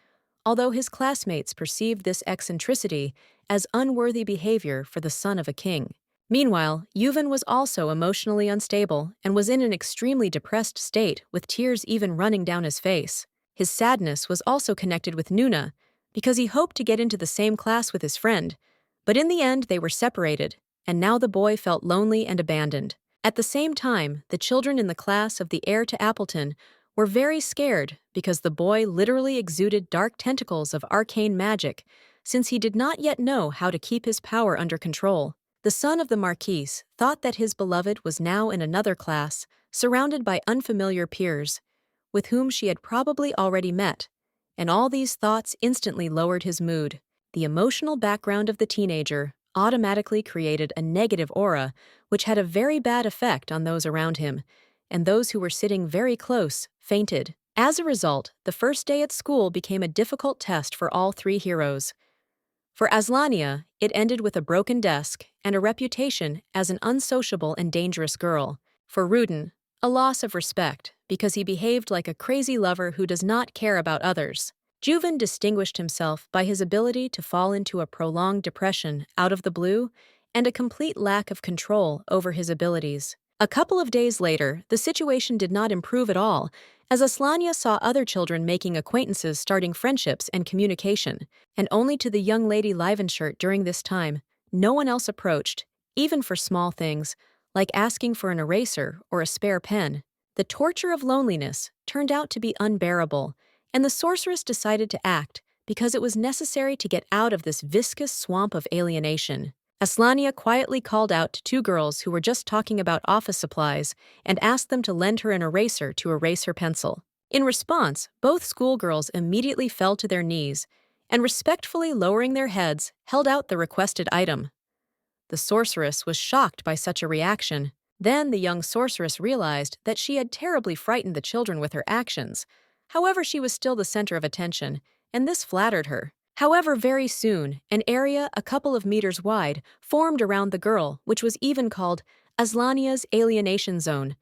although his classmates perceived this eccentricity as unworthy behavior for the son of a king. Meanwhile, Yuven was also emotionally unstable and was in an extremely depressed state, with tears even running down his face. His sadness was also connected with Nuna, because he hoped to get into the same class with his friend, but in the end they were separated, and now the boy felt lonely and abandoned. At the same time, the children in the class of the heir to Appleton were very scared because the boy literally exuded dark tentacles of arcane magic, since he did not yet know how to keep his power under control. The son of the Marquise thought that his beloved was now in another class, surrounded by unfamiliar peers, with whom she had probably already met, and all these thoughts instantly lowered his mood. The emotional background of the teenager automatically created a negative aura, which had a very bad effect on those around him, and those who were sitting very close fainted. As a result, the first day at school became a difficult test for all three heroes. For Aania, it ended with a broken desk and a reputation as an unsociable and dangerous girl. For Ruden, a loss of respect because he behaved like a crazy lover who does not care about others. Yuven distinguished himself by his ability to fall into a prolonged depression out of the blue and a complete lack of control over his abilities. A couple of days later, the situation did not improve at all, as Aania saw other children making acquaintances, starting friendships and communication, and only to the young lady Livenshirt during this time, no one else approached, even for small things, like asking for an eraser or a spare pen. The torture of loneliness turned out to be unbearable, and the sorceress decided to act because it was necessary to get out of this viscous swamp of alienation. Aania quietly called out to two girls who were just talking about office supplies and asked them to lend her an eraser to erase her pencil. In response, both schoolgirls immediately fell to their knees and, respectfully lowering their heads, held out the requested item. The sorceress was shocked by such a reaction. Then the young sorceress realized that she had terribly frightened the children with her actions. However, she was still the center of attention, and this flattered her. However, very soon, an area a couple of meters wide formed around the girl, which was even called Aania's alienation zone,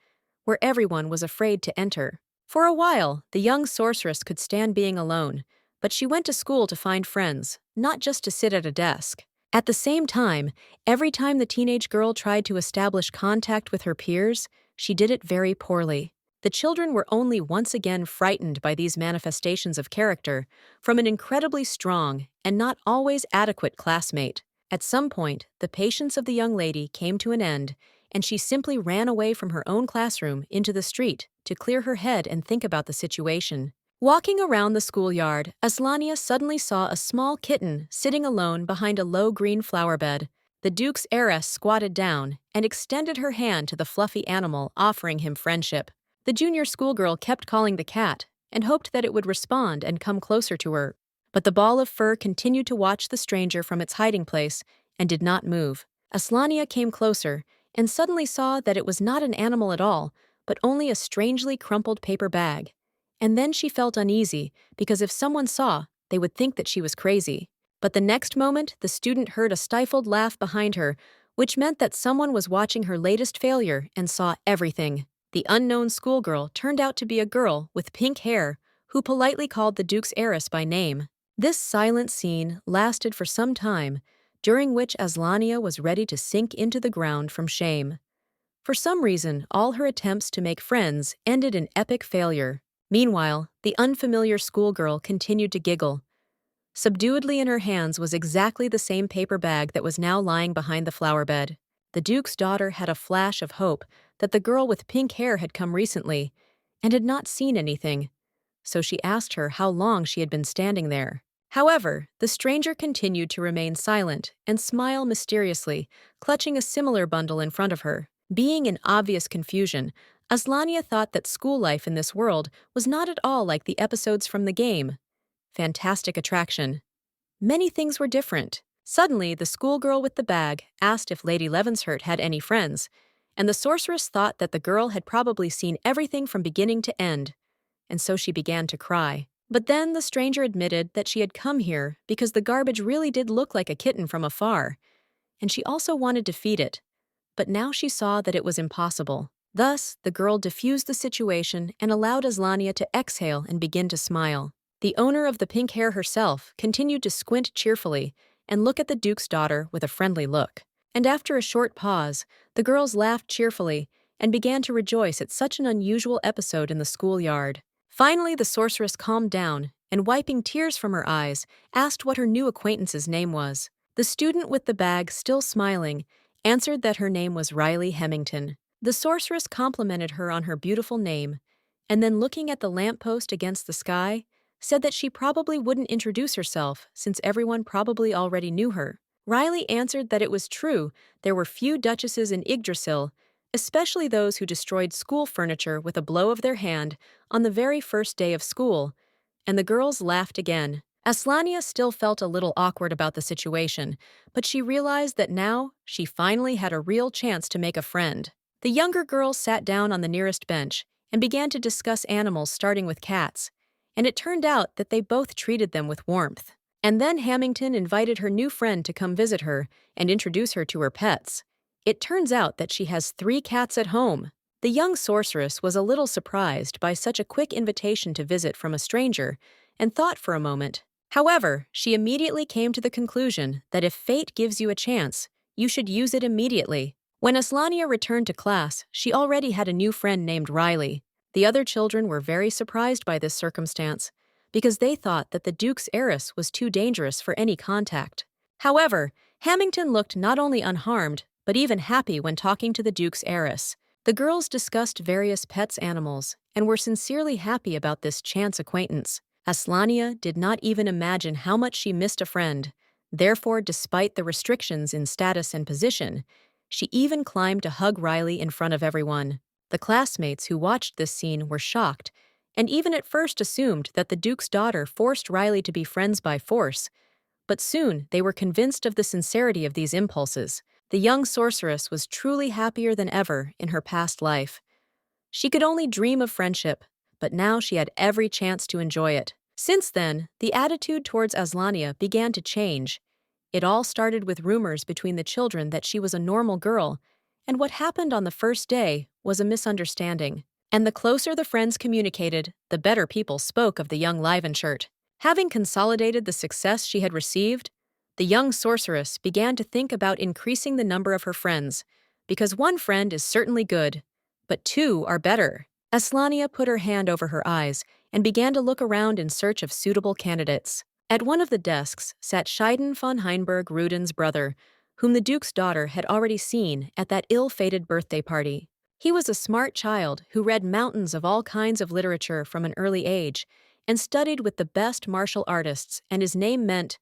where everyone was afraid to enter. For a while, the young sorceress could stand being alone, but she went to school to find friends, not just to sit at a desk. At the same time, every time the teenage girl tried to establish contact with her peers, she did it very poorly. The children were only once again frightened by these manifestations of character from an incredibly strong and not always adequate classmate. At some point, the patience of the young lady came to an end, and she simply ran away from her own classroom into the street to clear her head and think about the situation. Walking around the schoolyard, Aania suddenly saw a small kitten sitting alone behind a low green flower bed. The Duke's heiress squatted down and extended her hand to the fluffy animal, offering him friendship. The junior schoolgirl kept calling the cat and hoped that it would respond and come closer to her, but the ball of fur continued to watch the stranger from its hiding place and did not move. Aania came closer and suddenly saw that it was not an animal at all, but only a strangely crumpled paper bag. And then she felt uneasy because if someone saw, they would think that she was crazy. But the next moment, the student heard a stifled laugh behind her, which meant that someone was watching her latest failure and saw everything. The unknown schoolgirl turned out to be a girl with pink hair who politely called the Duke's heiress by name. This silent scene lasted for some time, during which Aslania was ready to sink into the ground from shame. For some reason, all her attempts to make friends ended in epic failure. Meanwhile, the unfamiliar schoolgirl continued to giggle. Subduedly in her hands was exactly the same paper bag that was now lying behind the flower bed. The Duke's daughter had a flash of hope that the girl with pink hair had come recently and had not seen anything, so she asked her how long she had been standing there. However, the stranger continued to remain silent and smile mysteriously, clutching a similar bundle in front of her. Being in obvious confusion, Aslania thought that school life in this world was not at all like the episodes from the game. Fantastic attraction. Many things were different. Suddenly, the schoolgirl with the bag asked if Lady Levenshurt had any friends, and the sorceress thought that the girl had probably seen everything from beginning to end, and so she began to cry. But then the stranger admitted that she had come here because the garbage really did look like a kitten from afar, and she also wanted to feed it. But now she saw that it was impossible. Thus, the girl diffused the situation and allowed Aslania to exhale and begin to smile. The owner of the pink hair herself continued to squint cheerfully and look at the Duke's daughter with a friendly look. And after a short pause, the girls laughed cheerfully and began to rejoice at such an unusual episode in the schoolyard. Finally, the sorceress calmed down and, wiping tears from her eyes, asked what her new acquaintance's name was. The student with the bag, still smiling, answered that her name was Riley Hemmington. The sorceress complimented her on her beautiful name, and then, looking at the lamppost against the sky, said that she probably wouldn't introduce herself since everyone probably already knew her. Riley answered that it was true there were few duchesses in Yggdrasil, especially those who destroyed school furniture with a blow of their hand on the very first day of school, and the girls laughed again. Aslania still felt a little awkward about the situation, but she realized that now she finally had a real chance to make a friend. The younger girls sat down on the nearest bench and began to discuss animals, starting with cats, and it turned out that they both treated them with warmth. And then Hamilton invited her new friend to come visit her and introduce her to her pets. It turns out that she has 3 cats at home. The young sorceress was a little surprised by such a quick invitation to visit from a stranger and thought for a moment. However, she immediately came to the conclusion that if fate gives you a chance, you should use it immediately. When Aslania returned to class, she already had a new friend named Riley. The other children were very surprised by this circumstance, because they thought that the Duke's heiress was too dangerous for any contact. However, Hamilton looked not only unharmed, but even happy when talking to the Duke's heiress. The girls discussed various pets' animals and were sincerely happy about this chance acquaintance. Aslania did not even imagine how much she missed a friend. Therefore, despite the restrictions in status and position, she even climbed to hug Riley in front of everyone. The classmates who watched this scene were shocked, and even at first assumed that the Duke's daughter forced Riley to be friends by force. But soon they were convinced of the sincerity of these impulses. The young sorceress was truly happier than ever in her past life. She could only dream of friendship, but now she had every chance to enjoy it. Since then, the attitude towards Aslania began to change. It all started with rumors between the children that she was a normal girl, and what happened on the first day was a misunderstanding. And the closer the friends communicated, the better people spoke of the young Levenshurt. Having consolidated the success she had received, the young sorceress began to think about increasing the number of her friends, because 1 friend is certainly good, but 2 are better. Aslania put her hand over her eyes and began to look around in search of suitable candidates. At one of the desks sat Shaden von Heinberg, Ruden's brother, whom the Duke's daughter had already seen at that ill-fated birthday party. He was a smart child who read mountains of all kinds of literature from an early age and studied with the best martial artists, and his name meant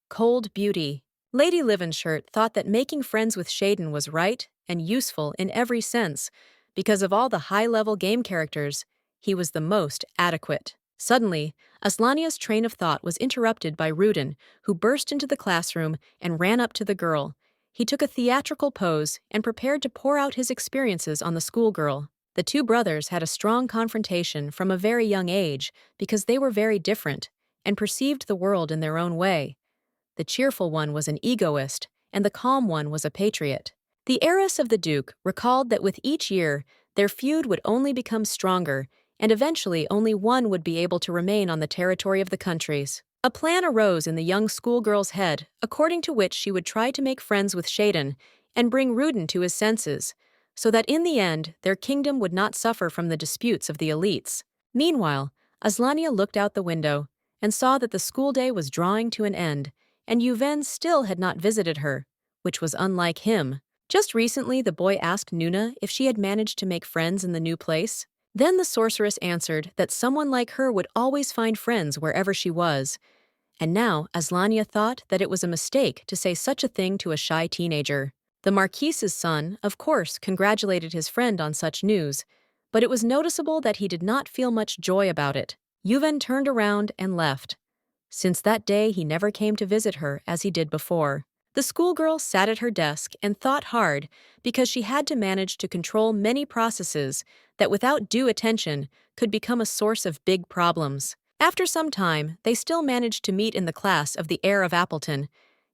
cold beauty. Lady Levenshurt thought that making friends with Shaden was right and useful in every sense. Because of all the high-level game characters, he was the most adequate. Suddenly, Aslania's train of thought was interrupted by Ruden, who burst into the classroom and ran up to the girl. He took a theatrical pose and prepared to pour out his experiences on the schoolgirl. The 2 brothers had a strong confrontation from a very young age because they were very different and perceived the world in their own way. The cheerful one was an egoist, and the calm one was a patriot. The heiress of the Duke recalled that with each year, their feud would only become stronger, and eventually only one would be able to remain on the territory of the countries. A plan arose in the young schoolgirl's head, according to which she would try to make friends with Shaden and bring Ruden to his senses, so that in the end their kingdom would not suffer from the disputes of the elites. Meanwhile, Aslania looked out the window and saw that the school day was drawing to an end, and Yuven still had not visited her, which was unlike him. Just recently, the boy asked Nuna if she had managed to make friends in the new place. Then the sorceress answered that someone like her would always find friends wherever she was, and now Aslania thought that it was a mistake to say such a thing to a shy teenager. The Marquise's son, of course, congratulated his friend on such news, but it was noticeable that he did not feel much joy about it. Yuven turned around and left. Since that day, he never came to visit her as he did before. The schoolgirl sat at her desk and thought hard because she had to manage to control many processes that, without due attention, could become a source of big problems. After some time, they still managed to meet in the class of the heir of Appleton,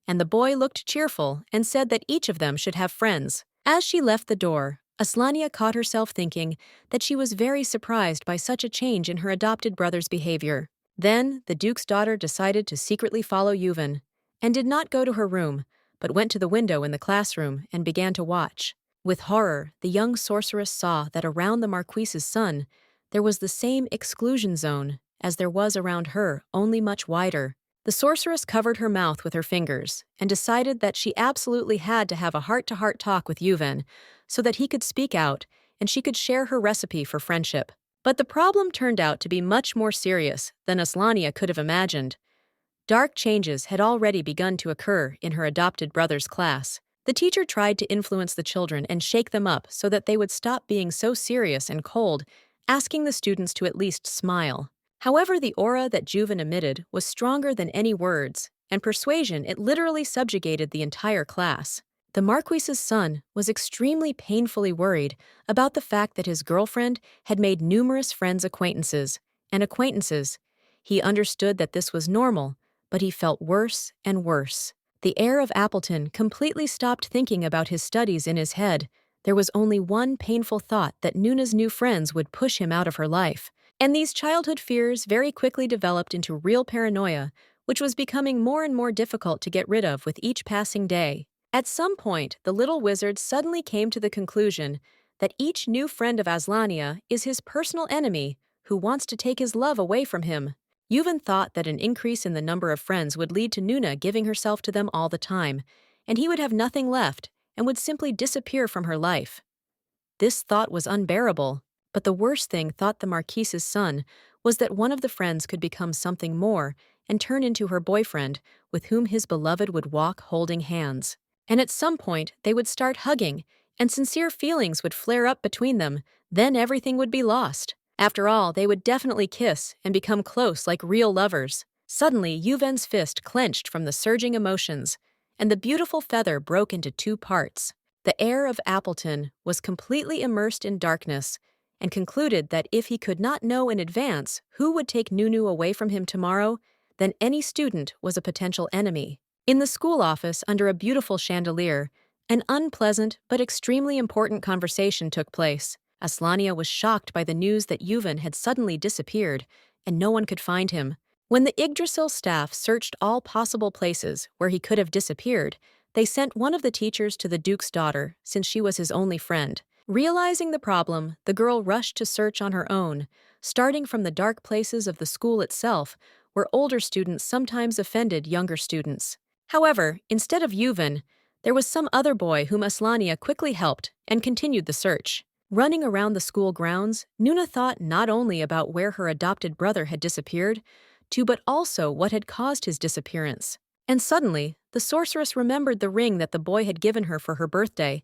and the boy looked cheerful and said that each of them should have friends. As she left the door, Aslania caught herself thinking that she was very surprised by such a change in her adopted brother's behavior. Then, the Duke's daughter decided to secretly follow Yuven, and did not go to her room, but went to the window in the classroom and began to watch. With horror, the young sorceress saw that around the Marquise's son, there was the same exclusion zone as there was around her, only much wider. The sorceress covered her mouth with her fingers and decided that she absolutely had to have a heart-to-heart talk with Yuven so that he could speak out and she could share her recipe for friendship. But the problem turned out to be much more serious than Aslania could have imagined. Dark changes had already begun to occur in her adopted brother's class. The teacher tried to influence the children and shake them up so that they would stop being so serious and cold, asking the students to at least smile. However, the aura that Yuven emitted was stronger than any words, and persuasion it literally subjugated the entire class. The Marquise's son was extremely painfully worried about the fact that his girlfriend had made numerous friends acquaintances. He understood that this was normal, but he felt worse and worse. The heir of Appleton completely stopped thinking about his studies in his head. There was only one painful thought that Nuna's new friends would push him out of her life. And these childhood fears very quickly developed into real paranoia, which was becoming more and more difficult to get rid of with each passing day. At some point, the little wizard suddenly came to the conclusion that each new friend of Aslania is his personal enemy who wants to take his love away from him. Yuven thought that an increase in the number of friends would lead to Nuna giving herself to them all the time, and he would have nothing left and would simply disappear from her life. This thought was unbearable. But the worst thing, thought the Marquise's son, was that one of the friends could become something more and turn into her boyfriend, with whom his beloved would walk holding hands. And at some point, they would start hugging, and sincere feelings would flare up between them. Then everything would be lost. After all, they would definitely kiss and become close like real lovers. Suddenly, Yuven's fist clenched from the surging emotions, and the beautiful feather broke into two parts. The heir of Appleton was completely immersed in darkness, and concluded that if he could not know in advance who would take Nunu away from him tomorrow, then any student was a potential enemy. In the school office, under a beautiful chandelier, an unpleasant but extremely important conversation took place. Aslania was shocked by the news that Yuven had suddenly disappeared, and no one could find him. When the Yggdrasil staff searched all possible places where he could have disappeared, they sent one of the teachers to the Duke's daughter, since she was his only friend. Realizing the problem, the girl rushed to search on her own, starting from the dark places of the school itself, where older students sometimes offended younger students. However, instead of Yuven, there was some other boy whom Aslania quickly helped and continued the search. Running around the school grounds, Nuna thought not only about where her adopted brother had disappeared, but also what had caused his disappearance. And suddenly, the sorceress remembered the ring that the boy had given her for her birthday.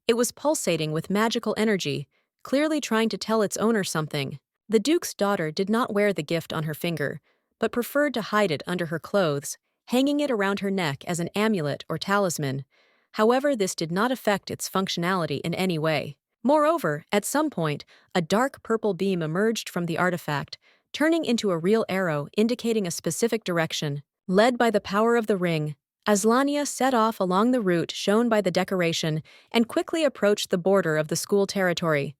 It was pulsating with magical energy, clearly trying to tell its owner something. The Duke's daughter did not wear the gift on her finger, but preferred to hide it under her clothes, hanging it around her neck as an amulet or talisman. However, this did not affect its functionality in any way. Moreover, at some point, a dark purple beam emerged from the artifact, turning into a real arrow indicating a specific direction. Led by the power of the ring, Aslania set off along the route shown by the decoration and quickly approached the border of the school territory.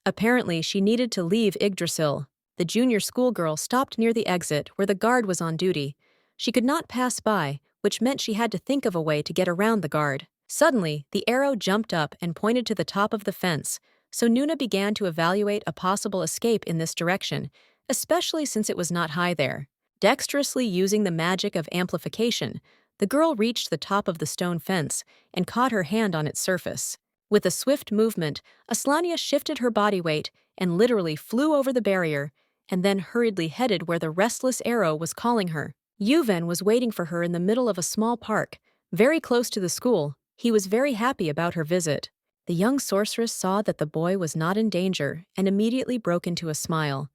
Apparently, she needed to leave Yggdrasil. The junior schoolgirl stopped near the exit where the guard was on duty. She could not pass by, which meant she had to think of a way to get around the guard. Suddenly, the arrow jumped up and pointed to the top of the fence, so Nuna began to evaluate a possible escape in this direction, especially since it was not high there. Dexterously using the magic of amplification, the girl reached the top of the stone fence and caught her hand on its surface. With a swift movement, Aslania shifted her body weight and literally flew over the barrier, and then hurriedly headed where the restless arrow was calling her. Yuven was waiting for her in the middle of a small park, very close to the school. He was very happy about her visit. The young sorceress saw that the boy was not in danger and immediately broke into a smile.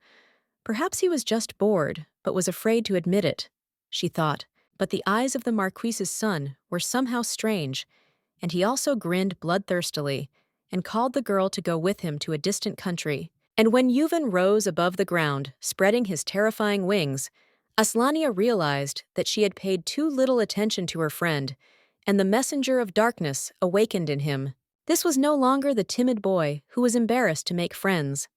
Perhaps he was just bored, but was afraid to admit it, she thought. But the eyes of the Marquise's son were somehow strange, and he also grinned bloodthirstily and called the girl to go with him to a distant country. And when Yuven rose above the ground, spreading his terrifying wings, Aslania realized that she had paid too little attention to her friend, and the messenger of darkness awakened in him. This was no longer the timid boy who was embarrassed to make friends.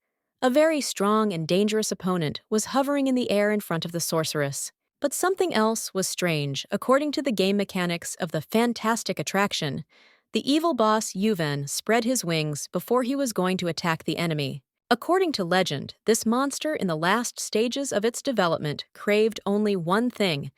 A very strong and dangerous opponent was hovering in the air in front of the sorceress. But something else was strange. According to the game mechanics of the fantastic attraction, the evil boss Yuven spread his wings before he was going to attack the enemy. According to legend, this monster in the last stages of its development craved only one thing: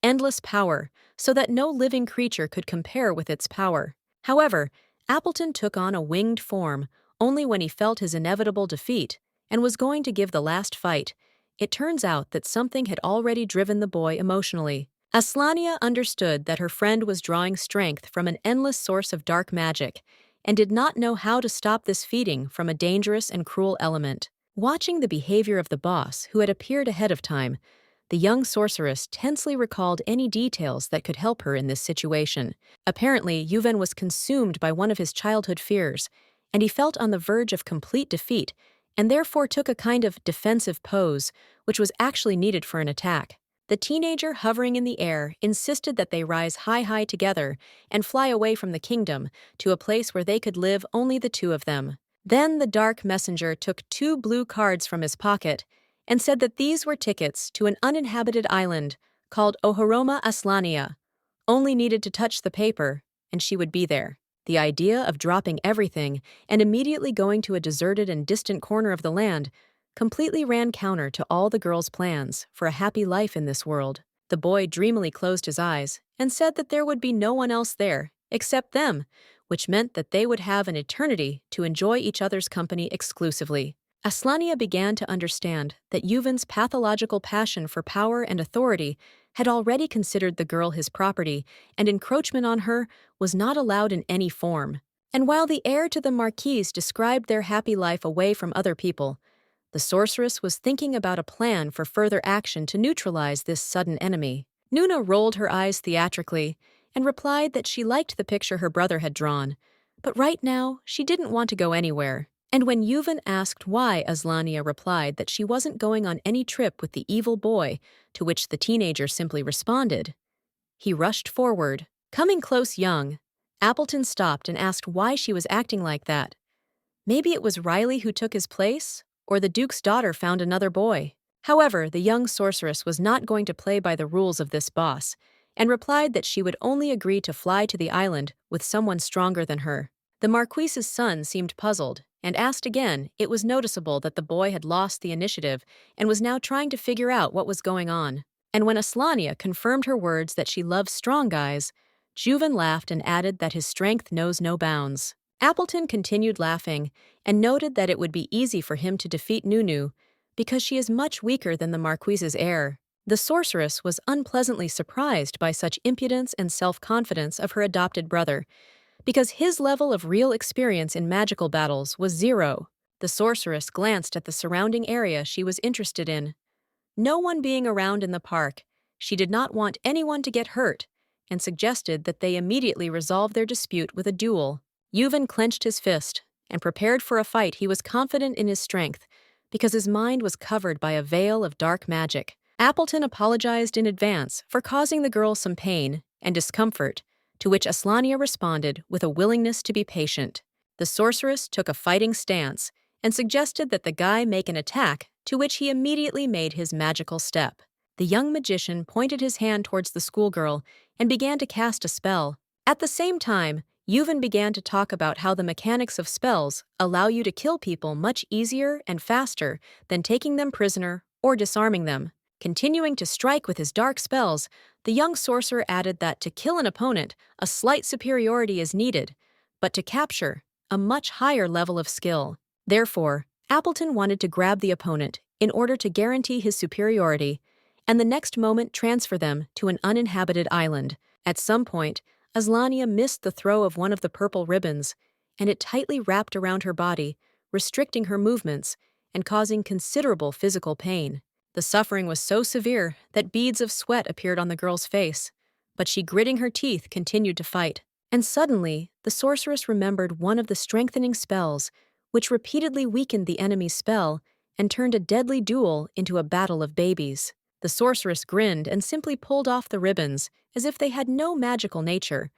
endless power, so that no living creature could compare with its power. However, Appleton took on a winged form only when he felt his inevitable defeat and was going to give the last fight. It turns out that something had already driven the boy emotionally. Aslania understood that her friend was drawing strength from an endless source of dark magic and did not know how to stop this feeding from a dangerous and cruel element. Watching the behavior of the boss, who had appeared ahead of time, the young sorceress tensely recalled any details that could help her in this situation. Apparently, Yuven was consumed by one of his childhood fears, and he felt on the verge of complete defeat, and therefore took a kind of defensive pose, which was actually needed for an attack. The teenager hovering in the air insisted that they rise high together and fly away from the kingdom to a place where they could live only the two of them. Then the dark messenger took 2 blue cards from his pocket and said that these were tickets to an uninhabited island called Ohoroma Aslania. Only needed to touch the paper, and she would be there. The idea of dropping everything and immediately going to a deserted and distant corner of the land completely ran counter to all the girl's plans for a happy life in this world. The boy dreamily closed his eyes and said that there would be no one else there except them, which meant that they would have an eternity to enjoy each other's company exclusively. Aslania began to understand that Yuven's pathological passion for power and authority had already considered the girl his property, and encroachment on her was not allowed in any form. And while the heir to the Marquise described their happy life away from other people, the sorceress was thinking about a plan for further action to neutralize this sudden enemy. Nuna rolled her eyes theatrically and replied that she liked the picture her brother had drawn, but right now she didn't want to go anywhere. And when Yuven asked why, Aslania replied that she wasn't going on any trip with the evil boy, to which the teenager simply responded. He rushed forward. Coming close young, Appleton stopped and asked why she was acting like that. Maybe it was Riley who took his place, or the Duke's daughter found another boy. However, the young sorceress was not going to play by the rules of this boss, and replied that she would only agree to fly to the island with someone stronger than her. The Marquise's son seemed puzzled, and asked again. It was noticeable that the boy had lost the initiative and was now trying to figure out what was going on. And when Aslania confirmed her words that she loves strong guys, Yuven laughed and added that his strength knows no bounds. Appleton continued laughing and noted that it would be easy for him to defeat Nunu because she is much weaker than the Marquise's heir. The sorceress was unpleasantly surprised by such impudence and self-confidence of her adopted brother, because his level of real experience in magical battles was 0. The sorceress glanced at the surrounding area she was interested in. No one being around in the park, she did not want anyone to get hurt, and suggested that they immediately resolve their dispute with a duel. Yuven clenched his fist and prepared for a fight. He was confident in his strength because his mind was covered by a veil of dark magic. Appleton apologized in advance for causing the girl some pain and discomfort, to which Aslania responded with a willingness to be patient. The sorceress took a fighting stance and suggested that the guy make an attack, to which he immediately made his magical step. The young magician pointed his hand towards the schoolgirl and began to cast a spell. At the same time, Yuven began to talk about how the mechanics of spells allow you to kill people much easier and faster than taking them prisoner or disarming them. Continuing to strike with his dark spells, the young sorcerer added that to kill an opponent, a slight superiority is needed, but to capture, a much higher level of skill. Therefore, Appleton wanted to grab the opponent in order to guarantee his superiority, and the next moment transfer them to an uninhabited island. At some point, Aania missed the throw of one of the purple ribbons, and it tightly wrapped around her body, restricting her movements and causing considerable physical pain. The suffering was so severe that beads of sweat appeared on the girl's face, but she, gritting her teeth, continued to fight. And suddenly, the sorceress remembered one of the strengthening spells, which repeatedly weakened the enemy's spell and turned a deadly duel into a battle of babies. The sorceress grinned and simply pulled off the ribbons as if they had no magical nature,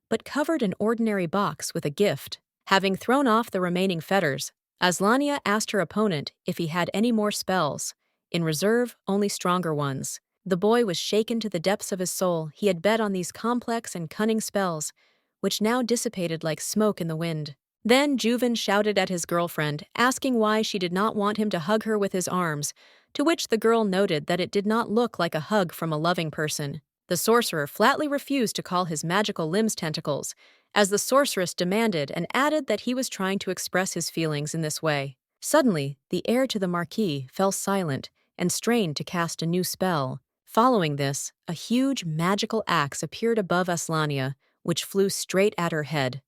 but covered an ordinary box with a gift. Having thrown off the remaining fetters, Aania asked her opponent if he had any more spells. In reserve, only stronger ones. The boy was shaken to the depths of his soul. He had bet on these complex and cunning spells, which now dissipated like smoke in the wind. Then Yuven shouted at his girlfriend, asking why she did not want him to hug her with his arms, to which the girl noted that it did not look like a hug from a loving person. The sorcerer flatly refused to call his magical limbs tentacles, as the sorceress demanded, and added that he was trying to express his feelings in this way. Suddenly, the heir to the marquis fell silent and strained to cast a new spell. Following this, a huge magical axe appeared above Aania, which flew straight at her head.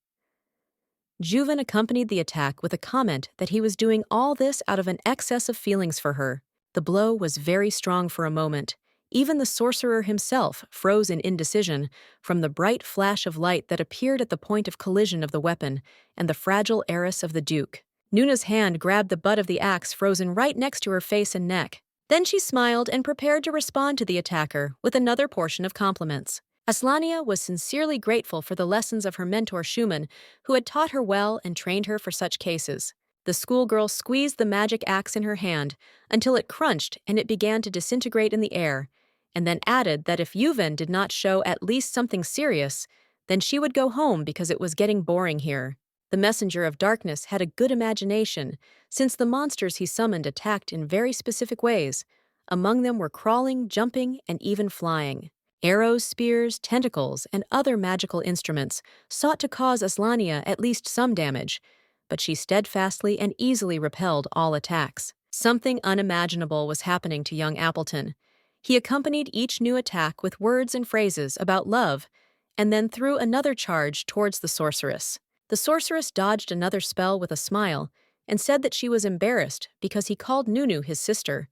Yuven accompanied the attack with a comment that he was doing all this out of an excess of feelings for her. The blow was very strong for a moment. Even the sorcerer himself froze in indecision from the bright flash of light that appeared at the point of collision of the weapon and the fragile heiress of the duke. Nuna's hand grabbed the butt of the axe frozen right next to her face and neck. Then she smiled and prepared to respond to the attacker with another portion of compliments. Aania was sincerely grateful for the lessons of her mentor Schumann, who had taught her well and trained her for such cases. The schoolgirl squeezed the magic axe in her hand until it crunched and it began to disintegrate in the air, and then added that if Yuven did not show at least something serious, then she would go home because it was getting boring here. The messenger of darkness had a good imagination, since the monsters he summoned attacked in very specific ways. Among them were crawling, jumping, and even flying. Arrows, spears, tentacles, and other magical instruments sought to cause Aania at least some damage, but she steadfastly and easily repelled all attacks. Something unimaginable was happening to young Appleton. He accompanied each new attack with words and phrases about love, and then threw another charge towards the sorceress. The sorceress dodged another spell with a smile and said that she was embarrassed because he called Nunu his sister,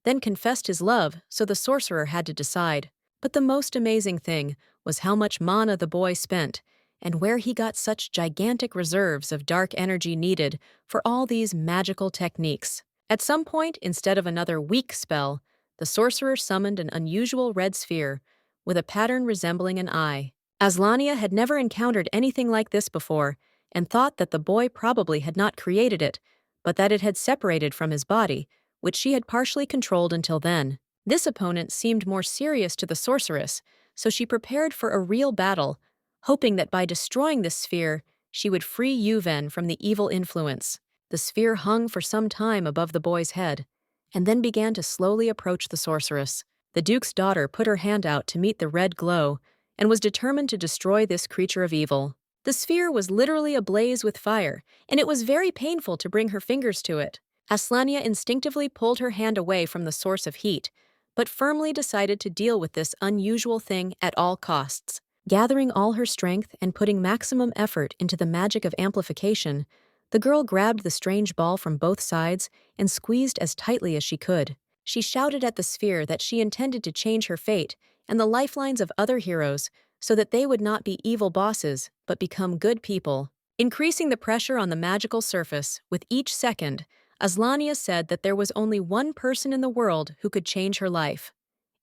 then confessed his love, so the sorcerer had to decide. But the most amazing thing was how much mana the boy spent, and where he got such gigantic reserves of dark energy needed for all these magical techniques. At some point, instead of another weak spell, the sorcerer summoned an unusual red sphere with a pattern resembling an eye. Aania had never encountered anything like this before and thought that the boy probably had not created it, but that it had separated from his body, which she had partially controlled until then. This opponent seemed more serious to the sorceress, so she prepared for a real battle, hoping that by destroying this sphere, she would free Yuven from the evil influence. The sphere hung for some time above the boy's head, and then began to slowly approach the sorceress. The duke's daughter put her hand out to meet the red glow, and was determined to destroy this creature of evil. The sphere was literally ablaze with fire, and it was very painful to bring her fingers to it. Aania instinctively pulled her hand away from the source of heat, but firmly decided to deal with this unusual thing at all costs. Gathering all her strength and putting maximum effort into the magic of amplification, the girl grabbed the strange ball from both sides and squeezed as tightly as she could. She shouted at the sphere that she intended to change her fate and the lifelines of other heroes so that they would not be evil bosses, but become good people. Increasing the pressure on the magical surface with each second, Aania said that there was only one person in the world who could change her life.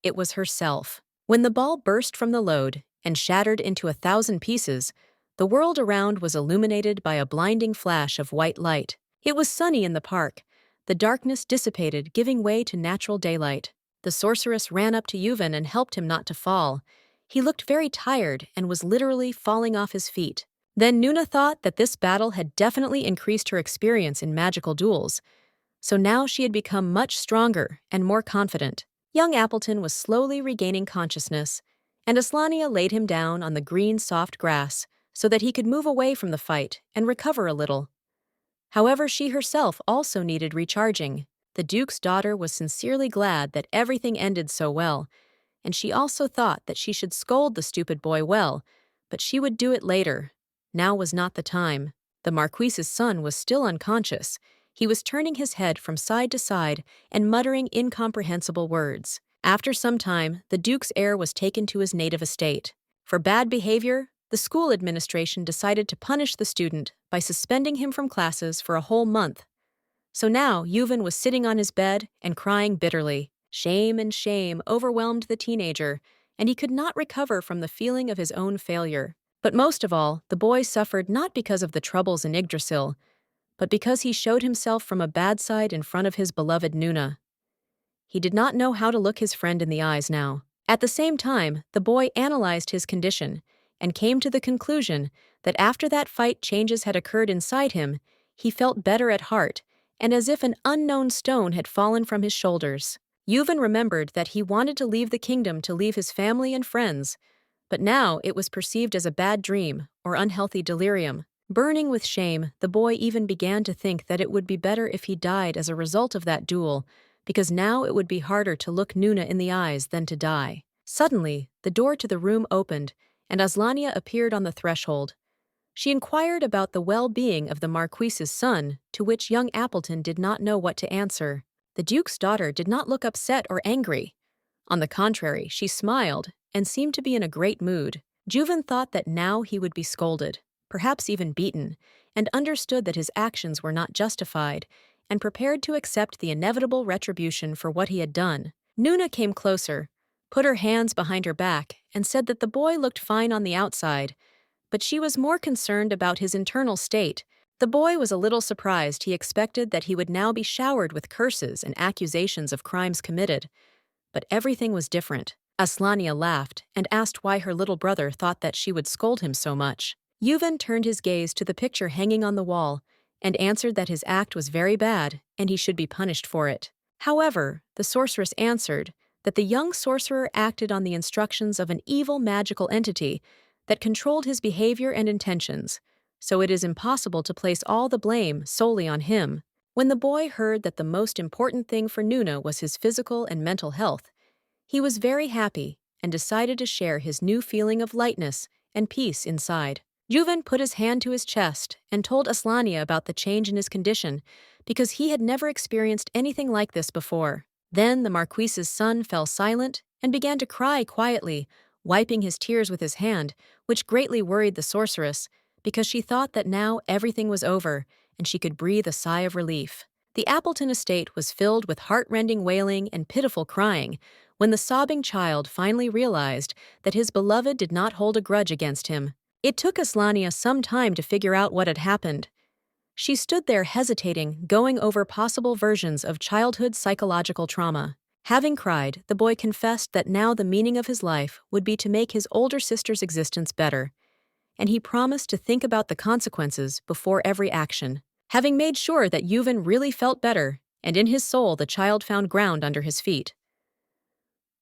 It was herself. When the ball burst from the load and shattered into 1,000 pieces, the world around was illuminated by a blinding flash of white light. It was sunny in the park. The darkness dissipated, giving way to natural daylight. The sorceress ran up to Yuven and helped him not to fall. He looked very tired and was literally falling off his feet. Then Nuna thought that this battle had definitely increased her experience in magical duels, so now she had become much stronger and more confident. Young Appleton was slowly regaining consciousness, and Aslania laid him down on the green soft grass so that he could move away from the fight and recover a little. However, she herself also needed recharging. The Duke's daughter was sincerely glad that everything ended so well, and she also thought that she should scold the stupid boy well, but she would do it later. Now was not the time. The Marquise's son was still unconscious. He was turning his head from side to side and muttering incomprehensible words. After some time, the Duke's heir was taken to his native estate. For bad behavior, the school administration decided to punish the student by suspending him from classes for a whole month. So now Yuven was sitting on his bed and crying bitterly. Shame and shame overwhelmed the teenager, and he could not recover from the feeling of his own failure. But most of all, the boy suffered not because of the troubles in Yggdrasil, but because he showed himself from a bad side in front of his beloved Nuna. He did not know how to look his friend in the eyes now. At the same time, the boy analyzed his condition and came to the conclusion that after that fight changes had occurred inside him, he felt better at heart and as if an unknown stone had fallen from his shoulders. Yuven remembered that he wanted to leave the kingdom to leave his family and friends, but now it was perceived as a bad dream or unhealthy delirium. Burning with shame, the boy even began to think that it would be better if he died as a result of that duel, because now it would be harder to look Nuna in the eyes than to die. Suddenly, the door to the room opened, and Aslania appeared on the threshold. She inquired about the well-being of the Marquise's son, to which young Appleton did not know what to answer. The Duke's daughter did not look upset or angry. On the contrary, she smiled and seemed to be in a great mood. Yuven thought that now he would be scolded, perhaps even beaten, and understood that his actions were not justified, and prepared to accept the inevitable retribution for what he had done. Nuna came closer, put her hands behind her back, and said that the boy looked fine on the outside, but she was more concerned about his internal state. The boy was a little surprised. He expected that he would now be showered with curses and accusations of crimes committed, but everything was different. Aslania laughed and asked why her little brother thought that she would scold him so much. Yuven turned his gaze to the picture hanging on the wall and answered that his act was very bad and he should be punished for it. However, the sorceress answered that the young sorcerer acted on the instructions of an evil magical entity that controlled his behavior and intentions, so it is impossible to place all the blame solely on him. When the boy heard that the most important thing for Nuna was his physical and mental health, he was very happy and decided to share his new feeling of lightness and peace inside. Yuven put his hand to his chest and told Aslania about the change in his condition because he had never experienced anything like this before. Then the Marquise's son fell silent and began to cry quietly, wiping his tears with his hand, which greatly worried the sorceress because she thought that now everything was over and she could breathe a sigh of relief. The Appleton estate was filled with heart-rending wailing and pitiful crying when the sobbing child finally realized that his beloved did not hold a grudge against him. It took Aslania some time to figure out what had happened. She stood there hesitating, going over possible versions of childhood psychological trauma. Having cried, the boy confessed that now the meaning of his life would be to make his older sister's existence better, and he promised to think about the consequences before every action. Having made sure that Yuven really felt better, and in his soul the child found ground under his feet,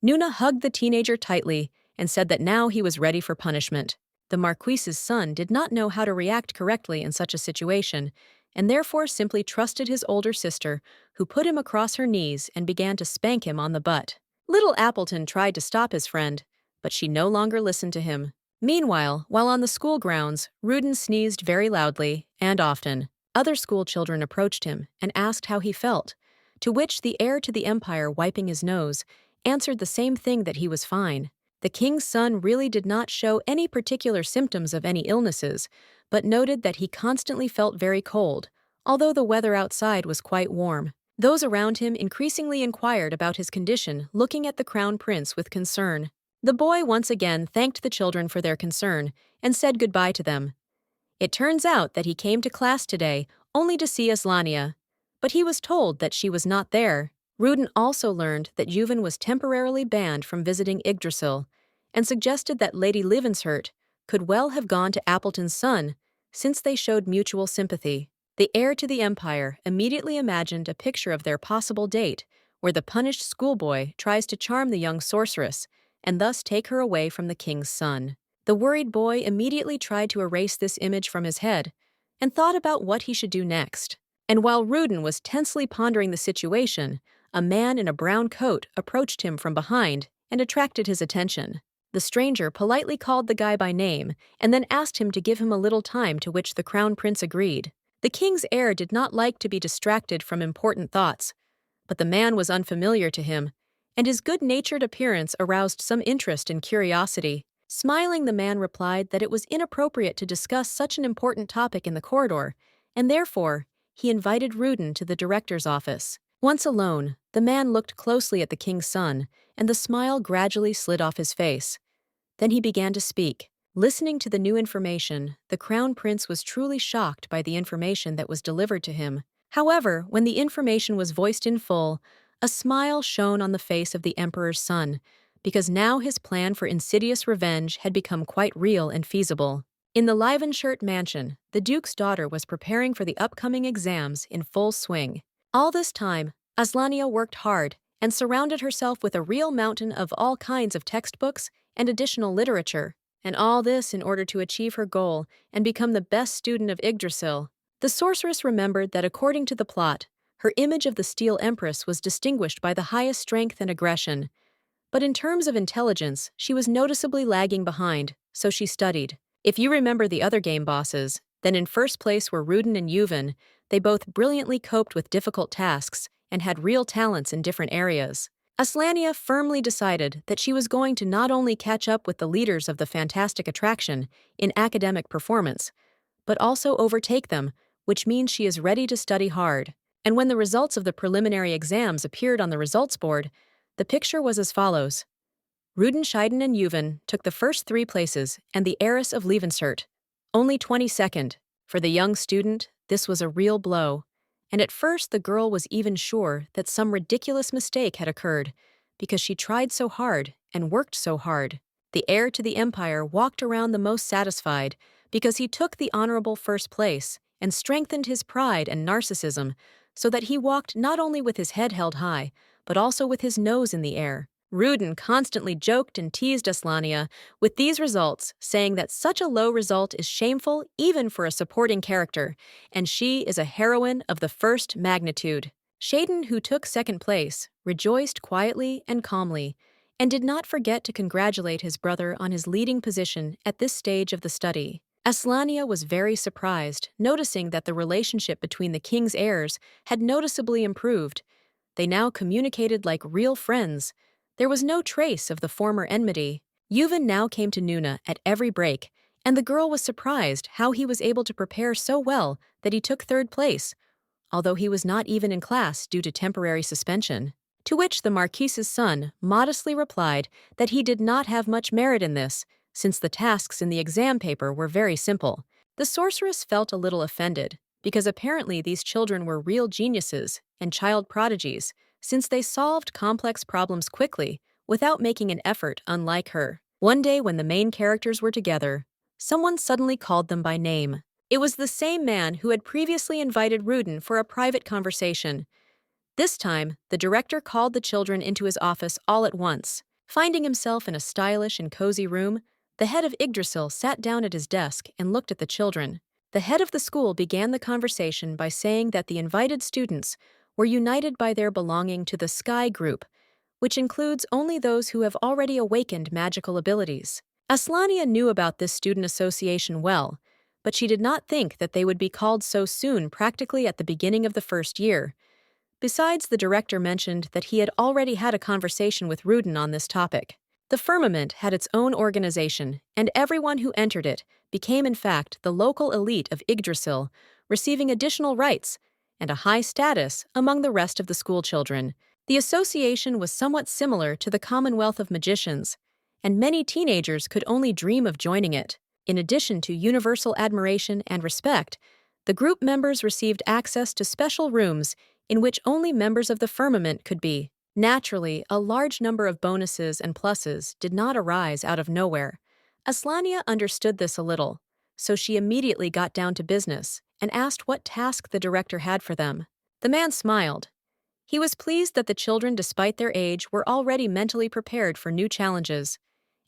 Nuna hugged the teenager tightly and said that now he was ready for punishment. The Marquise's son did not know how to react correctly in such a situation, and therefore simply trusted his older sister, who put him across her knees and began to spank him on the butt. Little Appleton tried to stop his friend, but she no longer listened to him. Meanwhile, while on the school grounds, Ruden sneezed very loudly and often. Other school children approached him and asked how he felt, to which the heir to the empire, wiping his nose, answered the same thing, that he was fine. The king's son really did not show any particular symptoms of any illnesses, but noted that he constantly felt very cold, although the weather outside was quite warm. Those around him increasingly inquired about his condition, looking at the crown prince with concern. The boy once again thanked the children for their concern and said goodbye to them. It turns out that he came to class today only to see Aslania, but he was told that she was not there. Ruden also learned that Yuven was temporarily banned from visiting Yggdrasil, and suggested that Lady Livenshirt could well have gone to Appleton's son, since they showed mutual sympathy. The heir to the empire immediately imagined a picture of their possible date, where the punished schoolboy tries to charm the young sorceress, and thus take her away from the king's son. The worried boy immediately tried to erase this image from his head, and thought about what he should do next. And while Ruden was tensely pondering the situation, a man in a brown coat approached him from behind and attracted his attention. The stranger politely called the guy by name and then asked him to give him a little time, to which the crown prince agreed. The king's heir did not like to be distracted from important thoughts, but the man was unfamiliar to him, and his good-natured appearance aroused some interest and curiosity. Smiling, the man replied that it was inappropriate to discuss such an important topic in the corridor, and therefore he invited Ruden to the director's office. Once alone, the man looked closely at the king's son, and the smile gradually slid off his face. Then he began to speak. Listening to the new information, the crown prince was truly shocked by the information that was delivered to him. However, when the information was voiced in full, a smile shone on the face of the emperor's son, because now his plan for insidious revenge had become quite real and feasible. In the Livenshirt mansion, the duke's daughter was preparing for the upcoming exams in full swing. All this time, Aania worked hard and surrounded herself with a real mountain of all kinds of textbooks and additional literature, and all this in order to achieve her goal and become the best student of Yggdrasil. The sorceress remembered that according to the plot, her image of the Steel Empress was distinguished by the highest strength and aggression, but in terms of intelligence, she was noticeably lagging behind, so she studied. If you remember the other game bosses, then in first place were Ruden and Yuven. They both brilliantly coped with difficult tasks and had real talents in different areas. Aania firmly decided that she was going to not only catch up with the leaders of the fantastic attraction in academic performance, but also overtake them, which means she is ready to study hard. And when the results of the preliminary exams appeared on the results board, the picture was as follows. Ruden, Shaden, and Yuven took the first 3 places, and the heiress of Livenshirt only 22nd. For the young student, this was a real blow, and at first the girl was even sure that some ridiculous mistake had occurred, because she tried so hard and worked so hard. The heir to the empire walked around the most satisfied, because he took the honorable first place and strengthened his pride and narcissism, so that he walked not only with his head held high, but also with his nose in the air. Ruden constantly joked and teased Aania with these results, saying that such a low result is shameful even for a supporting character, and she is a heroine of the first magnitude. Shaden, who took 2nd place, rejoiced quietly and calmly, and did not forget to congratulate his brother on his leading position at this stage of the study. Aania was very surprised, noticing that the relationship between the king's heirs had noticeably improved. They now communicated like real friends. There was no trace of the former enmity. Yuven now came to Nuna at every break, and the girl was surprised how he was able to prepare so well that he took 3rd place, although he was not even in class due to temporary suspension. To which the Marquise's son modestly replied that he did not have much merit in this, since the tasks in the exam paper were very simple. The sorceress felt a little offended, because apparently these children were real geniuses and child prodigies, since they solved complex problems quickly without making an effort, unlike her. One day when the main characters were together, someone suddenly called them by name. It was the same man who had previously invited Ruden for a private conversation. This time, the director called the children into his office all at once. Finding himself in a stylish and cozy room, the head of Yggdrasil sat down at his desk and looked at the children. The head of the school began the conversation by saying that the invited students were united by their belonging to the Sky Group, which includes only those who have already awakened magical abilities. Aania knew about this student association well, but she did not think that they would be called so soon, practically at the beginning of the first year. Besides, the director mentioned that he had already had a conversation with Ruden on this topic. The firmament had its own organization, and everyone who entered it became in fact the local elite of Yggdrasil, receiving additional rights and a high status among the rest of the schoolchildren. The association was somewhat similar to the Commonwealth of Magicians, and many teenagers could only dream of joining it. In addition to universal admiration and respect, The group members received access to special rooms in which only members of the firmament could be. Naturally, a large number of bonuses and pluses did not arise out of nowhere. Aslania understood this a little, so she immediately got down to business and asked what task the director had for them. The man smiled. He was pleased that the children, despite their age, were already mentally prepared for new challenges,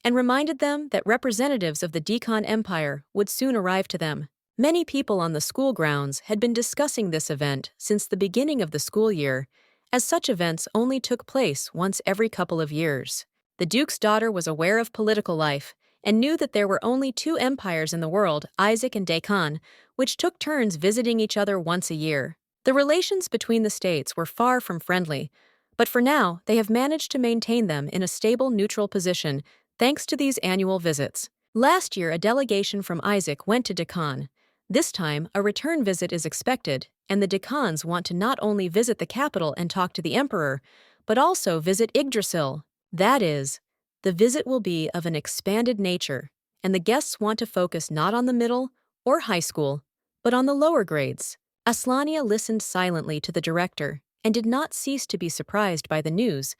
and reminded them that representatives of the Deccan Empire would soon arrive to them. Many people on the school grounds had been discussing this event since the beginning of the school year, as such events only took place once every couple of years. The Duke's daughter was aware of political life and knew that there were only two empires in the world, Isaac and Deccan, which took turns visiting each other once a year. The relations between the states were far from friendly, but for now they have managed to maintain them in a stable neutral position thanks to these annual visits. Last year, a delegation from Isaac went to Deccan. This time, a return visit is expected, and the Deccans want to not only visit the capital and talk to the emperor, but also visit Yggdrasil. That is, the visit will be of an expanded nature, and the guests want to focus not on the middle or high school, but on the lower grades. Aslania listened silently to the director and did not cease to be surprised by the news,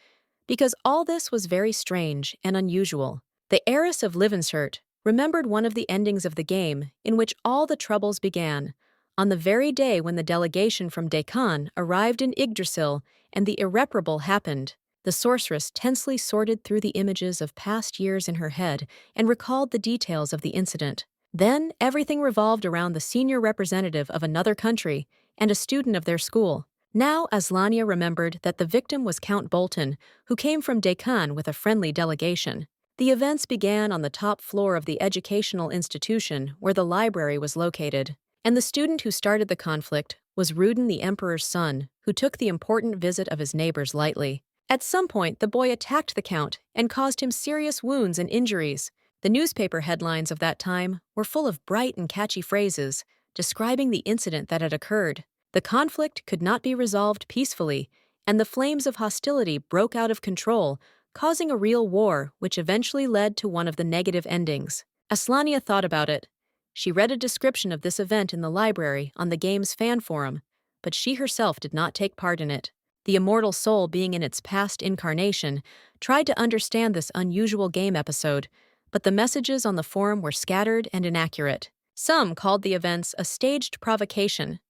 because all this was very strange and unusual. The heiress of Livenshurt remembered one of the endings of the game in which all the troubles began, on the very day when the delegation from Deccan arrived in Yggdrasil and the irreparable happened. The sorceress tensely sorted through the images of past years in her head and recalled the details of the incident. Then everything revolved around the senior representative of another country and a student of their school. Now Aslania remembered that the victim was Count Bolton, who came from Deccan with a friendly delegation. The events began on the top floor of the educational institution where the library was located, and the student who started the conflict was Ruden, the emperor's son, who took the important visit of his neighbors lightly. At some point, the boy attacked the count and caused him serious wounds and injuries. The newspaper headlines of that time were full of bright and catchy phrases describing the incident that had occurred. The conflict could not be resolved peacefully, and the flames of hostility broke out of control, causing a real war which eventually led to one of the negative endings. Aslania thought about it. She read a description of this event in the library on the game's fan forum, but she herself did not take part in it. The immortal soul, being in its past incarnation, tried to understand this unusual game episode, but the messages on the forum were scattered and inaccurate. Some called the events a staged provocation.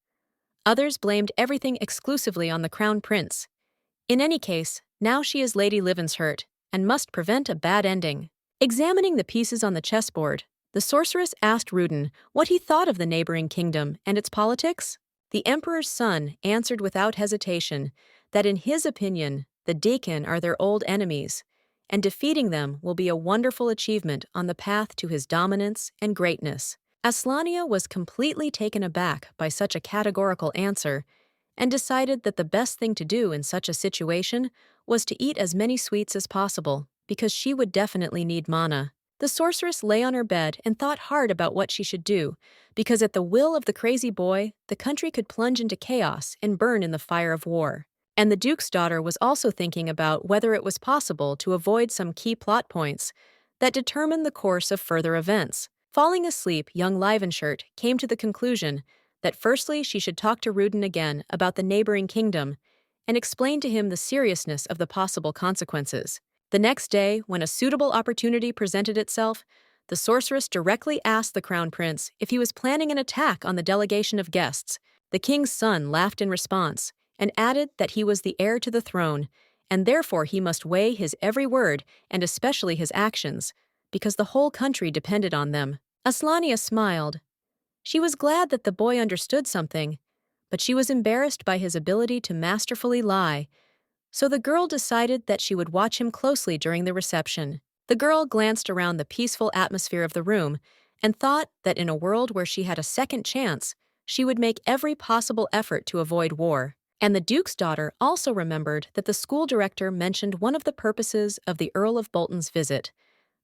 Others blamed everything exclusively on the crown prince. In any case, now she is Lady Livenshurt and must prevent a bad ending. Examining the pieces on the chessboard, the sorceress asked Ruden what he thought of the neighboring kingdom and its politics. The emperor's son answered without hesitation that in his opinion, the Deccan are their old enemies, and defeating them will be a wonderful achievement on the path to his dominance and greatness. Aslania was completely taken aback by such a categorical answer and decided that the best thing to do in such a situation was to eat as many sweets as possible, because she would definitely need mana. The sorceress lay on her bed and thought hard about what she should do, because at the will of the crazy boy, the country could plunge into chaos and burn in the fire of war. And the Duke's daughter was also thinking about whether it was possible to avoid some key plot points that determined the course of further events. Falling asleep, young Livenshurt came to the conclusion that firstly she should talk to Ruden again about the neighboring kingdom and explain to him the seriousness of the possible consequences. The next day, when a suitable opportunity presented itself, the sorceress directly asked the crown prince if he was planning an attack on the delegation of guests. The king's son laughed in response and added that he was the heir to the throne, and therefore he must weigh his every word and especially his actions, because the whole country depended on them. Aslania smiled. She was glad that the boy understood something, but she was embarrassed by his ability to masterfully lie, so the girl decided that she would watch him closely during the reception. The girl glanced around the peaceful atmosphere of the room and thought that in a world where she had a second chance, she would make every possible effort to avoid war. And the Duke's daughter also remembered that the school director mentioned one of the purposes of the Earl of Bolton's visit,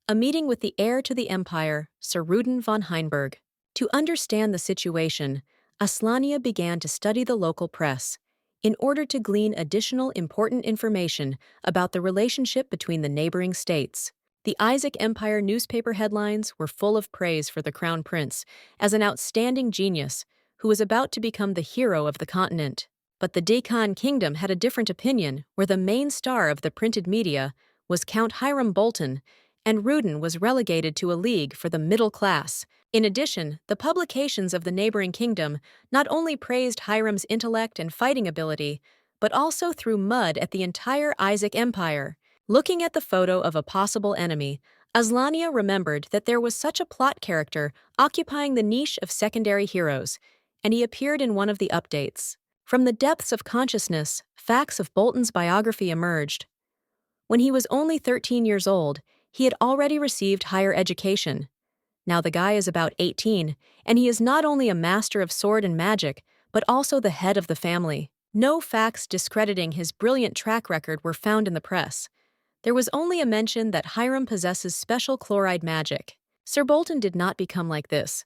a meeting with the heir to the empire, Sir Ruden von Heinberg. To understand the situation, Aslania began to study the local press in order to glean additional important information about the relationship between the neighboring states. The Isaac Empire newspaper headlines were full of praise for the crown prince as an outstanding genius who was about to become the hero of the continent. But the Deccan Kingdom had a different opinion, where the main star of the printed media was Count Hiram Bolton, and Ruden was relegated to a league for the middle class. In addition, the publications of the neighboring kingdom not only praised Hiram's intellect and fighting ability, but also threw mud at the entire Isaac Empire. Looking at the photo of a possible enemy, Aslania remembered that there was such a plot character occupying the niche of secondary heroes, and he appeared in one of the updates. From the depths of consciousness, facts of Bolton's biography emerged. When he was only 13 years old, he had already received higher education. Now the guy is about 18, and he is not only a master of sword and magic, but also the head of the family. No facts discrediting his brilliant track record were found in the press. There was only a mention that Hiram possesses special chloride magic. Sir Bolton did not become like this.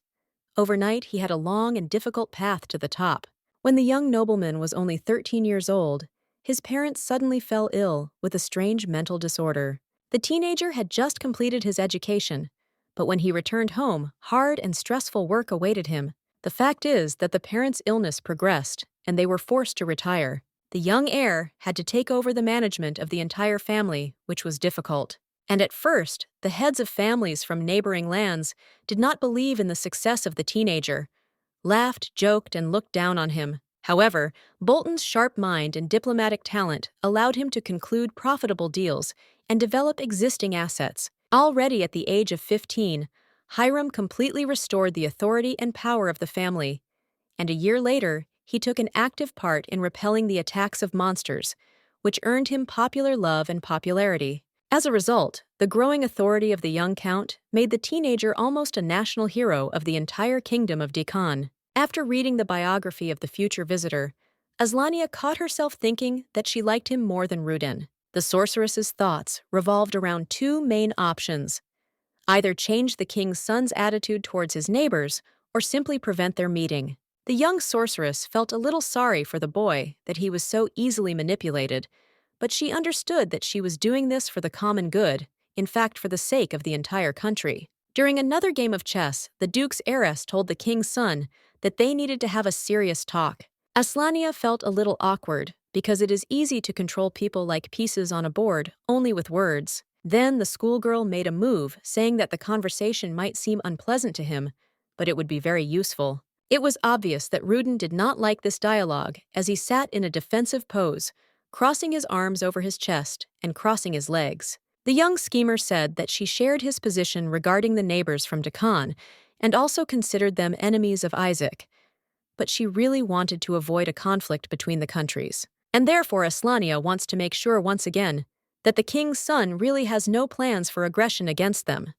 Overnight, he had a long and difficult path to the top. When the young nobleman was only 13 years old, his parents suddenly fell ill with a strange mental disorder. The teenager had just completed his education, but when he returned home, hard and stressful work awaited him. The fact is that the parents' illness progressed, and they were forced to retire. The young heir had to take over the management of the entire family, which was difficult. And at first, the heads of families from neighboring lands did not believe in the success of the teenager, laughed, joked, and looked down on him. However, Bolton's sharp mind and diplomatic talent allowed him to conclude profitable deals and develop existing assets. Already at the age of 15, Hiram completely restored the authority and power of the family, and a year later, he took an active part in repelling the attacks of monsters, which earned him popular love and popularity. As a result, the growing authority of the young count made the teenager almost a national hero of the entire kingdom of Deccan. After reading the biography of the future visitor, Aslania caught herself thinking that she liked him more than Ruden. The sorceress's thoughts revolved around two main options: either change the king's son's attitude towards his neighbors or simply prevent their meeting. The young sorceress felt a little sorry for the boy that he was so easily manipulated, but she understood that she was doing this for the common good, in fact for the sake of the entire country. During another game of chess, the duke's heiress told the king's son that they needed to have a serious talk. Aslania felt a little awkward, because it is easy to control people like pieces on a board, only with words. Then the schoolgirl made a move, saying that the conversation might seem unpleasant to him, but it would be very useful. It was obvious that Ruden did not like this dialogue, as he sat in a defensive pose, crossing his arms over his chest and crossing his legs. The young schemer said that she shared his position regarding the neighbors from Deccan, and also considered them enemies of Isaac. But she really wanted to avoid a conflict between the countries. And therefore Aslania wants to make sure once again that the king's son really has no plans for aggression against them.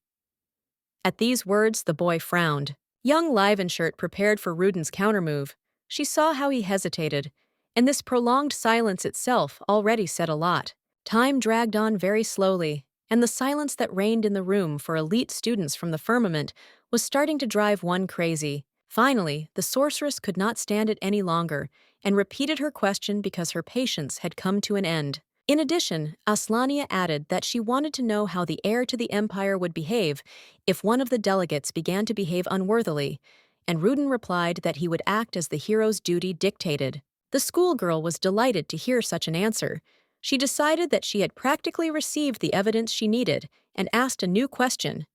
At these words, the boy frowned. Young Livenshirt prepared for Ruden's countermove. She saw how he hesitated, and this prolonged silence itself already said a lot. Time dragged on very slowly, and the silence that reigned in the room for elite students from the firmament was starting to drive one crazy. Finally, the sorceress could not stand it any longer and repeated her question because her patience had come to an end. In addition, Aslania added that she wanted to know how the heir to the empire would behave if one of the delegates began to behave unworthily, and Ruden replied that he would act as the hero's duty dictated. The schoolgirl was delighted to hear such an answer. She decided that she had practically received the evidence she needed and asked a new question.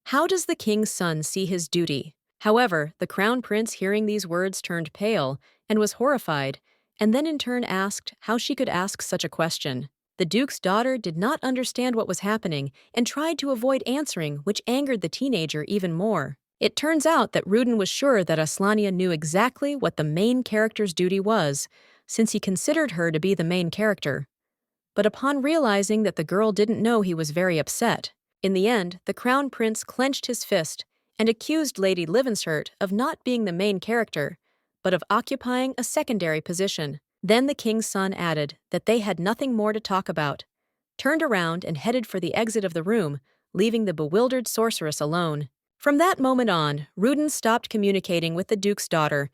How does the king's son see his duty? However, the crown prince, hearing these words, turned pale and was horrified, and then in turn asked how she could ask such a question. The duke's daughter did not understand what was happening and tried to avoid answering, which angered the teenager even more. It turns out that Ruden was sure that Aslania knew exactly what the main character's duty was, since he considered her to be the main character. But upon realizing that the girl didn't know, he was very upset. In the end, the crown prince clenched his fist and accused Lady Livenshirt of not being the main character, but of occupying a secondary position. Then the king's son added that they had nothing more to talk about, turned around and headed for the exit of the room, leaving the bewildered sorceress alone. From that moment on, Ruden stopped communicating with the duke's daughter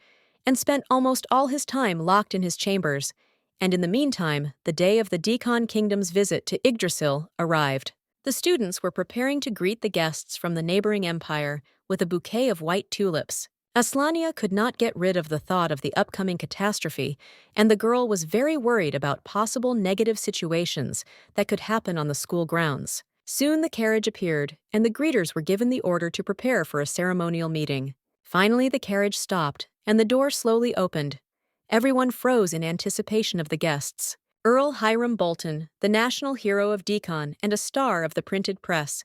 and spent almost all his time locked in his chambers, and in the meantime, the day of the Deccan Kingdom's visit to Yggdrasil arrived. The students were preparing to greet the guests from the neighboring empire with a bouquet of white tulips. Aslania could not get rid of the thought of the upcoming catastrophe, and the girl was very worried about possible negative situations that could happen on the school grounds. Soon the carriage appeared, and the greeters were given the order to prepare for a ceremonial meeting. Finally, the carriage stopped, and the door slowly opened. Everyone froze in anticipation of the guests. Earl Hiram Bolton, the national hero of Deon and a star of the printed press.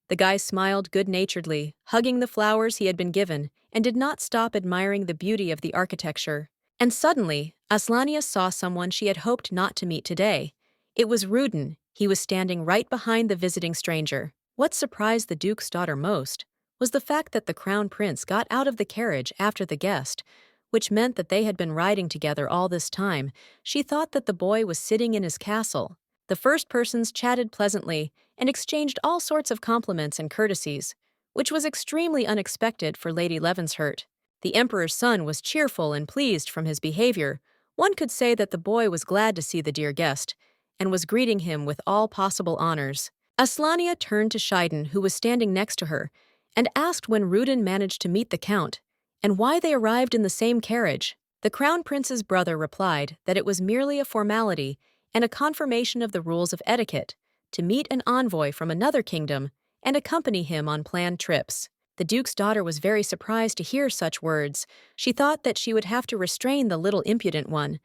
The guy smiled good-naturedly, hugging the flowers he had been given, and did not stop admiring the beauty of the architecture. And suddenly, Aslania saw someone she had hoped not to meet today. It was Ruden. He was standing right behind the visiting stranger. What surprised the Duke's daughter most was the fact that the Crown Prince got out of the carriage after the guest, which meant that they had been riding together all this time. She thought that the boy was sitting in his castle. The first persons chatted pleasantly and exchanged all sorts of compliments and courtesies, which was extremely unexpected for Lady Levenshurt. The Emperor's son was cheerful and pleased from his behavior. One could say that the boy was glad to see the dear guest, and was greeting him with all possible honors. Aslania turned to Shaden, who was standing next to her, and asked when Ruden managed to meet the Count, and why they arrived in the same carriage. The Crown Prince's brother replied that it was merely a formality and a confirmation of the rules of etiquette to meet an envoy from another kingdom and accompany him on planned trips. The Duke's daughter was very surprised to hear such words. She thought that she would have to restrain the little impudent one,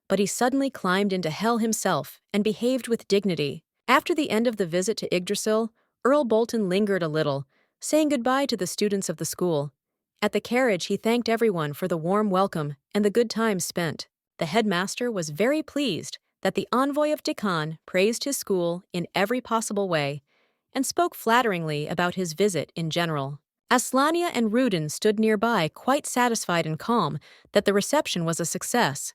but he suddenly climbed into hell himself and behaved with dignity. After the end of the visit to Yggdrasil, Earl Bolton lingered a little, saying goodbye to the students of the school. At the carriage, he thanked everyone for the warm welcome and the good times spent. The headmaster was very pleased that the envoy of Deon praised his school in every possible way and spoke flatteringly about his visit in general. Aslania and Ruden stood nearby, quite satisfied and calm that the reception was a success.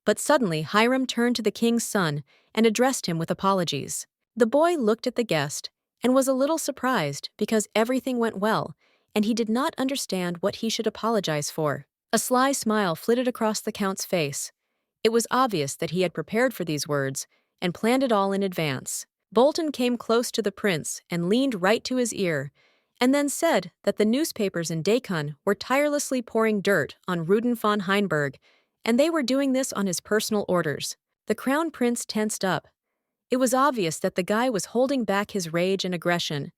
But suddenly Hiram turned to the king's son and addressed him with apologies. The boy looked at the guest and was a little surprised because everything went well, and he did not understand what he should apologize for. A sly smile flitted across the Count's face. It was obvious that he had prepared for these words and planned it all in advance. Bolton came close to the prince and leaned right to his ear, and then said that the newspapers in Deon were tirelessly pouring dirt on Ruden von Heinberg, and they were doing this on his personal orders. The Crown Prince tensed up. It was obvious that the guy was holding back his rage and aggression,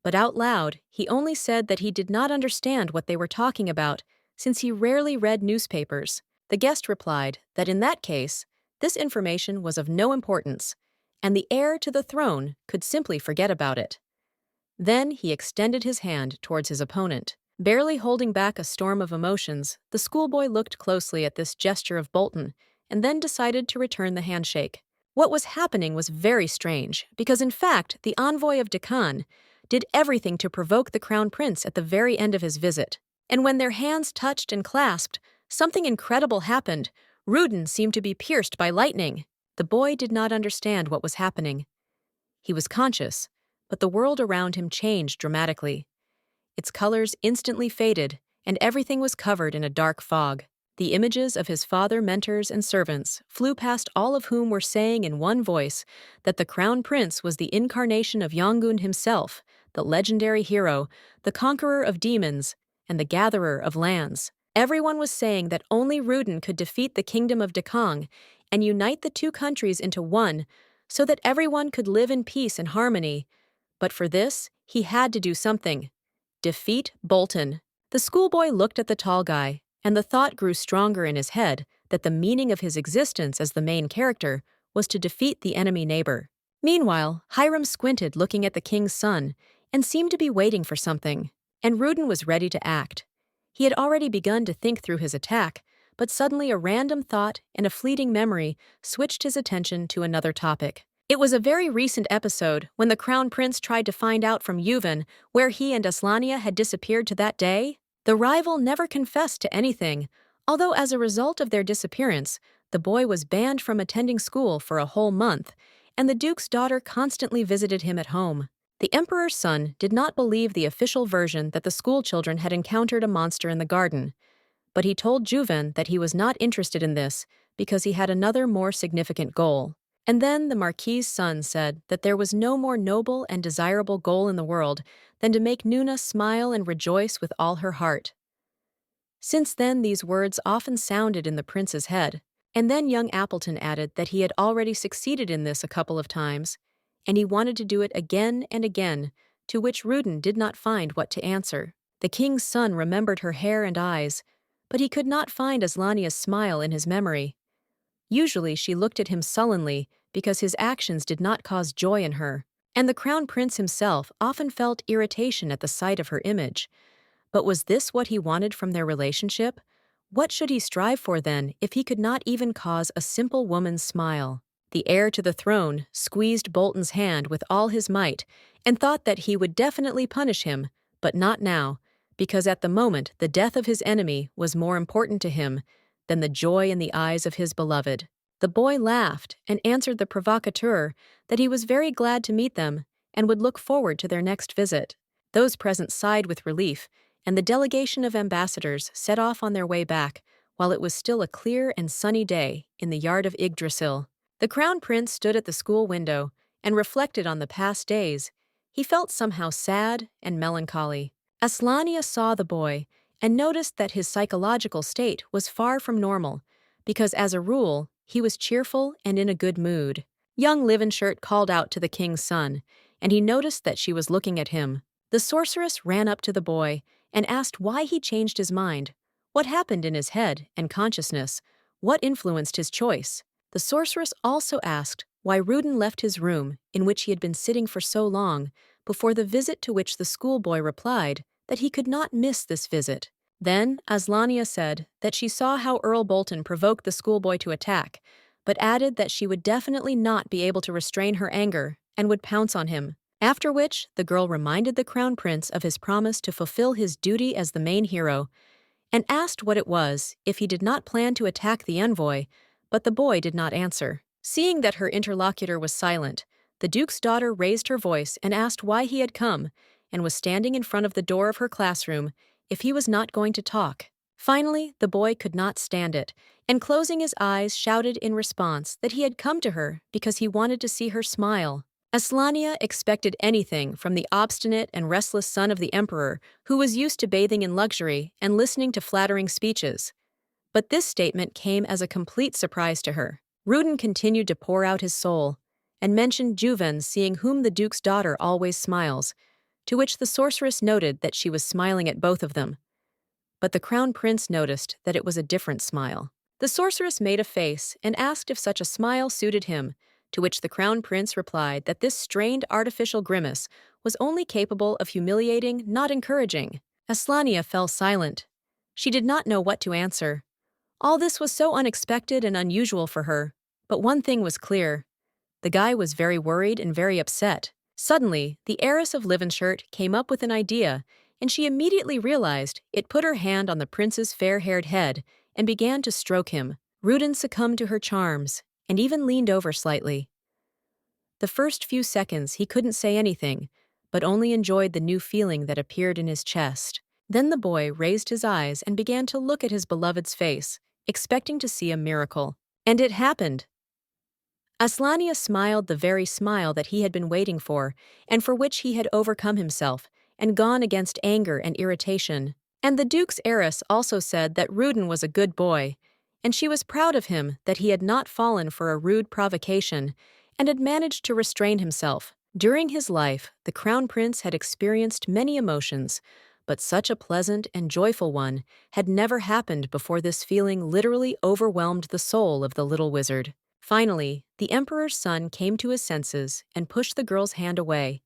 but out loud, he only said that he did not understand what they were talking about, since he rarely read newspapers. The guest replied that in that case, this information was of no importance, and the heir to the throne could simply forget about it. Then he extended his hand towards his opponent. Barely holding back a storm of emotions, the schoolboy looked closely at this gesture of Bolton and then decided to return the handshake. What was happening was very strange, because in fact, the envoy of Deon did everything to provoke the Crown Prince at the very end of his visit. And when their hands touched and clasped, something incredible happened. Ruden seemed to be pierced by lightning. The boy did not understand what was happening. He was conscious, but the world around him changed dramatically. Its colors instantly faded, and everything was covered in a dark fog. The images of his father, mentors, and servants flew past, all of whom were saying in one voice that the Crown Prince was the incarnation of Yongun himself, the legendary hero, the conqueror of demons, and the gatherer of lands. Everyone was saying that only Ruden could defeat the kingdom of Deon and unite the two countries into one so that everyone could live in peace and harmony. But for this, he had to do something. Defeat Bolton. The schoolboy looked at the tall guy, and the thought grew stronger in his head that the meaning of his existence as the main character was to defeat the enemy neighbor. Meanwhile, Hiram squinted, looking at the king's son, and seemed to be waiting for something. And Ruden was ready to act. He had already begun to think through his attack, but suddenly a random thought and a fleeting memory switched his attention to another topic. It was a very recent episode when the Crown Prince tried to find out from Yuven where he and Aslania had disappeared to that day. The rival never confessed to anything, although as a result of their disappearance, the boy was banned from attending school for a whole month, and the Duke's daughter constantly visited him at home. The Emperor's son did not believe the official version that the schoolchildren had encountered a monster in the garden, but he told Yuven that he was not interested in this because he had another more significant goal. And then the Marquis's son said that there was no more noble and desirable goal in the world than to make Nuna smile and rejoice with all her heart. Since then, these words often sounded in the prince's head. And then young Appleton added that he had already succeeded in this a couple of times, and he wanted to do it again and again, to which Ruden did not find what to answer. The king's son remembered her hair and eyes, but he could not find Aslania's smile in his memory. Usually she looked at him sullenly because his actions did not cause joy in her, and the crown prince himself often felt irritation at the sight of her image. But was this what he wanted from their relationship? What should he strive for then if he could not even cause a simple woman's smile? The heir to the throne squeezed Bolton's hand with all his might and thought that he would definitely punish him, but not now, because at the moment the death of his enemy was more important to him than the joy in the eyes of his beloved. The boy laughed and answered the provocateur that he was very glad to meet them and would look forward to their next visit. Those present sighed with relief, and the delegation of ambassadors set off on their way back while it was still a clear and sunny day in the yard of Yggdrasil. The crown prince stood at the school window and reflected on the past days. He felt somehow sad and melancholy. Aslania saw the boy and noticed that his psychological state was far from normal, because as a rule, he was cheerful and in a good mood. Young Livenshirt called out to the king's son, and he noticed that she was looking at him. The sorceress ran up to the boy and asked why he changed his mind, what happened in his head and consciousness, what influenced his choice. The sorceress also asked why Ruden left his room, in which he had been sitting for so long, before the visit, to which the schoolboy replied that he could not miss this visit. Then Aslania said that she saw how Earl Bolton provoked the schoolboy to attack, but added that she would definitely not be able to restrain her anger and would pounce on him. After which, the girl reminded the crown prince of his promise to fulfill his duty as the main hero, and asked what it was if he did not plan to attack the envoy, but the boy did not answer. Seeing that her interlocutor was silent, the duke's daughter raised her voice and asked why he had come, and was standing in front of the door of her classroom if he was not going to talk. Finally, the boy could not stand it, and closing his eyes shouted in response that he had come to her because he wanted to see her smile. Aslania expected anything from the obstinate and restless son of the emperor, who was used to bathing in luxury and listening to flattering speeches. But this statement came as a complete surprise to her. Ruden continued to pour out his soul, and mentioned Yuven seeing whom the duke's daughter always smiles, to which the sorceress noted that she was smiling at both of them. But the crown prince noticed that it was a different smile. The sorceress made a face and asked if such a smile suited him, to which the crown prince replied that this strained artificial grimace was only capable of humiliating, not encouraging. Aslania fell silent. She did not know what to answer. All this was so unexpected and unusual for her, but one thing was clear. The guy was very worried and very upset. Suddenly, the heiress of Livenshirt came up with an idea, and she immediately realized it. Put her hand on the prince's fair-haired head and began to stroke him. Ruden succumbed to her charms and even leaned over slightly. The first few seconds he couldn't say anything, but only enjoyed the new feeling that appeared in his chest. Then the boy raised his eyes and began to look at his beloved's face, expecting to see a miracle. And it happened. Aslania smiled the very smile that he had been waiting for, and for which he had overcome himself, and gone against anger and irritation. And the duke's heiress also said that Ruden was a good boy, and she was proud of him that he had not fallen for a rude provocation, and had managed to restrain himself. During his life, the crown prince had experienced many emotions, but such a pleasant and joyful one had never happened before. This feeling literally overwhelmed the soul of the little wizard. Finally, the emperor's son came to his senses and pushed the girl's hand away.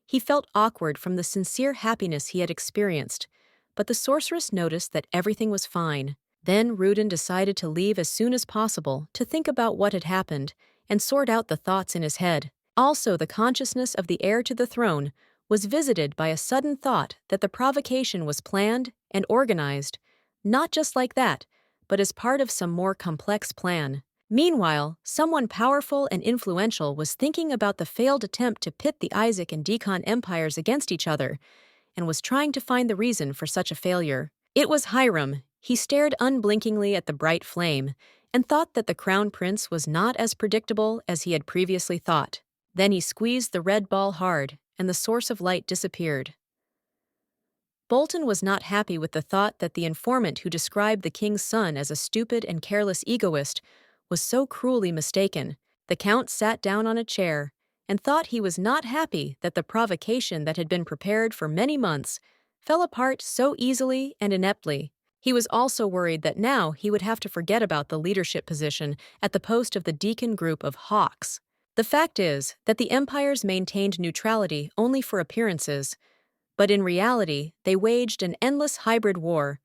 He felt awkward from the sincere happiness he had experienced, but the sorceress noticed that everything was fine. Then Ruden decided to leave as soon as possible to think about what had happened and sort out the thoughts in his head. Also, the consciousness of the heir to the throne was visited by a sudden thought that the provocation was planned and organized, not just like that, but as part of some more complex plan. Meanwhile, someone powerful and influential was thinking about the failed attempt to pit the Isaac and Decon empires against each other, and was trying to find the reason for such a failure. It was Hiram. He stared unblinkingly at the bright flame, and thought that the crown prince was not as predictable as he had previously thought. Then he squeezed the red ball hard, and the source of light disappeared. Bolton was not happy with the thought that the informant who described the king's son as a stupid and careless egoist was so cruelly mistaken. The count sat down on a chair and thought he was not happy that the provocation that had been prepared for many months fell apart so easily and ineptly. He was also worried that now he would have to forget about the leadership position at the post of the deacon group of hawks. The fact is that the empires maintained neutrality only for appearances, but in reality, they waged an endless hybrid war.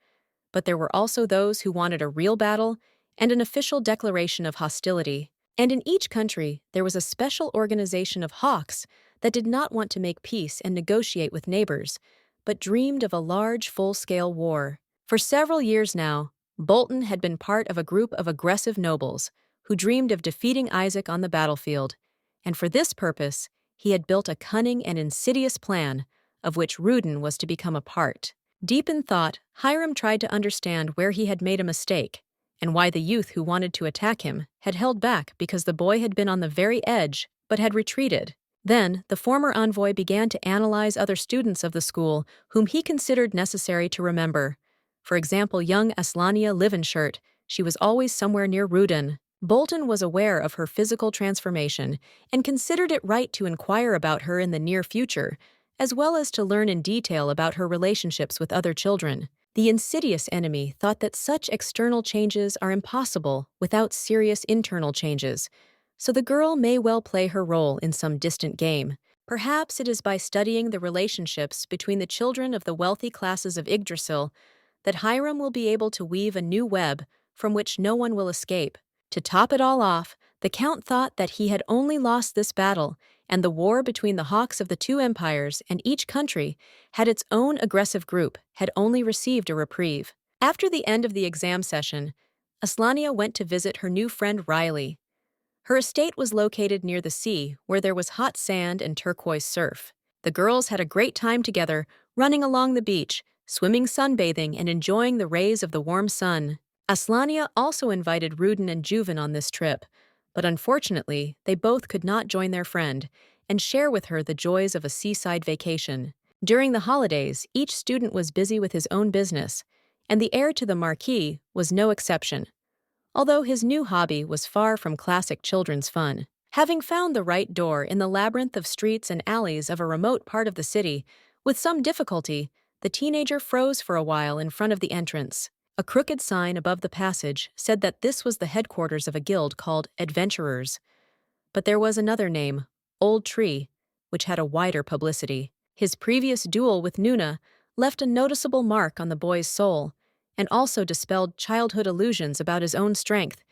But there were also those who wanted a real battle and an official declaration of hostility. And in each country, there was a special organization of hawks that did not want to make peace and negotiate with neighbors, but dreamed of a large, full-scale war. For several years now, Bolton had been part of a group of aggressive nobles who dreamed of defeating Isaac on the battlefield, and for this purpose, he had built a cunning and insidious plan of which Ruden was to become a part. Deep in thought, Hiram tried to understand where he had made a mistake, and why the youth who wanted to attack him had held back because the boy had been on the very edge but had retreated. Then, the former envoy began to analyze other students of the school whom he considered necessary to remember. For example, young Aania Livenshirt. She was always somewhere near Ruden. Bolton was aware of her physical transformation and considered it right to inquire about her in the near future, as well as to learn in detail about her relationships with other children. The insidious enemy thought that such external changes are impossible without serious internal changes, so the girl may well play her role in some distant game. Perhaps it is by studying the relationships between the children of the wealthy classes of Yggdrasil that Hiram will be able to weave a new web from which no one will escape. To top it all off, the Count thought that he had only lost this battle, and the war between the hawks of the two empires and each country had its own aggressive group had only received a reprieve. After the end of the exam session, Aslania went to visit her new friend Riley. Her estate was located near the sea, where there was hot sand and turquoise surf. The girls had a great time together, running along the beach, swimming, sunbathing, and enjoying the rays of the warm sun. Aslania also invited Ruden and Yuven on this trip, but unfortunately, they both could not join their friend and share with her the joys of a seaside vacation. During the holidays, each student was busy with his own business, and the heir to the Marquis was no exception, although his new hobby was far from classic children's fun. Having found the right door in the labyrinth of streets and alleys of a remote part of the city, with some difficulty, the teenager froze for a while in front of the entrance. A crooked sign above the passage said that this was the headquarters of a guild called Adventurers. But there was another name, Old Tree, which had a wider publicity. His previous duel with Nuna left a noticeable mark on the boy's soul, and also dispelled childhood illusions about his own strength,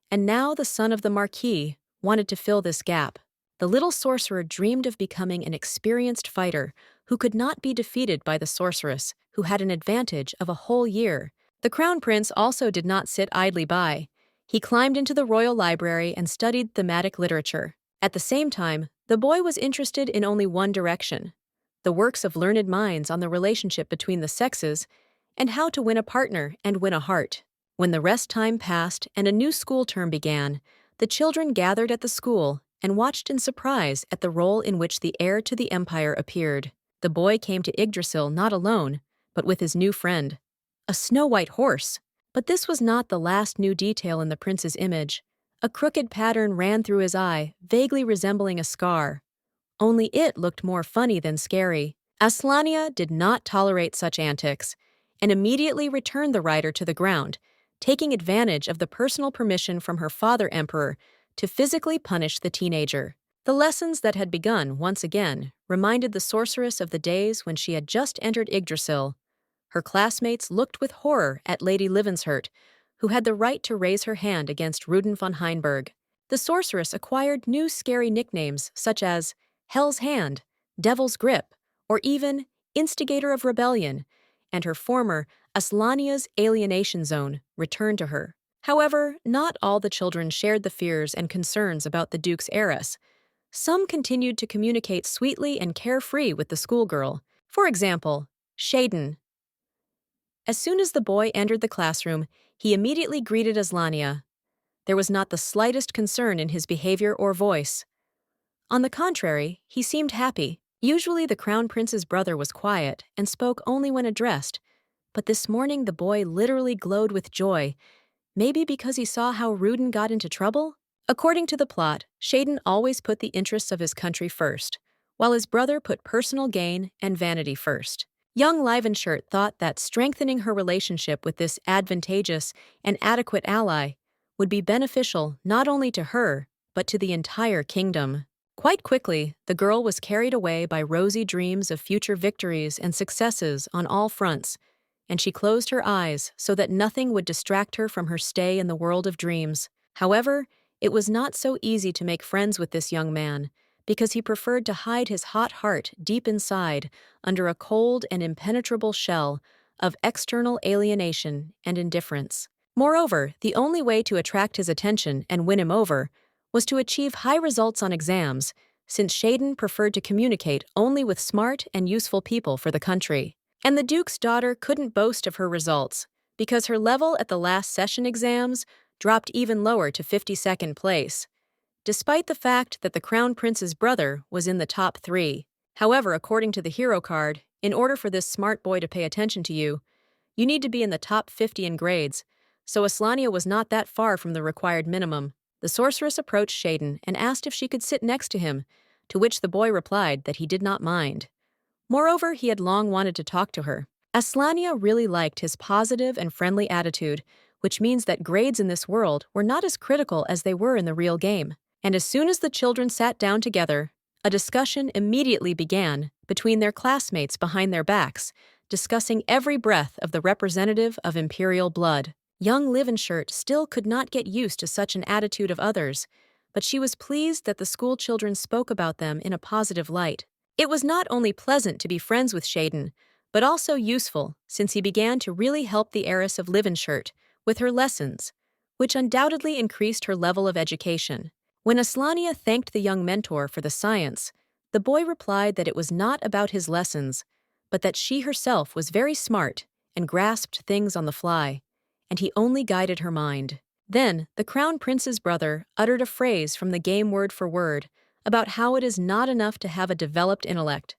and now the son of the Marquis wanted to fill this gap. The little sorcerer dreamed of becoming an experienced fighter who could not be defeated by the sorceress, who had an advantage of a whole year. The Crown Prince also did not sit idly by. He climbed into the royal library and studied thematic literature. At the same time, the boy was interested in only one direction: the works of learned minds on the relationship between the sexes and how to win a partner and win a heart. When the rest time passed and a new school term began, the children gathered at the school and watched in surprise at the role in which the heir to the empire appeared. The boy came to Yggdrasil not alone, but with his new friend, a snow-white horse. But this was not the last new detail in the prince's image. A crooked pattern ran through his eye, vaguely resembling a scar. Only it looked more funny than scary. Aslania did not tolerate such antics, and immediately returned the rider to the ground, taking advantage of the personal permission from her father emperor to physically punish the teenager. The lessons that had begun, once again, reminded the sorceress of the days when she had just entered Yggdrasil. Her classmates looked with horror at Lady Livenshirt, who had the right to raise her hand against Ruden von Heinberg. The sorceress acquired new scary nicknames such as Hell's Hand, Devil's Grip, or even Instigator of Rebellion, and her former Aslania's alienation zone returned to her. However, not all the children shared the fears and concerns about the Duke's heiress. Some continued to communicate sweetly and carefree with the schoolgirl. For example, Shaden. As soon as the boy entered the classroom, he immediately greeted Aslania. There was not the slightest concern in his behavior or voice. On the contrary, he seemed happy. Usually the crown prince's brother was quiet and spoke only when addressed, but this morning the boy literally glowed with joy, maybe because he saw how Ruden got into trouble? According to the plot, Shaden always put the interests of his country first, while his brother put personal gain and vanity first. Young Livenshirt thought that strengthening her relationship with this advantageous and adequate ally would be beneficial not only to her, but to the entire kingdom. Quite quickly, the girl was carried away by rosy dreams of future victories and successes on all fronts, and she closed her eyes so that nothing would distract her from her stay in the world of dreams. However, it was not so easy to make friends with this young man, because he preferred to hide his hot heart deep inside under a cold and impenetrable shell of external alienation and indifference. Moreover, the only way to attract his attention and win him over was to achieve high results on exams, since Shaden preferred to communicate only with smart and useful people for the country. And the Duke's daughter couldn't boast of her results, because her level at the last session exams dropped even lower to 52nd place, despite the fact that the Crown Prince's brother was in the top 3. However, according to the hero card, in order for this smart boy to pay attention to you, you need to be in the top 50 in grades, so Aslania was not that far from the required minimum. The sorceress approached Shaden and asked if she could sit next to him, to which the boy replied that he did not mind. Moreover, he had long wanted to talk to her. Aslania really liked his positive and friendly attitude, which means that grades in this world were not as critical as they were in the real game. And as soon as the children sat down together, a discussion immediately began between their classmates behind their backs, discussing every breath of the representative of imperial blood. Young Livenshirt still could not get used to such an attitude of others, but she was pleased that the school children spoke about them in a positive light. It was not only pleasant to be friends with Shaden, but also useful, since he began to really help the heiress of Livenshirt with her lessons, which undoubtedly increased her level of education. When Aslania thanked the young mentor for the science, the boy replied that it was not about his lessons, but that she herself was very smart and grasped things on the fly, and he only guided her mind. Then, the Crown Prince's brother uttered a phrase from the game word for word about how it is not enough to have a developed intellect.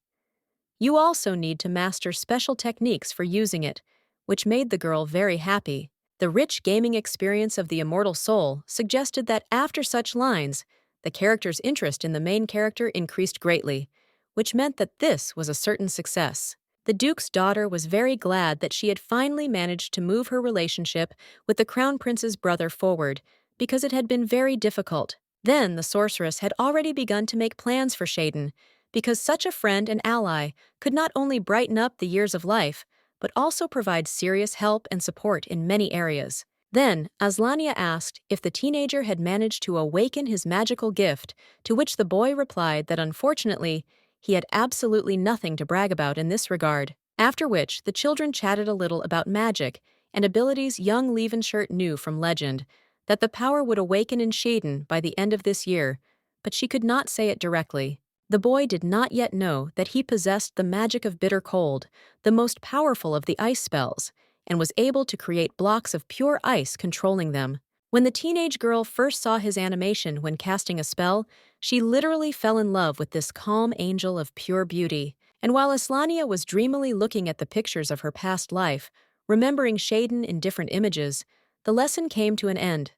You also need to master special techniques for using it, which made the girl very happy. The rich gaming experience of the immortal soul suggested that after such lines, the character's interest in the main character increased greatly, which meant that this was a certain success. The Duke's daughter was very glad that she had finally managed to move her relationship with the Crown Prince's brother forward, because it had been very difficult. Then the sorceress had already begun to make plans for Shaden, because such a friend and ally could not only brighten up the years of life, but also provide serious help and support in many areas. Then, Aslania asked if the teenager had managed to awaken his magical gift, to which the boy replied that unfortunately, he had absolutely nothing to brag about in this regard. After which, the children chatted a little about magic and abilities young Livenshirt knew from legend, that the power would awaken in Shaden by the end of this year, but she could not say it directly. The boy did not yet know that he possessed the magic of bitter cold, the most powerful of the ice spells, and was able to create blocks of pure ice controlling them. When the teenage girl first saw his animation when casting a spell, she literally fell in love with this calm angel of pure beauty. And while Aslania was dreamily looking at the pictures of her past life, remembering Shaden in different images, the lesson came to an end.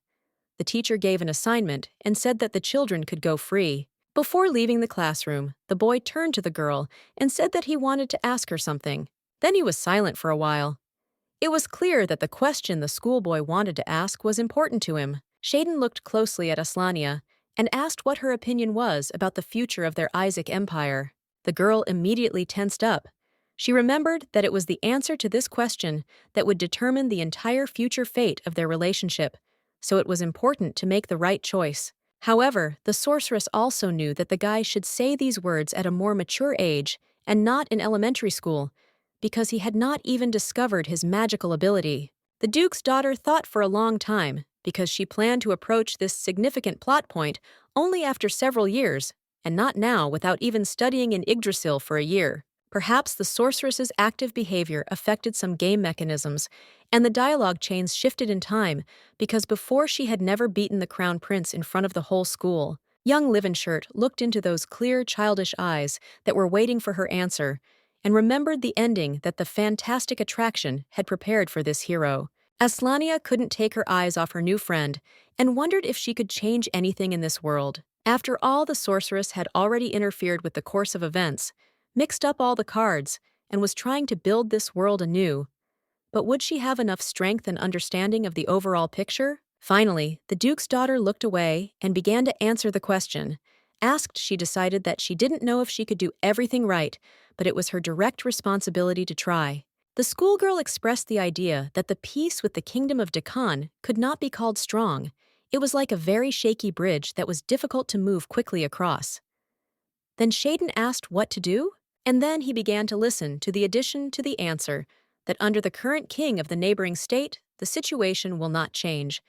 The teacher gave an assignment and said that the children could go free. Before leaving the classroom, the boy turned to the girl and said that he wanted to ask her something. Then he was silent for a while. It was clear that the question the schoolboy wanted to ask was important to him. Shaden looked closely at Aslania and asked what her opinion was about the future of their Isaac empire. The girl immediately tensed up. She remembered that it was the answer to this question that would determine the entire future fate of their relationship, so it was important to make the right choice. However, the sorceress also knew that the guy should say these words at a more mature age and not in elementary school, because he had not even discovered his magical ability. The Duke's daughter thought for a long time, because she planned to approach this significant plot point only after several years, and not now without even studying in Yggdrasil for a year. Perhaps the sorceress's active behavior affected some game mechanisms, and the dialogue chains shifted in time, because before she had never beaten the Crown Prince in front of the whole school. Young Livenshirt looked into those clear, childish eyes that were waiting for her answer and remembered the ending that the fantastic attraction had prepared for this hero. Aslania couldn't take her eyes off her new friend and wondered if she could change anything in this world. After all, the sorceress had already interfered with the course of events, mixed up all the cards, and was trying to build this world anew. But would she have enough strength and understanding of the overall picture? Finally, the Duke's daughter looked away and began to answer the question. Asked, she decided that she didn't know if she could do everything right, but it was her direct responsibility to try. The schoolgirl expressed the idea that the peace with the kingdom of Deccan could not be called strong. It was like a very shaky bridge that was difficult to move quickly across. Then Shaden asked what to do, and then he began to listen to the addition to the answer that under the current king of the neighboring state, the situation will not change.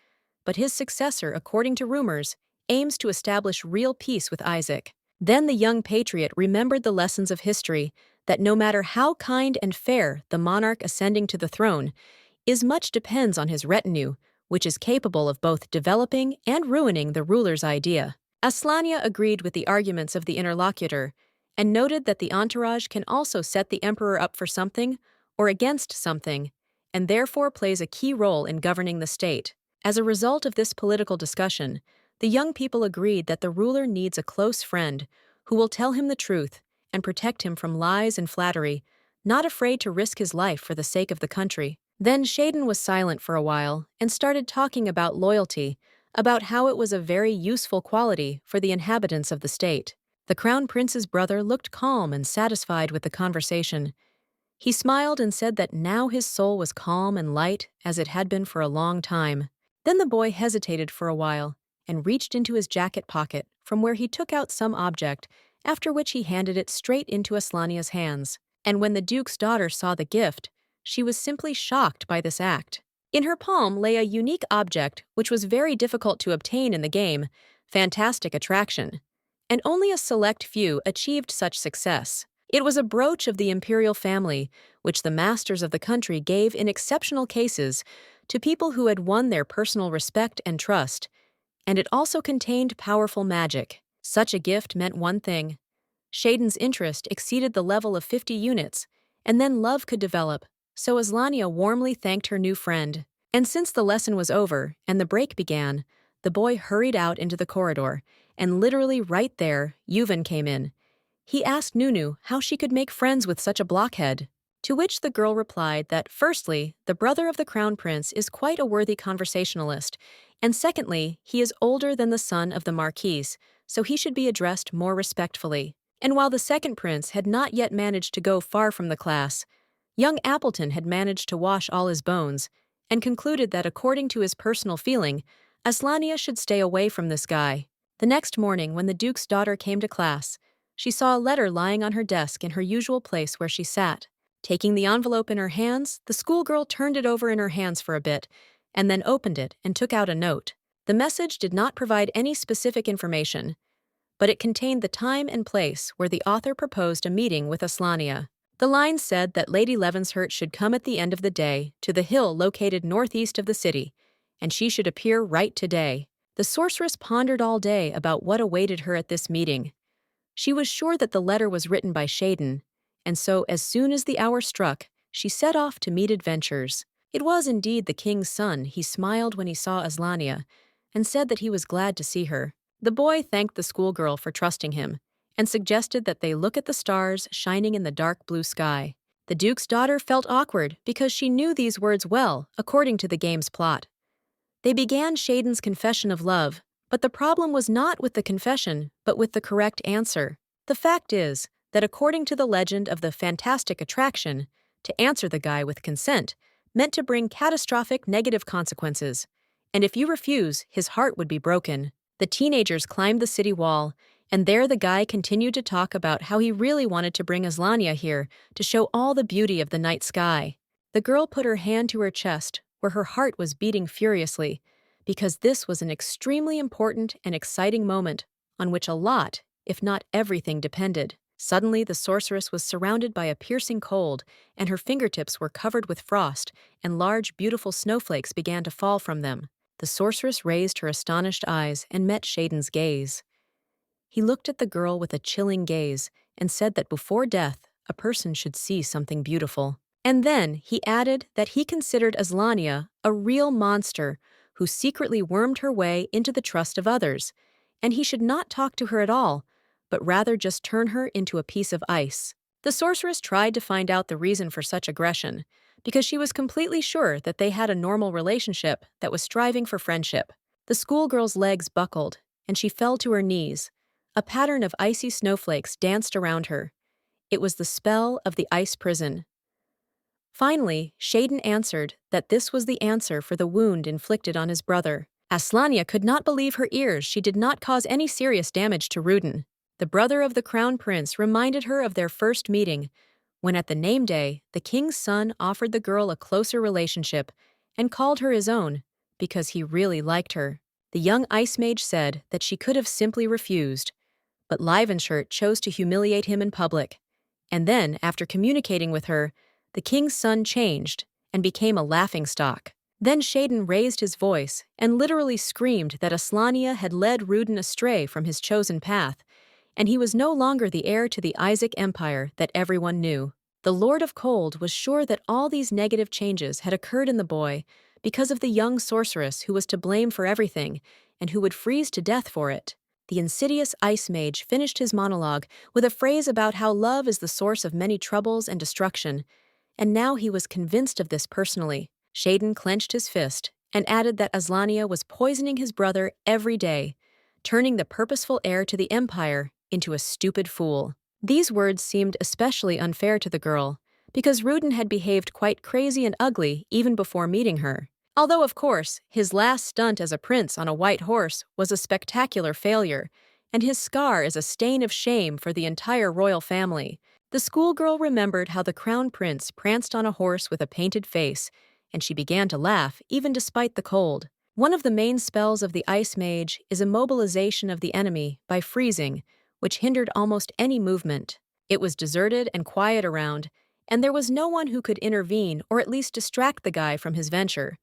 But his successor, according to rumors, aims to establish real peace with Isaac. Then the young patriot remembered the lessons of history, that no matter how kind and fair the monarch ascending to the throne is, much depends on his retinue, which is capable of both developing and ruining the ruler's idea. Aslania agreed with the arguments of the interlocutor and noted that the entourage can also set the emperor up for something or against something, and therefore plays a key role in governing the state. As a result of this political discussion, the young people agreed that the ruler needs a close friend who will tell him the truth and protect him from lies and flattery, not afraid to risk his life for the sake of the country. Then Shaden was silent for a while and started talking about loyalty, about how it was a very useful quality for the inhabitants of the state. The crown prince's brother looked calm and satisfied with the conversation. He smiled and said that now his soul was calm and light as it had been for a long time. Then the boy hesitated for a while and reached into his jacket pocket, from where he took out some object, after which he handed it straight into Aslania's hands. And when the Duke's daughter saw the gift, she was simply shocked by this act. In her palm lay a unique object which was very difficult to obtain in the game, fantastic attraction. And only a select few achieved such success. It was a brooch of the imperial family, which the masters of the country gave in exceptional cases to people who had won their personal respect and trust, and it also contained powerful magic. Such a gift meant one thing. Shaden's interest exceeded the level of 50 units, and then love could develop, so Aslania warmly thanked her new friend. And since the lesson was over and the break began, the boy hurried out into the corridor, and literally right there, Yuven came in. He asked Nunu how she could make friends with such a blockhead, to which the girl replied that firstly, the brother of the crown prince is quite a worthy conversationalist, and secondly, he is older than the son of the marquise, so he should be addressed more respectfully. And while the second prince had not yet managed to go far from the class, young Appleton had managed to wash all his bones, and concluded that according to his personal feeling, Aslania should stay away from this guy. The next morning, when the Duke's daughter came to class, she saw a letter lying on her desk in her usual place where she sat. Taking the envelope in her hands, the schoolgirl turned it over in her hands for a bit, and then opened it and took out a note. The message did not provide any specific information, but it contained the time and place where the author proposed a meeting with Aslania. The line said that Lady Levenshurt should come at the end of the day to the hill located northeast of the city, and she should appear right today. The sorceress pondered all day about what awaited her at this meeting. She was sure that the letter was written by Shaden, and so as soon as the hour struck, she set off to meet adventures. It was indeed the king's son. He smiled when he saw Aslania, and said that he was glad to see her. The boy thanked the schoolgirl for trusting him, and suggested that they look at the stars shining in the dark blue sky. The Duke's daughter felt awkward because she knew these words well, according to the game's plot. They began Shaden's confession of love, but the problem was not with the confession, but with the correct answer. The fact is that according to the legend of the fantastic attraction, to answer the guy with consent meant to bring catastrophic negative consequences, and if you refuse, his heart would be broken. The teenagers climbed the city wall, and there the guy continued to talk about how he really wanted to bring Aslania here to show all the beauty of the night sky. The girl put her hand to her chest, where her heart was beating furiously, because this was an extremely important and exciting moment on which a lot, if not everything, depended. Suddenly, the sorceress was surrounded by a piercing cold, and her fingertips were covered with frost, and large, beautiful snowflakes began to fall from them. The sorceress raised her astonished eyes and met Shaden's gaze. He looked at the girl with a chilling gaze and said that before death, a person should see something beautiful. And then he added that he considered Aslania a real monster who secretly wormed her way into the trust of others, and he should not talk to her at all, but rather just turn her into a piece of ice. The sorceress tried to find out the reason for such aggression, because she was completely sure that they had a normal relationship that was striving for friendship. The schoolgirl's legs buckled, and she fell to her knees. A pattern of icy snowflakes danced around her. It was the spell of the ice prison. Finally, Shaden answered that this was the answer for the wound inflicted on his brother. Aslania could not believe her ears. She did not cause any serious damage to Ruden. The brother of the crown prince reminded her of their first meeting, when at the name day, the king's son offered the girl a closer relationship and called her his own because he really liked her. The young ice mage said that she could have simply refused, but Livenshirt chose to humiliate him in public. And then, after communicating with her, the king's son changed and became a laughingstock. Then Shaden raised his voice and literally screamed that Aslania had led Ruden astray from his chosen path, and he was no longer the heir to the Isaac Empire that everyone knew. The Lord of Cold was sure that all these negative changes had occurred in the boy because of the young sorceress who was to blame for everything and who would freeze to death for it. The insidious ice mage finished his monologue with a phrase about how love is the source of many troubles and destruction, and now he was convinced of this personally. Shaden clenched his fist and added that Aslania was poisoning his brother every day, turning the purposeful heir to the Empire into a stupid fool. These words seemed especially unfair to the girl, because Ruden had behaved quite crazy and ugly even before meeting her. Although, of course, his last stunt as a prince on a white horse was a spectacular failure, and his scar is a stain of shame for the entire royal family. The schoolgirl remembered how the crown prince pranced on a horse with a painted face, and she began to laugh, even despite the cold. One of the main spells of the ice mage is immobilization of the enemy by freezing, which hindered almost any movement. It was deserted and quiet around, and there was no one who could intervene or at least distract the guy from his venture.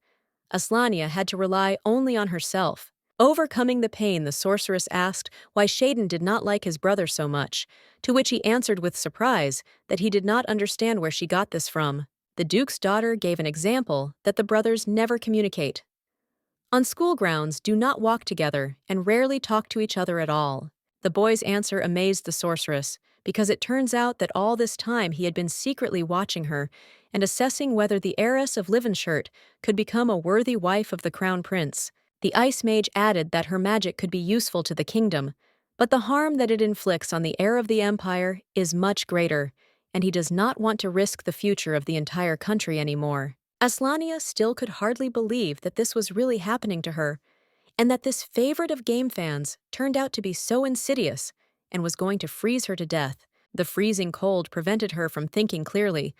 Aslania had to rely only on herself. Overcoming the pain, the sorceress asked why Shaden did not like his brother so much, to which he answered with surprise that he did not understand where she got this from. The duke's daughter gave an example that the brothers never communicate. On school grounds, do not walk together and rarely talk to each other at all. The boy's answer amazed the sorceress, because it turns out that all this time he had been secretly watching her and assessing whether the heiress of Livenshirt could become a worthy wife of the crown prince. The ice mage added that her magic could be useful to the kingdom, but the harm that it inflicts on the heir of the empire is much greater, and he does not want to risk the future of the entire country anymore. Aslania still could hardly believe that this was really happening to her, and that this favorite of game fans turned out to be so insidious and was going to freeze her to death. The freezing cold prevented her from thinking clearly,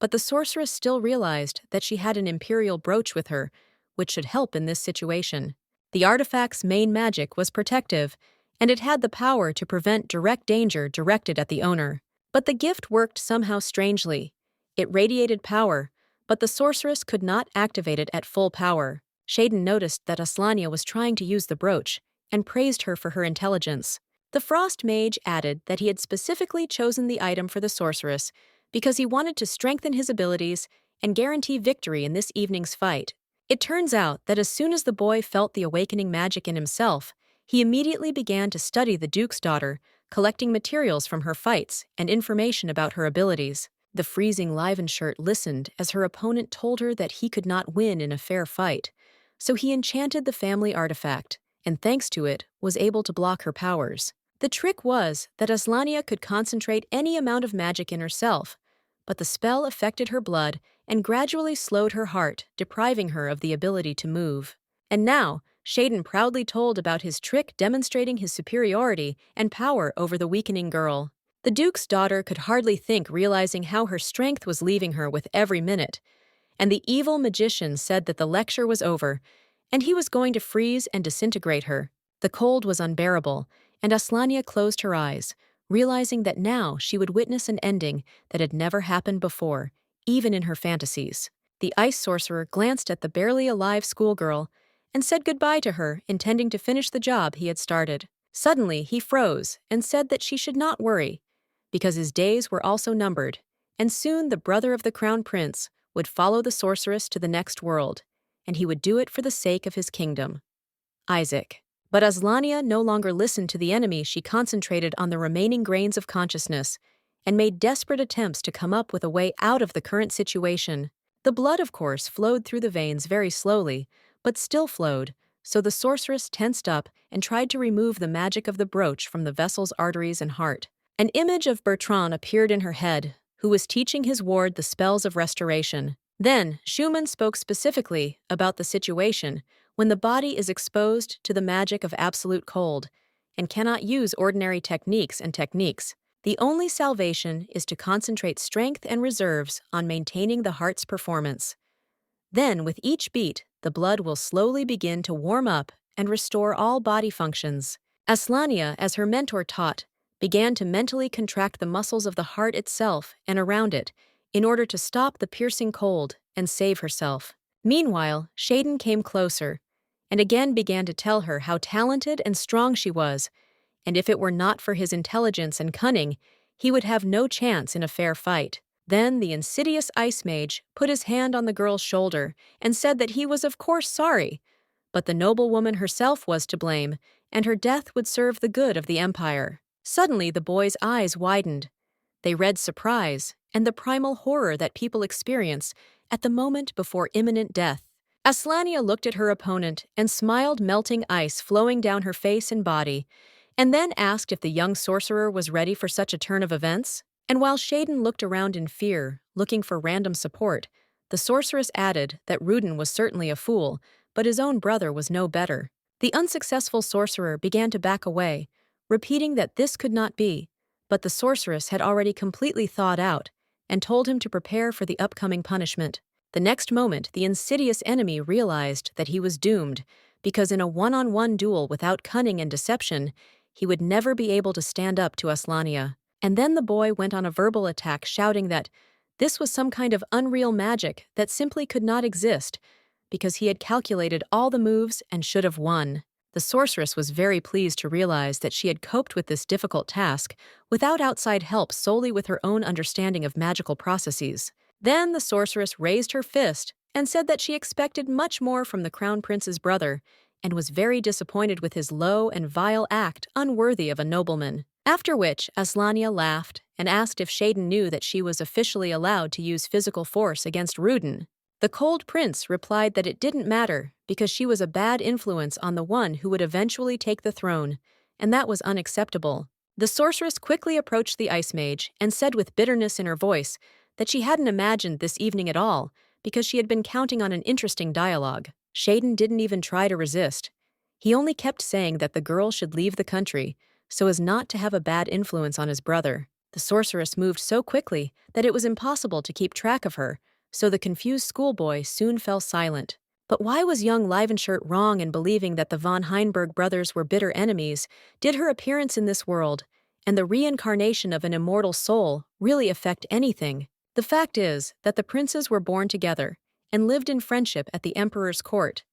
but the sorceress still realized that she had an imperial brooch with her, which should help in this situation. The artifact's main magic was protective, and it had the power to prevent direct danger directed at the owner. But the gift worked somehow strangely. It radiated power, but the sorceress could not activate it at full power. Shaden noticed that Aslania was trying to use the brooch and praised her for her intelligence. The frost mage added that he had specifically chosen the item for the sorceress because he wanted to strengthen his abilities and guarantee victory in this evening's fight. It turns out that as soon as the boy felt the awakening magic in himself, he immediately began to study the duke's daughter, collecting materials from her fights and information about her abilities. The freezing Livenshirt listened as her opponent told her that he could not win in a fair fight, so he enchanted the family artifact, and thanks to it, was able to block her powers. The trick was that Aslania could concentrate any amount of magic in herself, but the spell affected her blood and gradually slowed her heart, depriving her of the ability to move. And now, Shaden proudly told about his trick demonstrating his superiority and power over the weakening girl. The duke's daughter could hardly think, realizing how her strength was leaving her with every minute, and the evil magician said that the lecture was over, and he was going to freeze and disintegrate her. The cold was unbearable, and Aslania closed her eyes, realizing that now she would witness an ending that had never happened before, even in her fantasies. The ice sorcerer glanced at the barely alive schoolgirl and said goodbye to her, intending to finish the job he had started. Suddenly, he froze and said that she should not worry, because his days were also numbered, and soon the brother of the crown prince would follow the sorceress to the next world, and he would do it for the sake of his kingdom. Isaac. But as Lania no longer listened to the enemy, she concentrated on the remaining grains of consciousness and made desperate attempts to come up with a way out of the current situation. The blood, of course, flowed through the veins very slowly, but still flowed, so the sorceress tensed up and tried to remove the magic of the brooch from the vessel's arteries and heart. An image of Bertrand appeared in her head, who was teaching his ward the spells of restoration. Then, Schumann spoke specifically about the situation when the body is exposed to the magic of absolute cold and cannot use ordinary techniques. The only salvation is to concentrate strength and reserves on maintaining the heart's performance. Then, with each beat, the blood will slowly begin to warm up and restore all body functions. Aslania, as her mentor taught, began to mentally contract the muscles of the heart itself and around it in order to stop the piercing cold and save herself. Meanwhile, Shaden came closer and again began to tell her how talented and strong she was, and if it were not for his intelligence and cunning, he would have no chance in a fair fight. Then the insidious ice mage put his hand on the girl's shoulder and said that he was of course sorry, but the noblewoman herself was to blame, and her death would serve the good of the empire. Suddenly the boy's eyes widened. They read surprise and the primal horror that people experience at the moment before imminent death. Aslania looked at her opponent and smiled, melting ice flowing down her face and body, and then asked if the young sorcerer was ready for such a turn of events. And while Shaden looked around in fear, looking for random support, the sorceress added that Ruden was certainly a fool, but his own brother was no better. The unsuccessful sorcerer began to back away, repeating that this could not be, but the sorceress had already completely thawed out and told him to prepare for the upcoming punishment. The next moment, the insidious enemy realized that he was doomed, because in a one-on-one duel without cunning and deception, he would never be able to stand up to Aslania. And then the boy went on a verbal attack, shouting that this was some kind of unreal magic that simply could not exist, because he had calculated all the moves and should have won. The sorceress was very pleased to realize that she had coped with this difficult task without outside help, solely with her own understanding of magical processes. Then the sorceress raised her fist and said that she expected much more from the crown prince's brother and was very disappointed with his low and vile act, unworthy of a nobleman. After which, Aslania laughed and asked if Shaden knew that she was officially allowed to use physical force against Ruden. The cold prince replied that it didn't matter because she was a bad influence on the one who would eventually take the throne, and that was unacceptable. The sorceress quickly approached the ice mage and said with bitterness in her voice that she hadn't imagined this evening at all because she had been counting on an interesting dialogue. Shaden didn't even try to resist. He only kept saying that the girl should leave the country so as not to have a bad influence on his brother. The sorceress moved so quickly that it was impossible to keep track of her, so the confused schoolboy soon fell silent. But why was young Livenshirt wrong in believing that the von Heinberg brothers were bitter enemies? Did her appearance in this world and the reincarnation of an immortal soul really affect anything? The fact is that the princes were born together and lived in friendship at the emperor's court.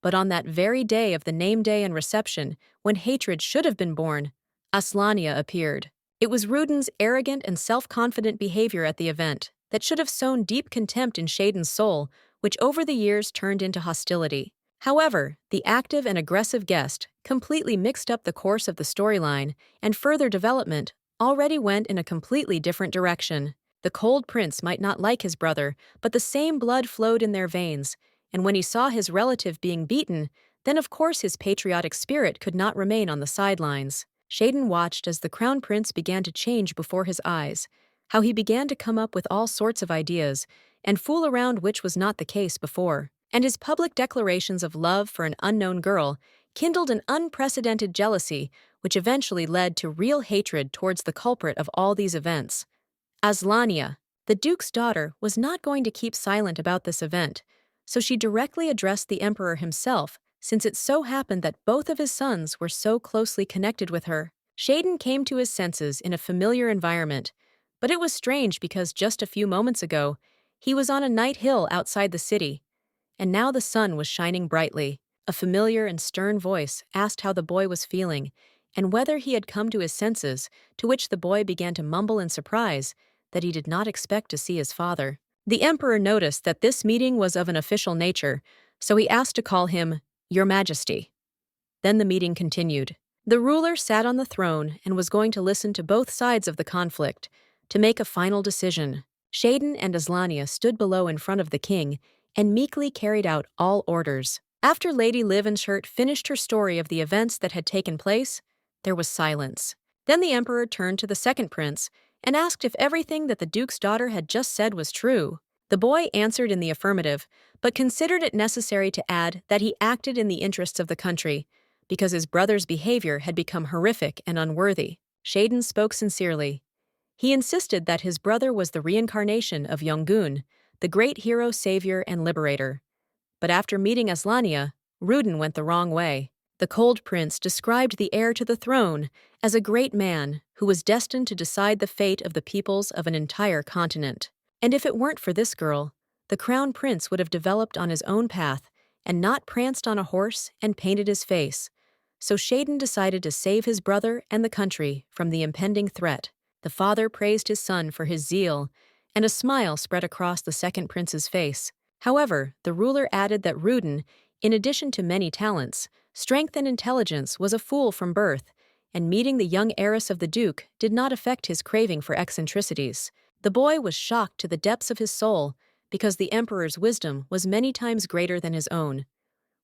But on that very day of the name day and reception, when hatred should have been born, Aslania appeared. It was Ruden's arrogant and self-confident behavior at the event that should have sown deep contempt in Shaden's soul, which over the years turned into hostility. However, the active and aggressive guest completely mixed up the course of the storyline, and further development already went in a completely different direction. The cold prince might not like his brother, but the same blood flowed in their veins, and when he saw his relative being beaten, then of course his patriotic spirit could not remain on the sidelines. Shaden watched as the crown prince began to change before his eyes, how he began to come up with all sorts of ideas and fool around, which was not the case before. And his public declarations of love for an unknown girl kindled an unprecedented jealousy, which eventually led to real hatred towards the culprit of all these events. Aslania, the duke's daughter, was not going to keep silent about this event, so she directly addressed the emperor himself, since it so happened that both of his sons were so closely connected with her. Shaden came to his senses in a familiar environment, but it was strange because just a few moments ago, he was on a night hill outside the city, and now the sun was shining brightly. A familiar and stern voice asked how the boy was feeling, and whether he had come to his senses, to which the boy began to mumble in surprise that he did not expect to see his father. The emperor noticed that this meeting was of an official nature, so he asked to call him Your Majesty. Then the meeting continued. The ruler sat on the throne and was going to listen to both sides of the conflict to make a final decision. Shaden and Aania stood below in front of the king and meekly carried out all orders. After Lady Livenshirt finished her story of the events that had taken place, there was silence. Then the emperor turned to the second prince and asked if everything that the duke's daughter had just said was true. The boy answered in the affirmative, but considered it necessary to add that he acted in the interests of the country, because his brother's behavior had become horrific and unworthy. Shaden spoke sincerely. He insisted that his brother was the reincarnation of Yongun, the great hero, savior, and liberator. But after meeting Aania, Ruden went the wrong way. The cold prince described the heir to the throne as a great man who was destined to decide the fate of the peoples of an entire continent. And if it weren't for this girl, the crown prince would have developed on his own path and not pranced on a horse and painted his face. So Shaden decided to save his brother and the country from the impending threat. The father praised his son for his zeal, and a smile spread across the second prince's face. However, the ruler added that Ruden, in addition to many talents, strength and intelligence, was a fool from birth, and meeting the young heiress of the duke did not affect his craving for eccentricities. The boy was shocked to the depths of his soul because the emperor's wisdom was many times greater than his own,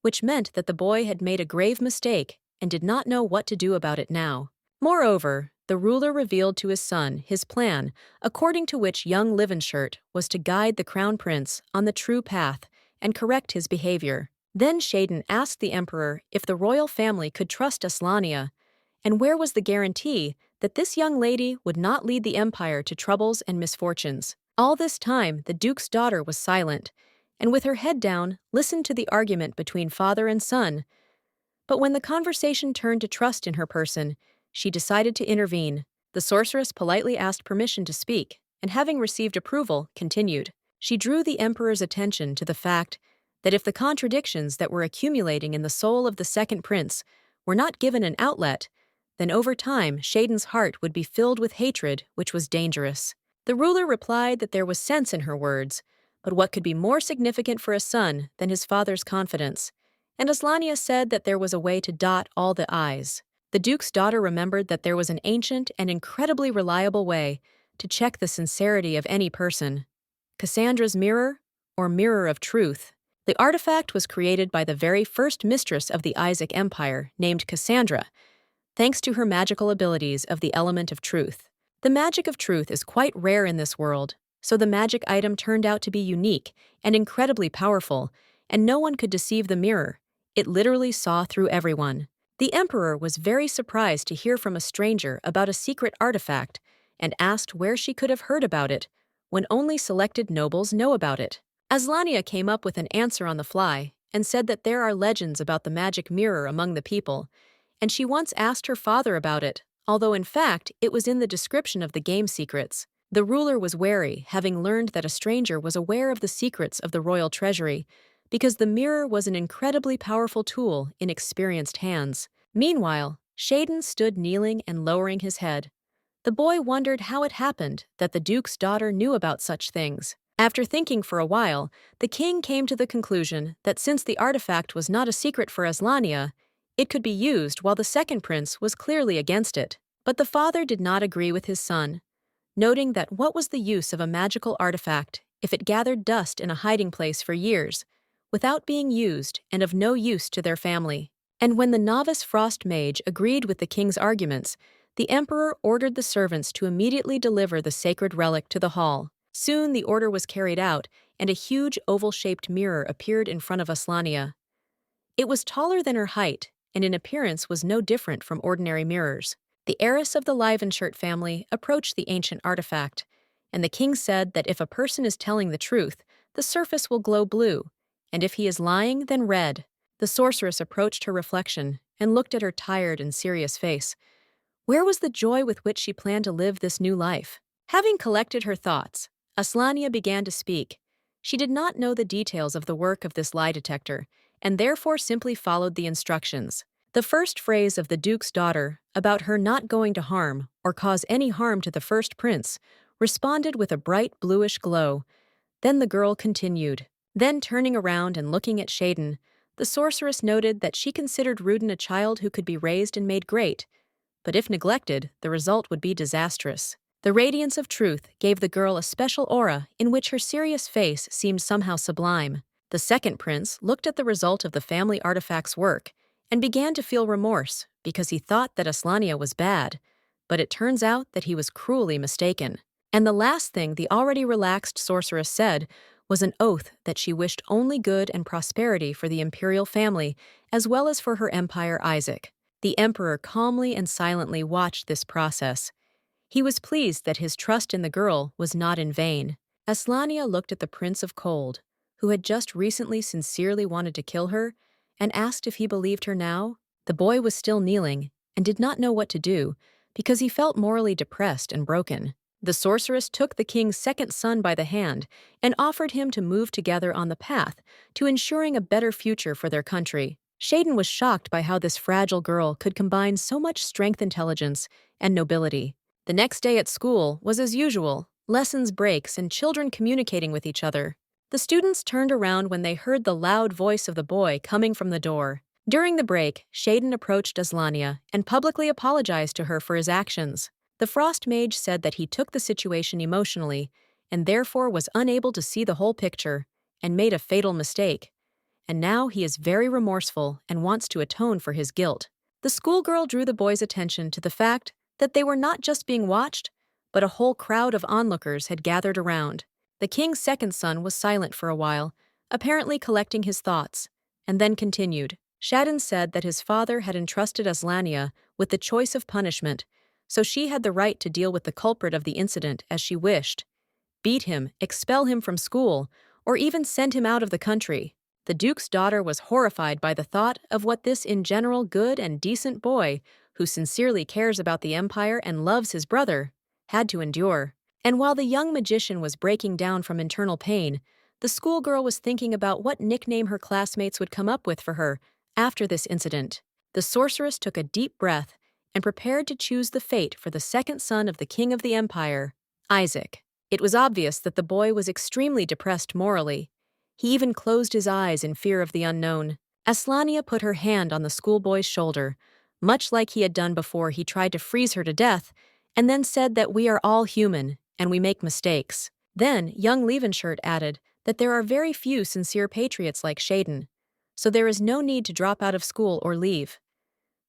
which meant that the boy had made a grave mistake and did not know what to do about it now. Moreover, the ruler revealed to his son his plan, according to which young Livenshirt was to guide the crown prince on the true path and correct his behavior. Then Shaden asked the emperor if the royal family could trust Aania, and where was the guarantee that this young lady would not lead the empire to troubles and misfortunes. All this time, the duke's daughter was silent, and with her head down, listened to the argument between father and son. But when the conversation turned to trust in her person, she decided to intervene. The sorceress politely asked permission to speak, and having received approval, continued. She drew the emperor's attention to the fact that if the contradictions that were accumulating in the soul of the second prince were not given an outlet, then over time Shaden's heart would be filled with hatred, which was dangerous. The ruler replied that there was sense in her words, but what could be more significant for a son than his father's confidence? And Aania said that there was a way to dot all the I's. The duke's daughter remembered that there was an ancient and incredibly reliable way to check the sincerity of any person. Cassandra's mirror, or mirror of truth. The artifact was created by the very first mistress of the Isaac Empire, named Cassandra, thanks to her magical abilities of the element of truth. The magic of truth is quite rare in this world, so the magic item turned out to be unique and incredibly powerful, and no one could deceive the mirror. It literally saw through everyone. The emperor was very surprised to hear from a stranger about a secret artifact and asked where she could have heard about it when only selected nobles know about it. Aania came up with an answer on the fly and said that there are legends about the magic mirror among the people, and she once asked her father about it, although in fact it was in the description of the game secrets. The ruler was wary, having learned that a stranger was aware of the secrets of the royal treasury, because the mirror was an incredibly powerful tool in experienced hands. Meanwhile, Shaden stood kneeling and lowering his head. The boy wondered how it happened that the duke's daughter knew about such things. After thinking for a while, the king came to the conclusion that since the artifact was not a secret for Aania, it could be used while the second prince was clearly against it. But the father did not agree with his son, noting that what was the use of a magical artifact if it gathered dust in a hiding place for years, without being used and of no use to their family. And when the novice frost mage agreed with the king's arguments, the emperor ordered the servants to immediately deliver the sacred relic to the hall. Soon the order was carried out, and a huge oval-shaped mirror appeared in front of Aania. It was taller than her height, and in appearance was no different from ordinary mirrors. The heiress of the Livenshirt family approached the ancient artifact, and the king said that if a person is telling the truth, the surface will glow blue, and if he is lying, then red. The sorceress approached her reflection and looked at her tired and serious face. Where was the joy with which she planned to live this new life? Having collected her thoughts, Aania began to speak. She did not know the details of the work of this lie detector, and therefore simply followed the instructions. The first phrase of the Duke's daughter, about her not going to harm or cause any harm to the first prince, responded with a bright bluish glow. Then the girl continued. Then turning around and looking at Shaden, the sorceress noted that she considered Ruden a child who could be raised and made great, but if neglected, the result would be disastrous. The radiance of truth gave the girl a special aura in which her serious face seemed somehow sublime. The second prince looked at the result of the family artifact's work and began to feel remorse because he thought that Aslania was bad, but it turns out that he was cruelly mistaken. And the last thing the already relaxed sorceress said was an oath that she wished only good and prosperity for the imperial family as well as for her empire Isaac. The emperor calmly and silently watched this process. He was pleased that his trust in the girl was not in vain. Aslania looked at the Prince of Cold, who had just recently sincerely wanted to kill her, and asked if he believed her now. The boy was still kneeling and did not know what to do because he felt morally depressed and broken. The sorceress took the king's second son by the hand and offered him to move together on the path to ensuring a better future for their country. Shaden was shocked by how this fragile girl could combine so much strength, intelligence, and nobility. The next day at school was as usual, lessons, breaks, and children communicating with each other. The students turned around when they heard the loud voice of the boy coming from the door. During the break, Shaden approached Aslania and publicly apologized to her for his actions. The Frost Mage said that he took the situation emotionally and therefore was unable to see the whole picture and made a fatal mistake. And now he is very remorseful and wants to atone for his guilt. The schoolgirl drew the boy's attention to the fact that they were not just being watched, but a whole crowd of onlookers had gathered around. The king's second son was silent for a while, apparently collecting his thoughts, and then continued. Shaden said that his father had entrusted Aslania with the choice of punishment, so she had the right to deal with the culprit of the incident as she wished. Beat him, expel him from school, or even send him out of the country. The Duke's daughter was horrified by the thought of what this in general good and decent boy, who sincerely cares about the empire and loves his brother, had to endure. And while the young magician was breaking down from internal pain, the schoolgirl was thinking about what nickname her classmates would come up with for her after this incident. The sorceress took a deep breath and prepared to choose the fate for the second son of the king of the empire, Isaac. It was obvious that the boy was extremely depressed morally. He even closed his eyes in fear of the unknown. Aslania put her hand on the schoolboy's shoulder, much like he had done before he tried to freeze her to death, and then said that we are all human and we make mistakes. Then young Leavenshirt added that there are very few sincere patriots like Shaden, so there is no need to drop out of school or leave.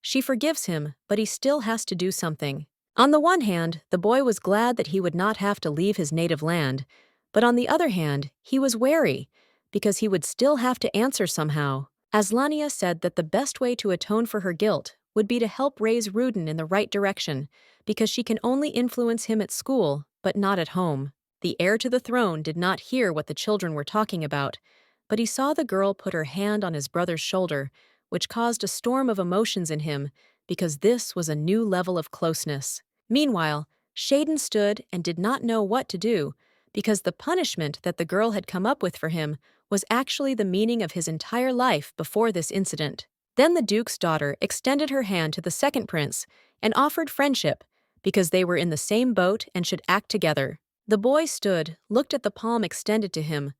She forgives him, but he still has to do something. On the one hand, the boy was glad that he would not have to leave his native land, but on the other hand, he was wary, because he would still have to answer somehow. Aslania said that the best way to atone for her guilt would be to help raise Ruden in the right direction, because she can only influence him at school, but not at home. The heir to the throne did not hear what the children were talking about, but he saw the girl put her hand on his brother's shoulder, which caused a storm of emotions in him, because this was a new level of closeness. Meanwhile, Shaden stood and did not know what to do, because the punishment that the girl had come up with for him was actually the meaning of his entire life before this incident. Then the Duke's daughter extended her hand to the second prince and offered friendship, because they were in the same boat and should act together. The boy stood, looked at the palm extended to him,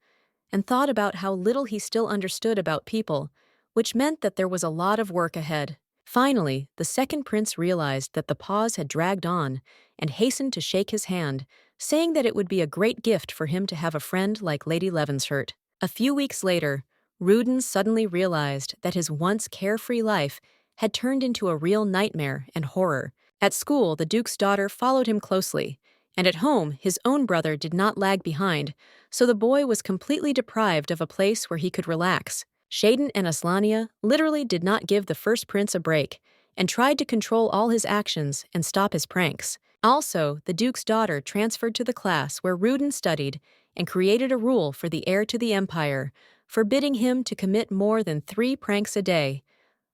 and thought about how little he still understood about people, which meant that there was a lot of work ahead. Finally, the second prince realized that the pause had dragged on and hastened to shake his hand, saying that it would be a great gift for him to have a friend like Lady Leavenshirt. A few weeks later, Ruden suddenly realized that his once carefree life had turned into a real nightmare and horror. At school, the Duke's daughter followed him closely, and at home, his own brother did not lag behind, so the boy was completely deprived of a place where he could relax. Shaden and Aslania literally did not give the first prince a break and tried to control all his actions and stop his pranks. Also, the Duke's daughter transferred to the class where Ruden studied and created a rule for the heir to the empire, forbidding him to commit more than 3 pranks a day.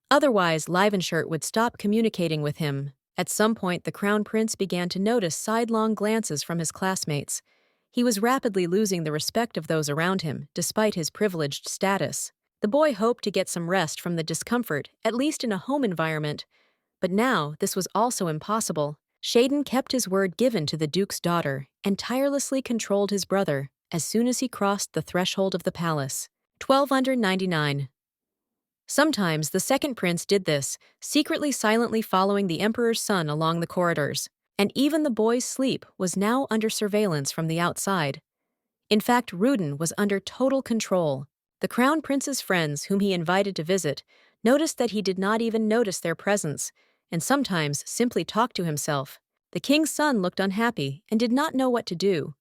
Otherwise, Leavenshirt would stop communicating with him. At some point, the crown prince began to notice sidelong glances from his classmates. He was rapidly losing the respect of those around him, despite his privileged status. The boy hoped to get some rest from the discomfort, at least in a home environment, but now this was also impossible. Shaden kept his word given to the Duke's daughter and tirelessly controlled his brother as soon as he crossed the threshold of the palace. 1299. Sometimes the second prince did this, secretly silently following the emperor's son along the corridors, and even the boy's sleep was now under surveillance from the outside. In fact, Ruden was under total control. The crown prince's friends, whom he invited to visit, noticed that he did not even notice their presence, and sometimes simply talked to himself. The king's son looked unhappy and did not know what to do.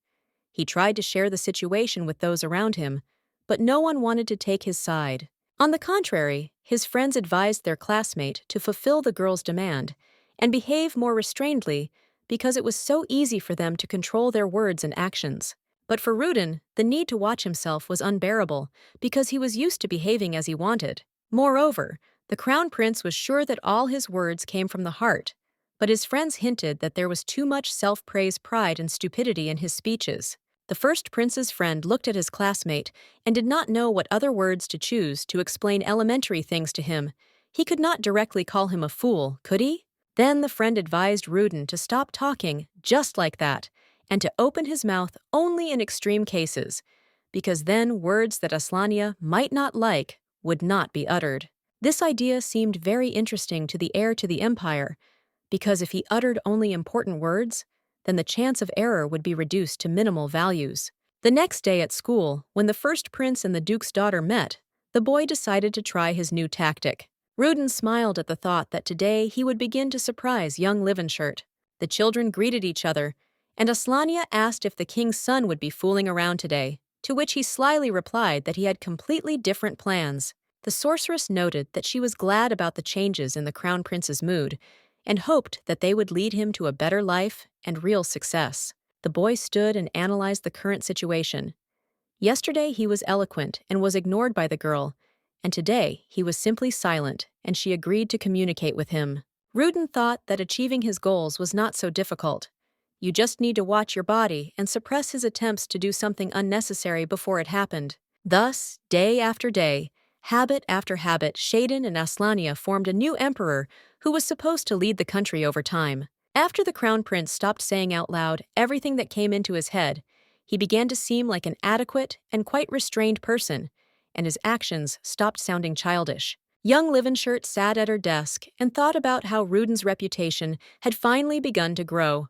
He tried to share the situation with those around him, but no one wanted to take his side. On the contrary, his friends advised their classmate to fulfill the girl's demand and behave more restrainedly because it was so easy for them to control their words and actions. But for Ruden, the need to watch himself was unbearable because he was used to behaving as he wanted. Moreover, the crown prince was sure that all his words came from the heart, but his friends hinted that there was too much self-praise, pride, and stupidity in his speeches. The first prince's friend looked at his classmate and did not know what other words to choose to explain elementary things to him. He could not directly call him a fool, could he? Then the friend advised Ruden to stop talking just like that and to open his mouth only in extreme cases, because then words that Aania might not like would not be uttered. This idea seemed very interesting to the heir to the empire, because if he uttered only important words, then the chance of error would be reduced to minimal values. The next day at school, when the first prince and the duke's daughter met, the boy decided to try his new tactic. Ruden smiled at the thought that today he would begin to surprise young Livenshirt. The children greeted each other, and Aania asked if the king's son would be fooling around today, to which he slyly replied that he had completely different plans. The sorceress noted that she was glad about the changes in the crown prince's mood and hoped that they would lead him to a better life and real success. The boy stood and analyzed the current situation. Yesterday he was eloquent and was ignored by the girl, and today he was simply silent and she agreed to communicate with him. Ruden thought that achieving his goals was not so difficult. You just need to watch your body and suppress his attempts to do something unnecessary before it happened. Thus, day after day, habit after habit, Shaden and Aania formed a new emperor who was supposed to lead the country over time. After the crown prince stopped saying out loud everything that came into his head, he began to seem like an adequate and quite restrained person, and his actions stopped sounding childish. Young Livenshirt sat at her desk and thought about how Ruden's reputation had finally begun to grow.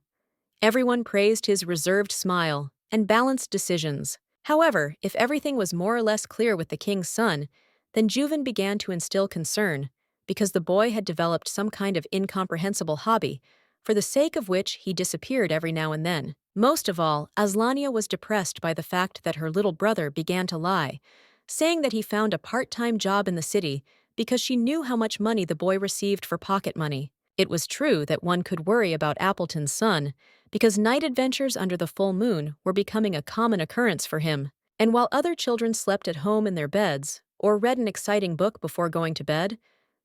Everyone praised his reserved smile and balanced decisions. However, if everything was more or less clear with the king's son, then Yuven began to instill concern, because the boy had developed some kind of incomprehensible hobby, for the sake of which he disappeared every now and then. Most of all, Aania was depressed by the fact that her little brother began to lie, saying that he found a part-time job in the city because she knew how much money the boy received for pocket money. It was true that one could worry about Appleton's son, because night adventures under the full moon were becoming a common occurrence for him. And while other children slept at home in their beds, or read an exciting book before going to bed,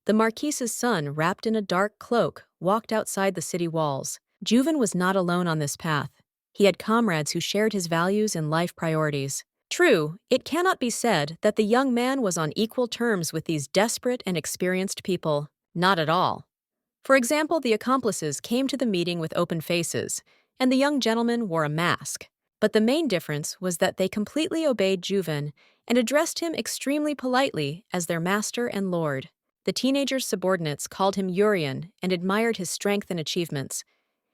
the Marquise's son, wrapped in a dark cloak, walked outside the city walls. Yuven was not alone on this path. He had comrades who shared his values and life priorities. True, it cannot be said that the young man was on equal terms with these desperate and experienced people. Not at all. For example, the accomplices came to the meeting with open faces, and the young gentleman wore a mask. But the main difference was that they completely obeyed Yuven and addressed him extremely politely as their master and lord. The teenager's subordinates called him Urian and admired his strength and achievements.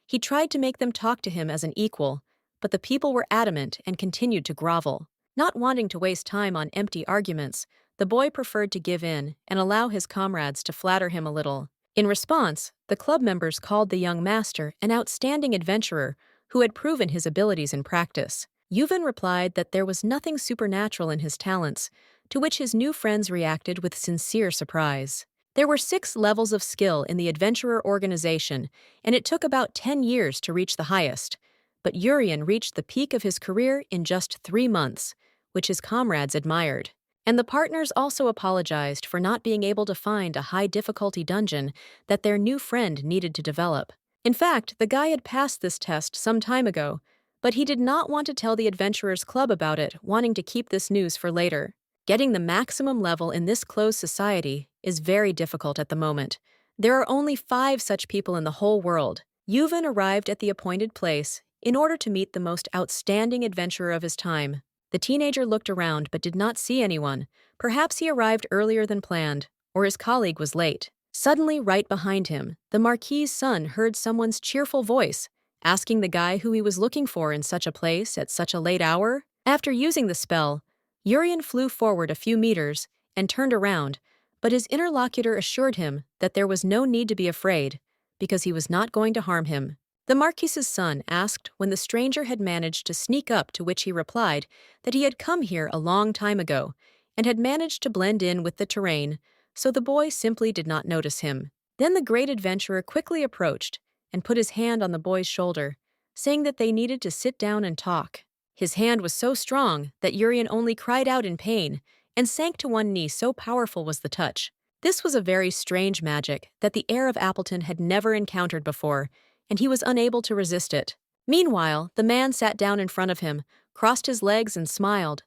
He tried to make them talk to him as an equal, but the people were adamant and continued to grovel. Not wanting to waste time on empty arguments, the boy preferred to give in and allow his comrades to flatter him a little. In response, the club members called the young master an outstanding adventurer who had proven his abilities in practice. Yuven replied that there was nothing supernatural in his talents, to which his new friends reacted with sincere surprise. There were 6 levels of skill in the adventurer organization, and it took about 10 years to reach the highest. But Urian reached the peak of his career in just 3 months, which his comrades admired. And the partners also apologized for not being able to find a high-difficulty dungeon that their new friend needed to develop. In fact, the guy had passed this test some time ago, but he did not want to tell the Adventurers Club about it, wanting to keep this news for later. Getting the maximum level in this closed society is very difficult at the moment. There are only 5 such people in the whole world. Yuven arrived at the appointed place in order to meet the most outstanding adventurer of his time. The teenager looked around but did not see anyone. Perhaps he arrived earlier than planned, or his colleague was late. Suddenly, right behind him, the Marquis's son heard someone's cheerful voice, asking the guy who he was looking for in such a place at such a late hour. After using the spell, Urian flew forward a few meters and turned around, but his interlocutor assured him that there was no need to be afraid, because he was not going to harm him. The Marquis's son asked when the stranger had managed to sneak up, to which he replied that he had come here a long time ago and had managed to blend in with the terrain, so the boy simply did not notice him. Then the great adventurer quickly approached and put his hand on the boy's shoulder, saying that they needed to sit down and talk. His hand was so strong that Urian only cried out in pain and sank to one knee, so powerful was the touch. This was a very strange magic that the heir of Appleton had never encountered before, and he was unable to resist it. Meanwhile, the man sat down in front of him, crossed his legs and smiled.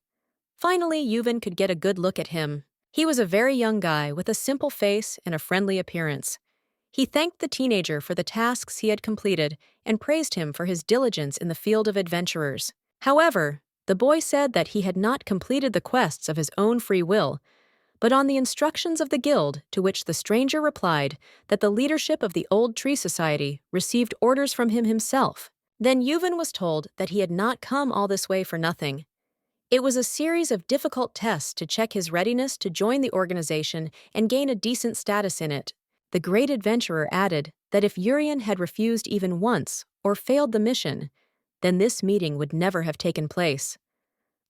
Finally, Yuven could get a good look at him. He was a very young guy with a simple face and a friendly appearance. He thanked the teenager for the tasks he had completed and praised him for his diligence in the field of adventurers. However, the boy said that he had not completed the quests of his own free will, but on the instructions of the guild, to which the stranger replied that the leadership of the Old Tree Society received orders from him himself. Then Yuven was told that he had not come all this way for nothing. It was a series of difficult tests to check his readiness to join the organization and gain a decent status in it. The great adventurer added that if Urian had refused even once or failed the mission, then this meeting would never have taken place.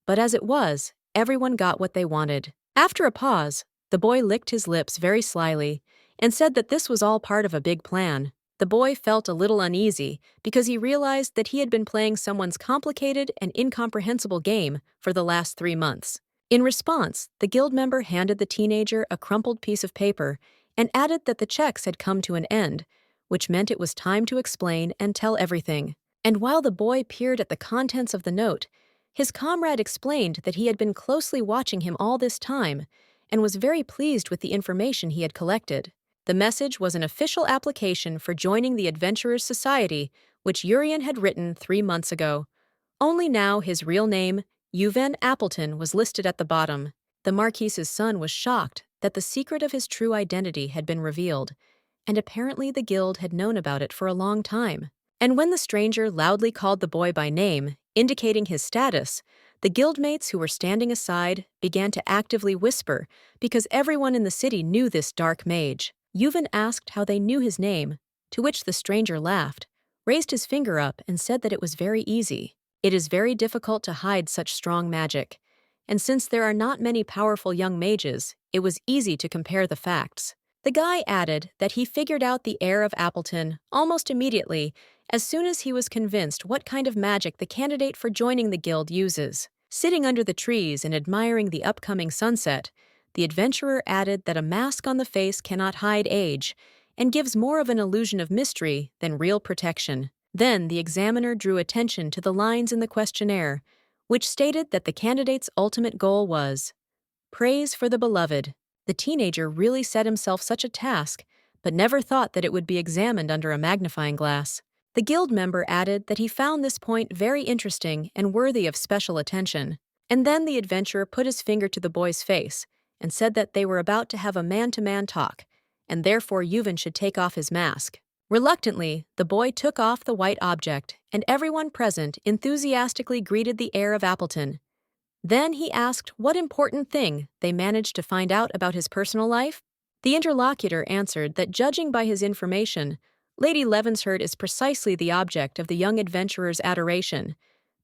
But as it was, everyone got what they wanted. After a pause, the boy licked his lips very slyly and said that this was all part of a big plan. The boy felt a little uneasy because he realized that he had been playing someone's complicated and incomprehensible game for the last 3 months. In response, the guild member handed the teenager a crumpled piece of paper and added that the checks had come to an end, which meant it was time to explain and tell everything. And while the boy peered at the contents of the note, his comrade explained that he had been closely watching him all this time and was very pleased with the information he had collected. The message was an official application for joining the Adventurers Society, which Urian had written 3 months ago. Only now his real name, Yuven Appleton, was listed at the bottom. The Marquis's son was shocked that the secret of his true identity had been revealed, and apparently the guild had known about it for a long time. And when the stranger loudly called the boy by name, indicating his status, the guildmates who were standing aside began to actively whisper because everyone in the city knew this dark mage. Yuven asked how they knew his name, to which the stranger laughed, raised his finger up and said that it was very easy. It is very difficult to hide such strong magic, and since there are not many powerful young mages, it was easy to compare the facts. The guy added that he figured out the heir of Appleton almost immediately as soon as he was convinced what kind of magic the candidate for joining the guild uses. Sitting under the trees and admiring the upcoming sunset, the adventurer added that a mask on the face cannot hide age and gives more of an illusion of mystery than real protection. Then the examiner drew attention to the lines in the questionnaire, which stated that the candidate's ultimate goal was praise for the beloved. The teenager really set himself such a task, but never thought that it would be examined under a magnifying glass. The guild member added that he found this point very interesting and worthy of special attention. And then the adventurer put his finger to the boy's face and said that they were about to have a man-to-man talk, and therefore Yuven should take off his mask. Reluctantly, the boy took off the white object, and everyone present enthusiastically greeted the heir of Appleton. Then he asked what important thing they managed to find out about his personal life. The interlocutor answered that judging by his information, Lady Levenshurst is precisely the object of the young adventurer's adoration,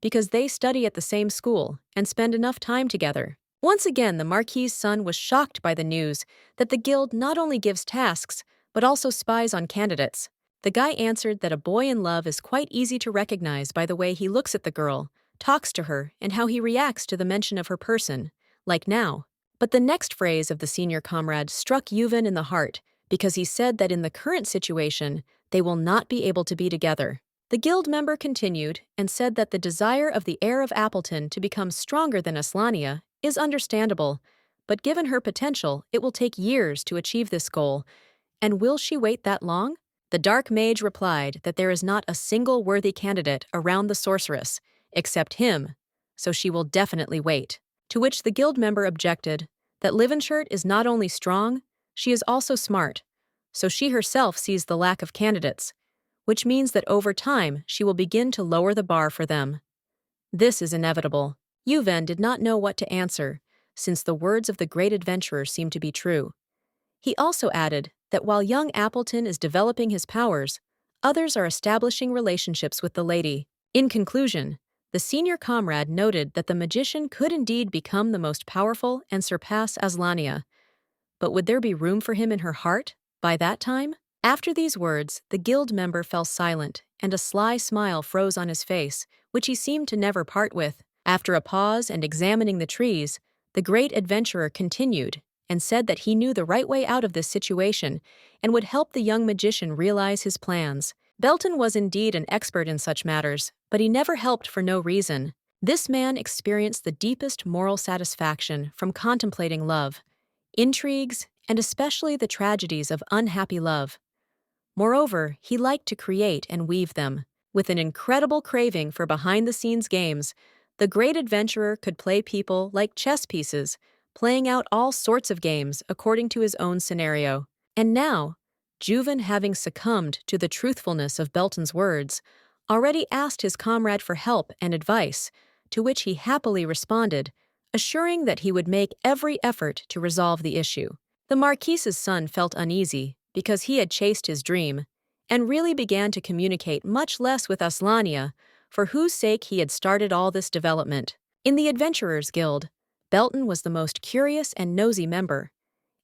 because they study at the same school and spend enough time together. Once again, the Marquis's son was shocked by the news that the guild not only gives tasks, but also spies on candidates. The guy answered that a boy in love is quite easy to recognize by the way he looks at the girl, talks to her, and how he reacts to the mention of her person, like now. But the next phrase of the senior comrade struck Yuven in the heart, because he said that in the current situation, they will not be able to be together. The guild member continued and said that the desire of the heir of Appleton to become stronger than Aania is understandable, but given her potential, it will take years to achieve this goal. And will she wait that long? The Dark Mage replied that there is not a single worthy candidate around the sorceress, except him, so she will definitely wait. To which the guild member objected that Livenshirt is not only strong, she is also smart, so she herself sees the lack of candidates, which means that over time she will begin to lower the bar for them. This is inevitable. Yuven did not know what to answer, since the words of the great adventurer seemed to be true. He also added that while young Appleton is developing his powers, others are establishing relationships with the lady. In conclusion, the senior comrade noted that the magician could indeed become the most powerful and surpass Aslania. But would there be room for him in her heart by that time? After these words, the guild member fell silent, and a sly smile froze on his face, which he seemed to never part with. After a pause and examining the trees, the great adventurer continued and said that he knew the right way out of this situation and would help the young magician realize his plans. Belton was indeed an expert in such matters, but he never helped for no reason. This man experienced the deepest moral satisfaction from contemplating love, intrigues, and especially the tragedies of unhappy love. Moreover, he liked to create and weave them. With an incredible craving for behind-the-scenes games, the great adventurer could play people like chess pieces, playing out all sorts of games according to his own scenario. And now, Juven, having succumbed to the truthfulness of Belton's words, already asked his comrade for help and advice, to which he happily responded, assuring that he would make every effort to resolve the issue. The Marquise's son felt uneasy because he had chased his dream, and really began to communicate much less with Aslania, for whose sake he had started all this development. In the Adventurers Guild, Belton was the most curious and nosy member,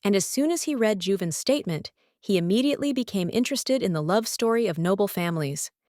and as soon as he read Juven's statement, he immediately became interested in the love story of noble families.